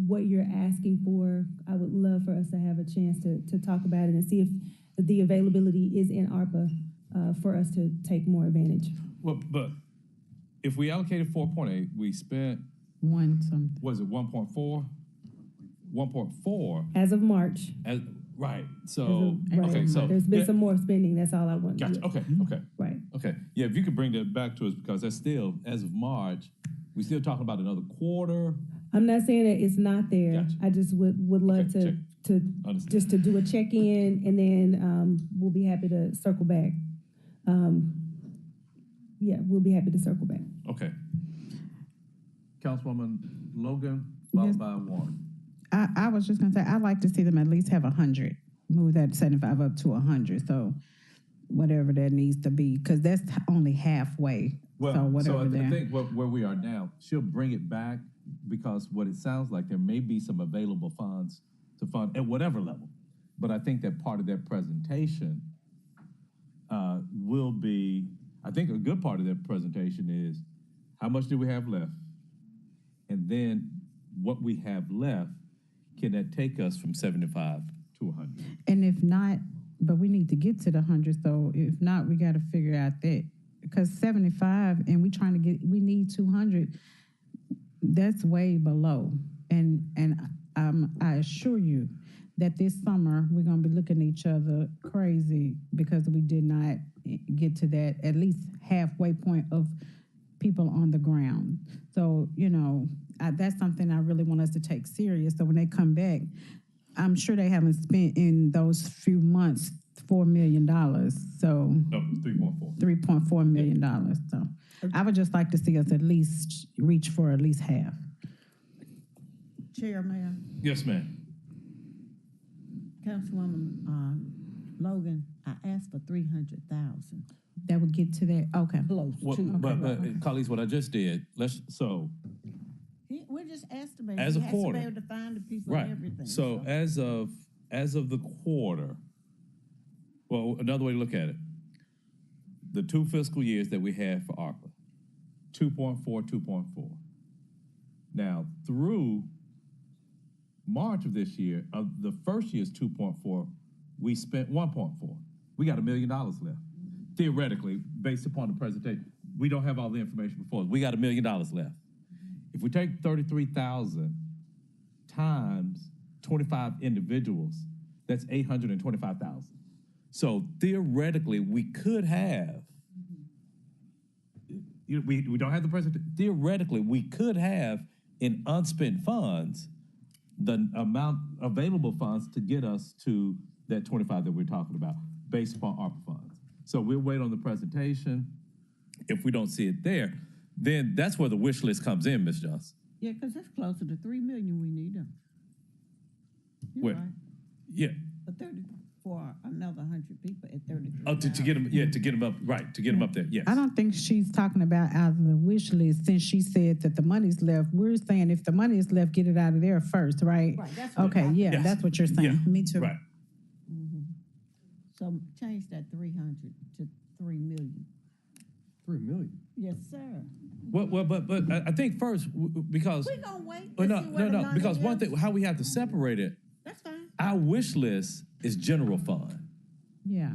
what you're asking for. I would love for us to have a chance to talk about it and see if the availability is in ARPA for us to take more advantage. Well, but if we allocated 4.8, we spent something. Was it 1.4? 1.4 as of March. Right. So Right. okay. So there's been some more spending. That's all I want. Gotcha. Okay. Okay. Right. Okay. Yeah. If you could bring that back to us, because that's still, as of March, we're still talking about another quarter. I'm not saying that it's not there. Gotcha. I just would love to Understand. just to do a check-in, and then we'll be happy to circle back. Yeah, we'll be happy to circle back. Okay. Councilwoman Logan, followed by Warren. I was just gonna say, I'd like to see them at least have 100, move that 75 up to 100, so whatever that needs to be, because that's only halfway. Well, so whatever I think where we are now, she'll bring it back, because what it sounds like, there may be some available funds to fund at whatever level. But I think that part of that presentation will be, I think a good part of that presentation is, how much do we have left? And then what we have left, can that take us from 75 to 100? And if not, but we need to get to the 100, so if not, we got to figure out that, because 75 and we need 200, that's way below. And I assure you that this summer we're going to be looking at each other crazy because we did not get to that at least halfway point of people on the ground. So, that's something I really want us to take serious. So when they come back, I'm sure they haven't spent in those few months $4 million. So no, 3.4. $3.4 million. So I would just like to see us at least reach for at least half. Chair, Mayor, Yes, ma'am. Councilwoman Logan, I asked for 300,000. That would get to that. Okay. Close to. But colleagues, what I just did, We're just estimating. as a He has quarter, to be able to find the people right? and everything. So as of the quarter, well, another way to look at it, the 2 fiscal years that we had for ARPA, 2.4, 2.4. Now through March of this year, of the first year's 2.4, we spent 1.4. We got $1 million left. Theoretically, based upon the presentation, we don't have all the information before us. We got $1 million left. If we take 33,000 times 25 individuals, that's 825,000. So theoretically, we could have, we don't have the presentation, theoretically, we could have in unspent funds the amount available funds to get us to that 25 that we're talking about based upon ARPA funds. So we'll wait on the presentation. If we don't see it there, then that's where the wish list comes in, Ms. Johnson. Yeah, because that's closer to 3 million we need them. You're Wait. right. Yeah. For another 100 people at 33. Oh, to get them up, right, to get them up there, yes. I don't think she's talking about out of the wish list since she said that the money's left. We're saying if the money is left, get it out of there first, right? Right, that's what okay, yeah, Yes. that's what you're saying. Yeah, Me too. Right. So change that 300 to 3 million. 3 million. Yes, sir. Well, but I think first, because. We're going to wait. Well, to see where the no, money because one is. thing, how we have to separate it, That's fine. our wish list is general fund. Yeah.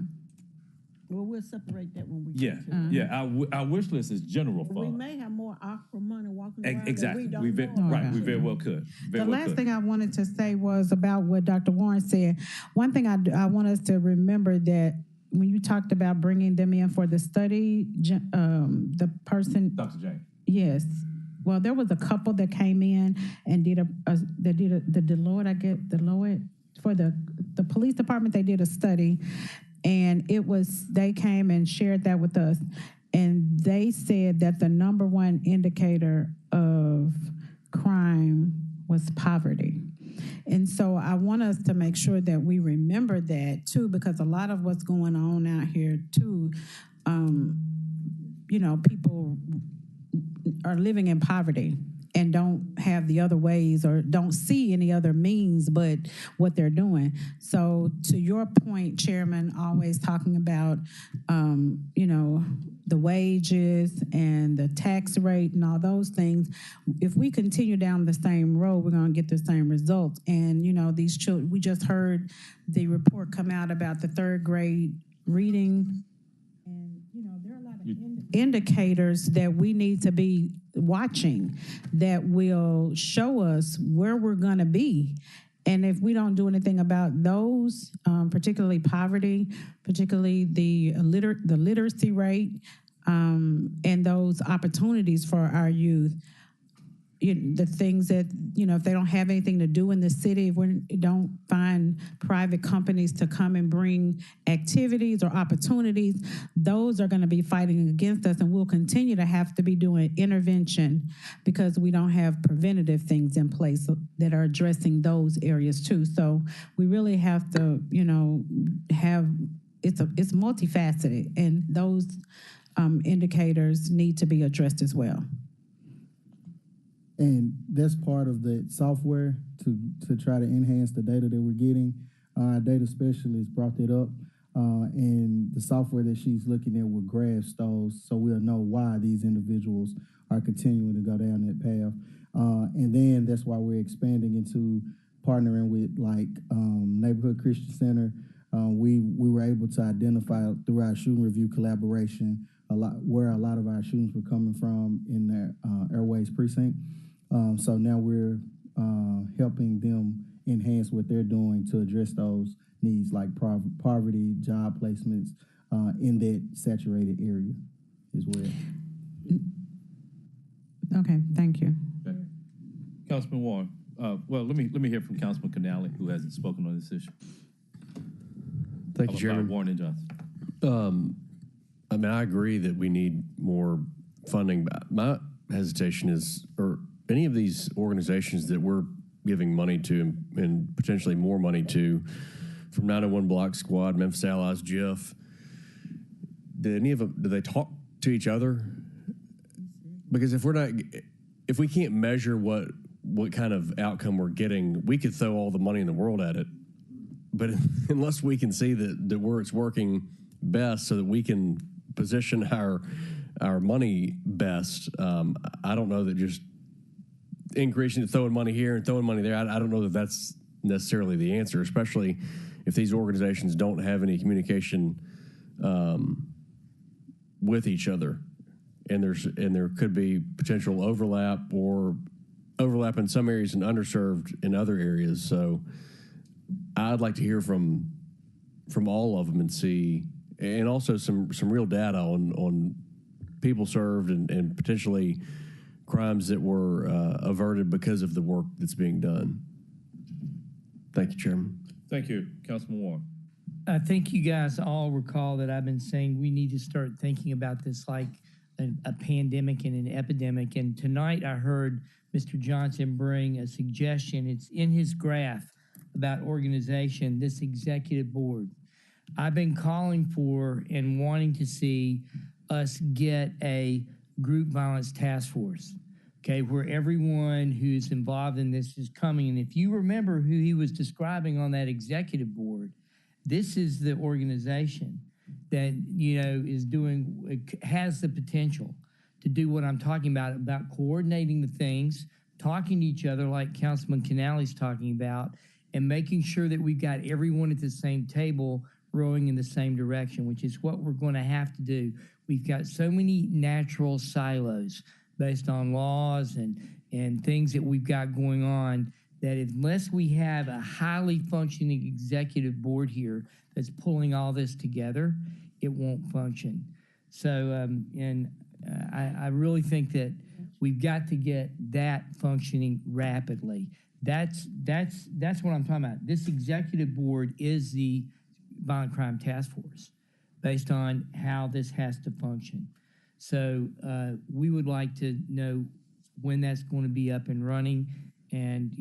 Well, we'll separate that when we Yeah, get to it. yeah, our wish list is general We fund. may have more aqua money walking around Exactly, that we don't know. right, we very well could. Very The well last could. thing I wanted to say was about what Dr. Warren said. One thing I want us to remember that when you talked about bringing them in for the study, the person, Dr. James. yes. Well, there was a couple that came in and did the Deloitte, I get Deloitte for the police department. They did a study, and they came and shared that with us, and they said that the number one indicator of crime was poverty. And so I want us to make sure that we remember that too, because a lot of what's going on out here too, people are living in poverty and don't have the other ways or don't see any other means but what they're doing. So to your point, Chairman, always talking about, the wages and the tax rate and all those things, if we continue down the same road, we're going to get the same results. And, these children, we just heard the report come out about the third grade reading. And, there are a lot of indicators that we need to be watching that will show us where we're going to be. And if we don't do anything about those, particularly poverty, particularly the literacy rate, and those opportunities for our youth, the things that, if they don't have anything to do in the city, if we don't find private companies to come and bring activities or opportunities, those are going to be fighting against us, and we'll continue to have to be doing intervention because we don't have preventative things in place that are addressing those areas too. So we really have to, it's multifaceted, and those indicators need to be addressed as well. And that's part of the software to try to enhance the data that we're getting. Our data specialist brought that up, and the software that she's looking at will grasp those so we'll know why these individuals are continuing to go down that path. And then that's why we're expanding into partnering with Neighborhood Christian Center. We were able to identify through our shooting review collaboration where a lot of our shootings were coming from in their Airways precinct. So now we're helping them enhance what they're doing to address those needs like poverty, job placements in that saturated area as well. Okay, thank you. Okay. Councilman Warren. Well, let me hear from Councilman Canale, who hasn't spoken on this issue. Thank you, Chairman. Warren and Johnson. I agree that we need more funding. My hesitation is, or any of these organizations that we're giving money to and potentially more money to, from 901 Block Squad, Memphis Allies, GIF, do they talk to each other? Because if we can't measure what kind of outcome we're getting, we could throw all the money in the world at it. But unless we can see that where it's working best so that we can position our money best, I don't know that just increasing, throwing money here and throwing money there, I don't know that that's necessarily the answer, especially if these organizations don't have any communication with each other, and there could be potential overlap in some areas and underserved in other areas. So I'd like to hear from all of them and see, and also some real data on people served and potentially crimes that were averted because of the work that's being done. Thank you, Chairman. Thank you, Councilman Warren. I think you guys all recall that I've been saying we need to start thinking about this like a pandemic and an epidemic. And tonight I heard Mr. Johnson bring a suggestion. It's in his graph about organization, this executive board. I've been calling for and wanting to see us get a group violence task force, okay, where everyone who's involved in this is coming. And if you remember who he was describing on that executive board, this is the organization that, has the potential to do what I'm talking about coordinating the things, talking to each other like Councilman Canale's talking about, and making sure that we've got everyone at the same table rowing in the same direction, which is what we're going to have to do. We've got so many natural silos based on laws and things that we've got going on that unless we have a highly functioning executive board here that's pulling all this together, it won't function. So, I really think that we've got to get that functioning rapidly. That's what I'm talking about. This executive board is the violent crime task force based on how this has to function. So we would like to know when that's going to be up and running. And,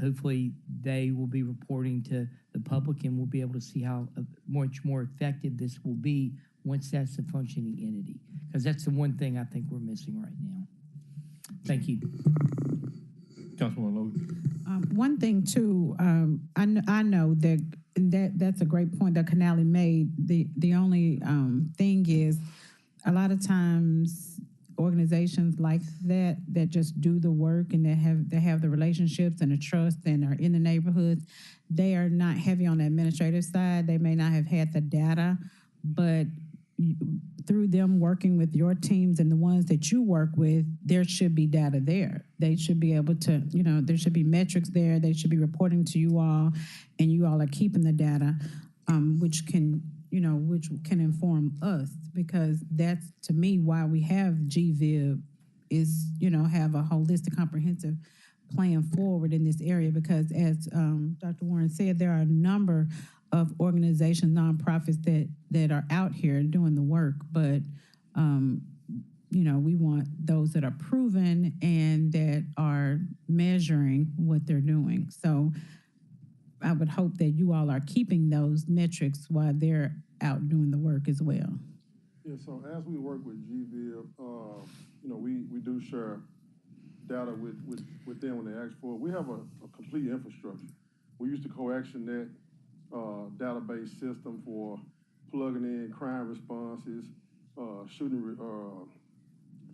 hopefully they will be reporting to the public and we'll be able to see how much more effective this will be once that's a functioning entity. Because that's the one thing I think we're missing right now. Thank you. Councilwoman Logan. One thing too, I know that's a great point that Canali made. The only thing is, a lot of times organizations like that just do the work and that have the relationships and the trust and are in the neighborhoods, they are not heavy on the administrative side. They may not have had the data, but through them working with your teams and the ones that you work with, there should be data there. They should be able to, there should be metrics there. They should be reporting to you all, and you all are keeping the data, which can inform us, because that's, to me, why we have GVIB is, have a holistic, comprehensive plan forward in this area, because as Dr. Warren said, there are a number of organizations, nonprofits that are out here doing the work, but we want those that are proven and that are measuring what they're doing. So I would hope that you all are keeping those metrics while they're out doing the work as well. Yeah, so as we work with GVIB, we do share data with them when they ask for it. We have a complete infrastructure. We use the CoActionNet database system for plugging in crime responses,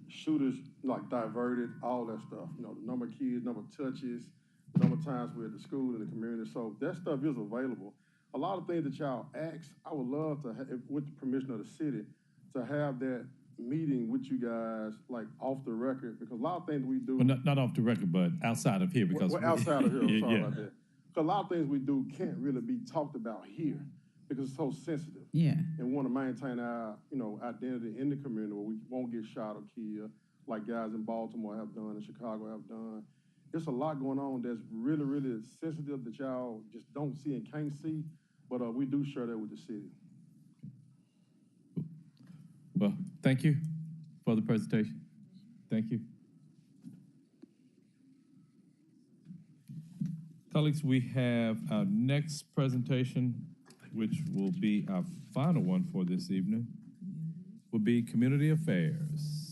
shooters like diverted, all that stuff. The number of kids, number of touches, the number of times we're at the school and the community. So that stuff is available. A lot of things that y'all ask, I would love to, with the permission of the city, to have that meeting with you guys, like off the record, because a lot of things we do. Well, not off the record, but outside of here, because we're outside of here. I'm sorry yeah. about that. Because a lot of things we do can't really be talked about here because it's so sensitive. Yeah. And we want to maintain our, identity in the community where we won't get shot or killed, like guys in Baltimore have done and Chicago have done. There's a lot going on that's really, really sensitive that y'all just don't see and can't see, but we do share that with the city. Well, thank you for the presentation. Thank you. Colleagues, we have our next presentation, which will be our final one for this evening, will be Community Affairs.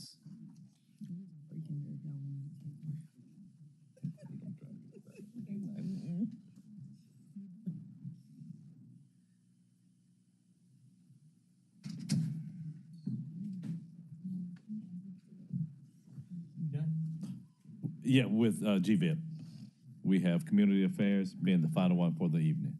Yeah, with GVIB. We have Community Affairs being the final one for the evening.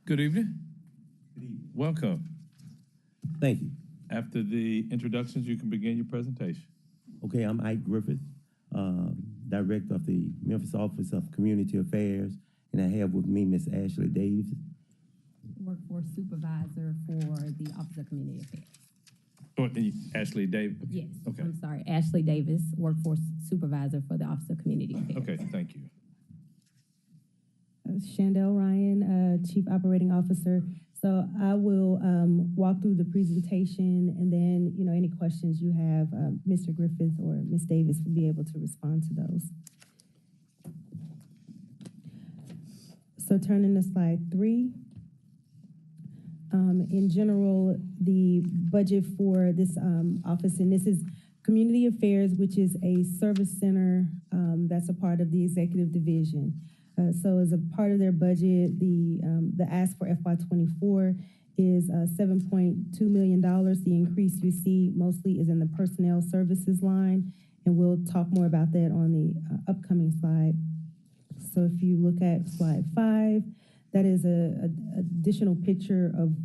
Good evening. Good evening. Welcome. Thank you. After the introductions, you can begin your presentation. Okay, I'm Ike Griffith, Director of the Memphis Office of Community Affairs, and I have with me Ms. Ashley Davis. Workforce Supervisor for the Office of Community Affairs. Ashley Davis? Yes, okay. I'm sorry, Ashley Davis, Workforce Supervisor for the Office of Community Affairs. Okay, thank you. Shandell Ryan, Chief Operating Officer, So I will walk through the presentation, and then, any questions you have, Mr. Griffith or Ms. Davis will be able to respond to those. So turning to slide 3. In general, the budget for this office, and this is Community Affairs, which is a service center that's a part of the executive division. So as a part of their budget, the ask for FY24 is $7.2 million. The increase you see mostly is in the personnel services line, and we'll talk more about that on the upcoming slide. So if you look at slide 5, that is a additional picture of.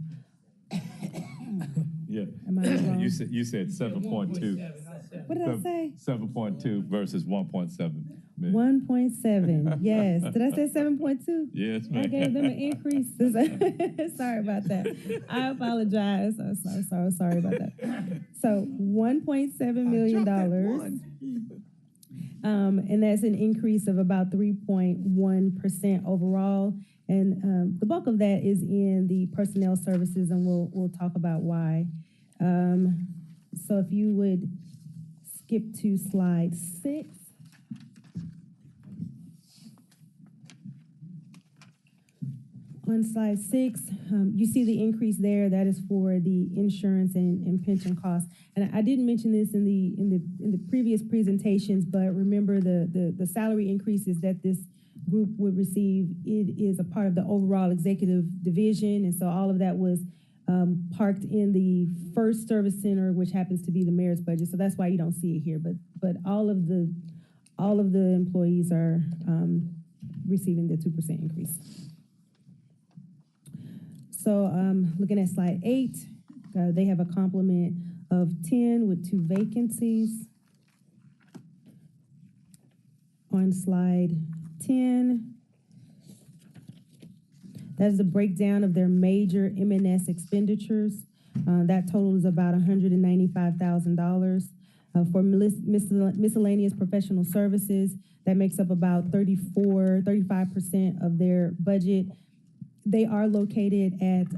Yeah. Am I wrong? You said 7.2. What did I say? 7.2 versus 1.7. 1.7. Yes. Did I say 7.2? Yes, ma'am. I gave them an increase. Sorry about that. I apologize. I'm so sorry about that. So $1.7 million. And that's an increase of about 3.1% overall. And the bulk of that is in the personnel services, and we'll talk about why. So if you would skip to slide 6. On slide 6, you see the increase there. That is for the insurance and pension costs. And I didn't mention this in the previous presentations, but remember the salary increases that this group would receive. It is a part of the overall executive division, and so all of that was parked in the first service center, which happens to be the mayor's budget. So that's why you don't see it here. But all of the employees are receiving the 2% increase. So looking at slide 8, they have a complement of 10 with 2 vacancies. On slide 10, that is a breakdown of their major M&S expenditures. That total is about $195,000. For miscellaneous professional services, that makes up about 35% of their budget. They are located at,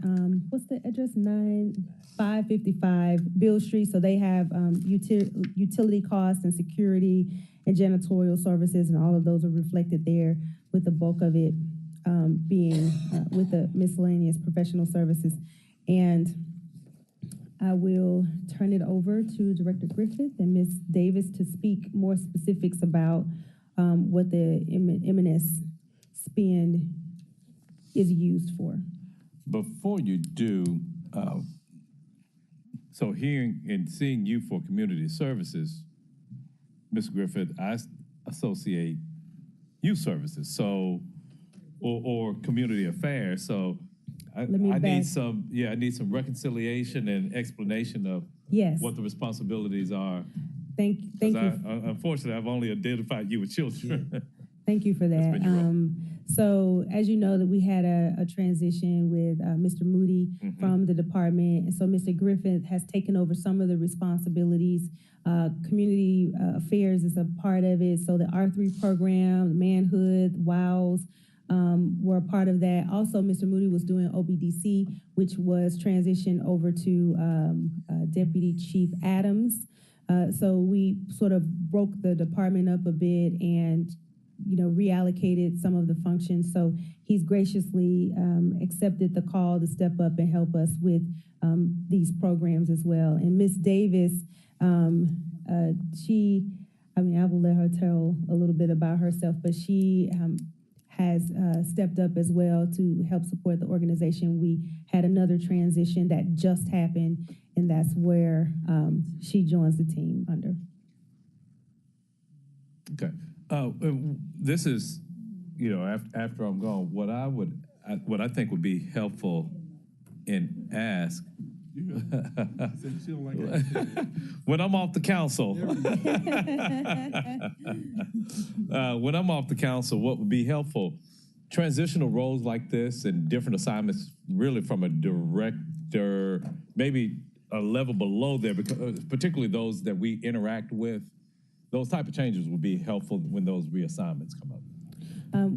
what's the address? 9555 Bill Street. So they have utility costs and security and janitorial services, and all of those are reflected there, with the bulk of it being with the miscellaneous professional services. And I will turn it over to Director Griffith and Ms. Davis to speak more specifics about what the M&S spend is used for. Before you do, so hearing and seeing you for community services, Ms. Griffith, I associate youth services, so or community affairs. So I need some reconciliation and explanation of what the responsibilities are. Thank you. Unfortunately, I've only identified you with children. Yeah. Thank you for that. So as you know, that we had a transition with Mr. Moody from the department. And so Mr. Griffith has taken over some of the responsibilities. Community affairs is a part of it. So the R3 program, manhood, WOWs were a part of that. Also, Mr. Moody was doing OBDC, which was transitioned over to Deputy Chief Adams. So we sort of broke the department up a bit and reallocated some of the functions. So he's graciously accepted the call to step up and help us with these programs as well. And Ms. Davis, I will let her tell a little bit about herself, but she has stepped up as well to help support the organization. We had another transition that just happened, and that's where she joins the team under. Okay. This is, after I'm gone, what I think would be helpful in ask when I'm off the council. When I'm off the council, what would be helpful? Transitional roles like this and different assignments, really from a director, maybe a level below there, because particularly those that we interact with. Those type of changes would be helpful when those reassignments come up.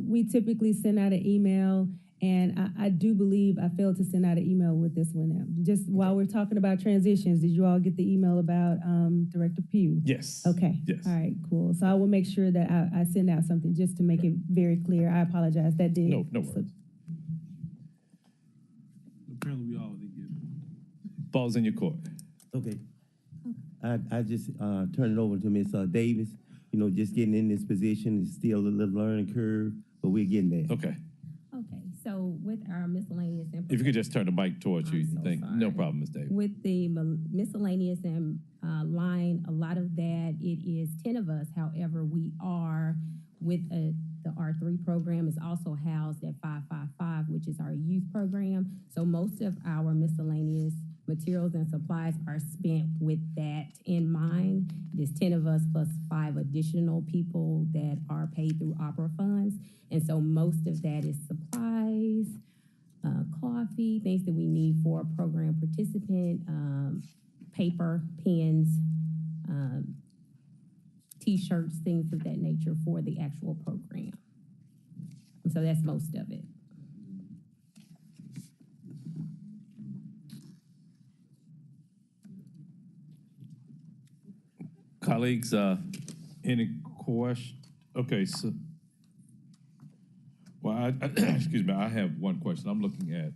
We typically send out an email And I do believe I failed to send out an email with this one out. Just while we're talking about transitions, did you all get the email about Director Pugh? Yes. Okay. Yes. All right, cool. So I will make sure that I send out something just to make it very clear. I apologize. That did. No worries. Apparently we all did get. Ball's in your court. Okay. I just turn it over to Ms. Davis. You know, just getting in this position is still a little learning curve, but we're getting there. Okay. Okay, so with our miscellaneous information. If you could just turn the mic towards you, so think, sorry. no problem, Ms. Davis. With the miscellaneous and line, a lot of that, it is 10 of us. However, we are with the R3 program is also housed at 555, which is our youth program. So most of our miscellaneous materials and supplies are spent with that in mind. There's 10 of us plus 5 additional people that are paid through opera funds. And so most of that is supplies, coffee, things that we need for a program participant, paper, pens, T-shirts, things of that nature for the actual program. And so that's most of it. Colleagues, any question? Okay, so, well, excuse me, I have one question. I'm looking at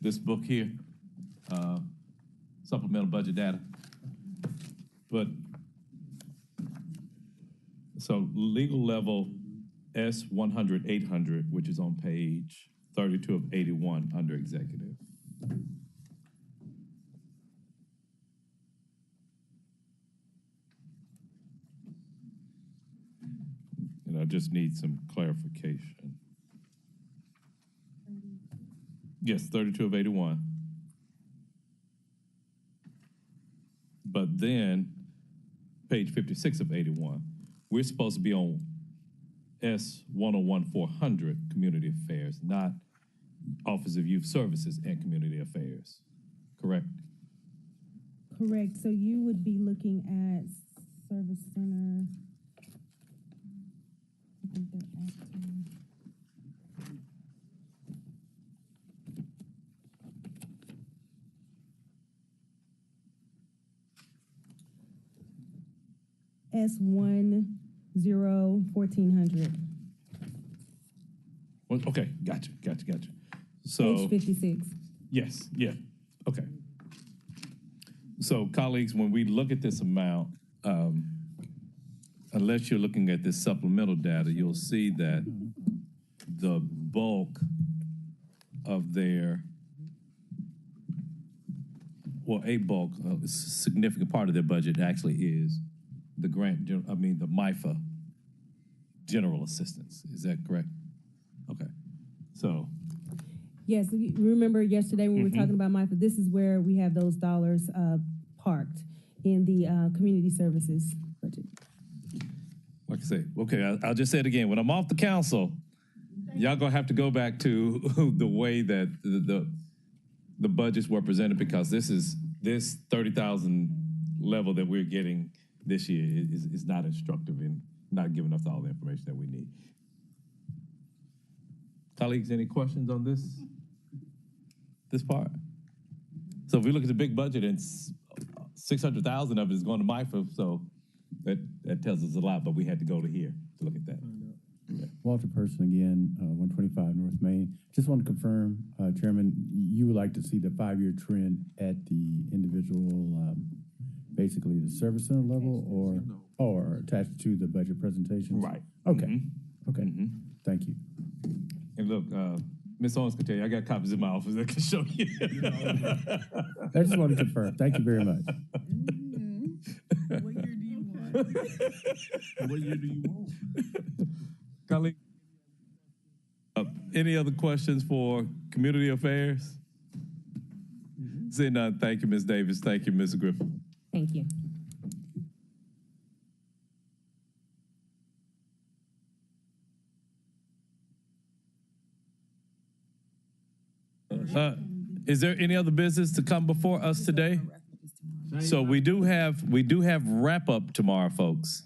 this book here, supplemental budget data. But, so legal level S100-800, which is on page 32 of 81 under executive. And I just need some clarification. Yes, 32 of 81. But then, page 56 of 81, we're supposed to be on S101-400, Community Affairs, not Office of Youth Services and Community Affairs, correct? Correct. So you would be looking at Service Center. I think they're acting. S10-1400. Well, okay, gotcha. So, Page 56. yes, yeah, okay. So, colleagues, when we look at this amount, unless you're looking at this supplemental data, you'll see that the bulk of their, well, a bulk, a significant part of their budget actually is the the MIFA general assistance. Is that correct? Okay. So. Yes, remember yesterday when we were talking about MIFA, this is where we have those dollars parked in the community services budget. Like I say, okay, I'll just say it again. When I'm off the council, y'all gonna have to go back to the way that the budgets were presented, because this 30,000 level that we're getting this year is not instructive and not giving us all the information that we need. Colleagues, any questions on this part? So if we look at the big budget, and 600,000 of it is going to MIFA, so that tells us a lot, but we had to go to here to look at that. Yeah. Walter Person again, 125 North Main. Just want to confirm, Chairman, you would like to see the 5-year trend at the individual, basically the service center level, or attached to the budget presentations? Right. Okay. Okay. Thank you. And look, Ms. Owens can tell you, I got copies in my office that can show you. I just want to confirm. Thank you very much. What year do you want? What year do you want? Colleague, any other questions for community affairs? Seeing none, thank you, Ms. Davis. Thank you, Ms. Griffin. Thank you. Is there any other business to come before us today? So we do have wrap up tomorrow, folks.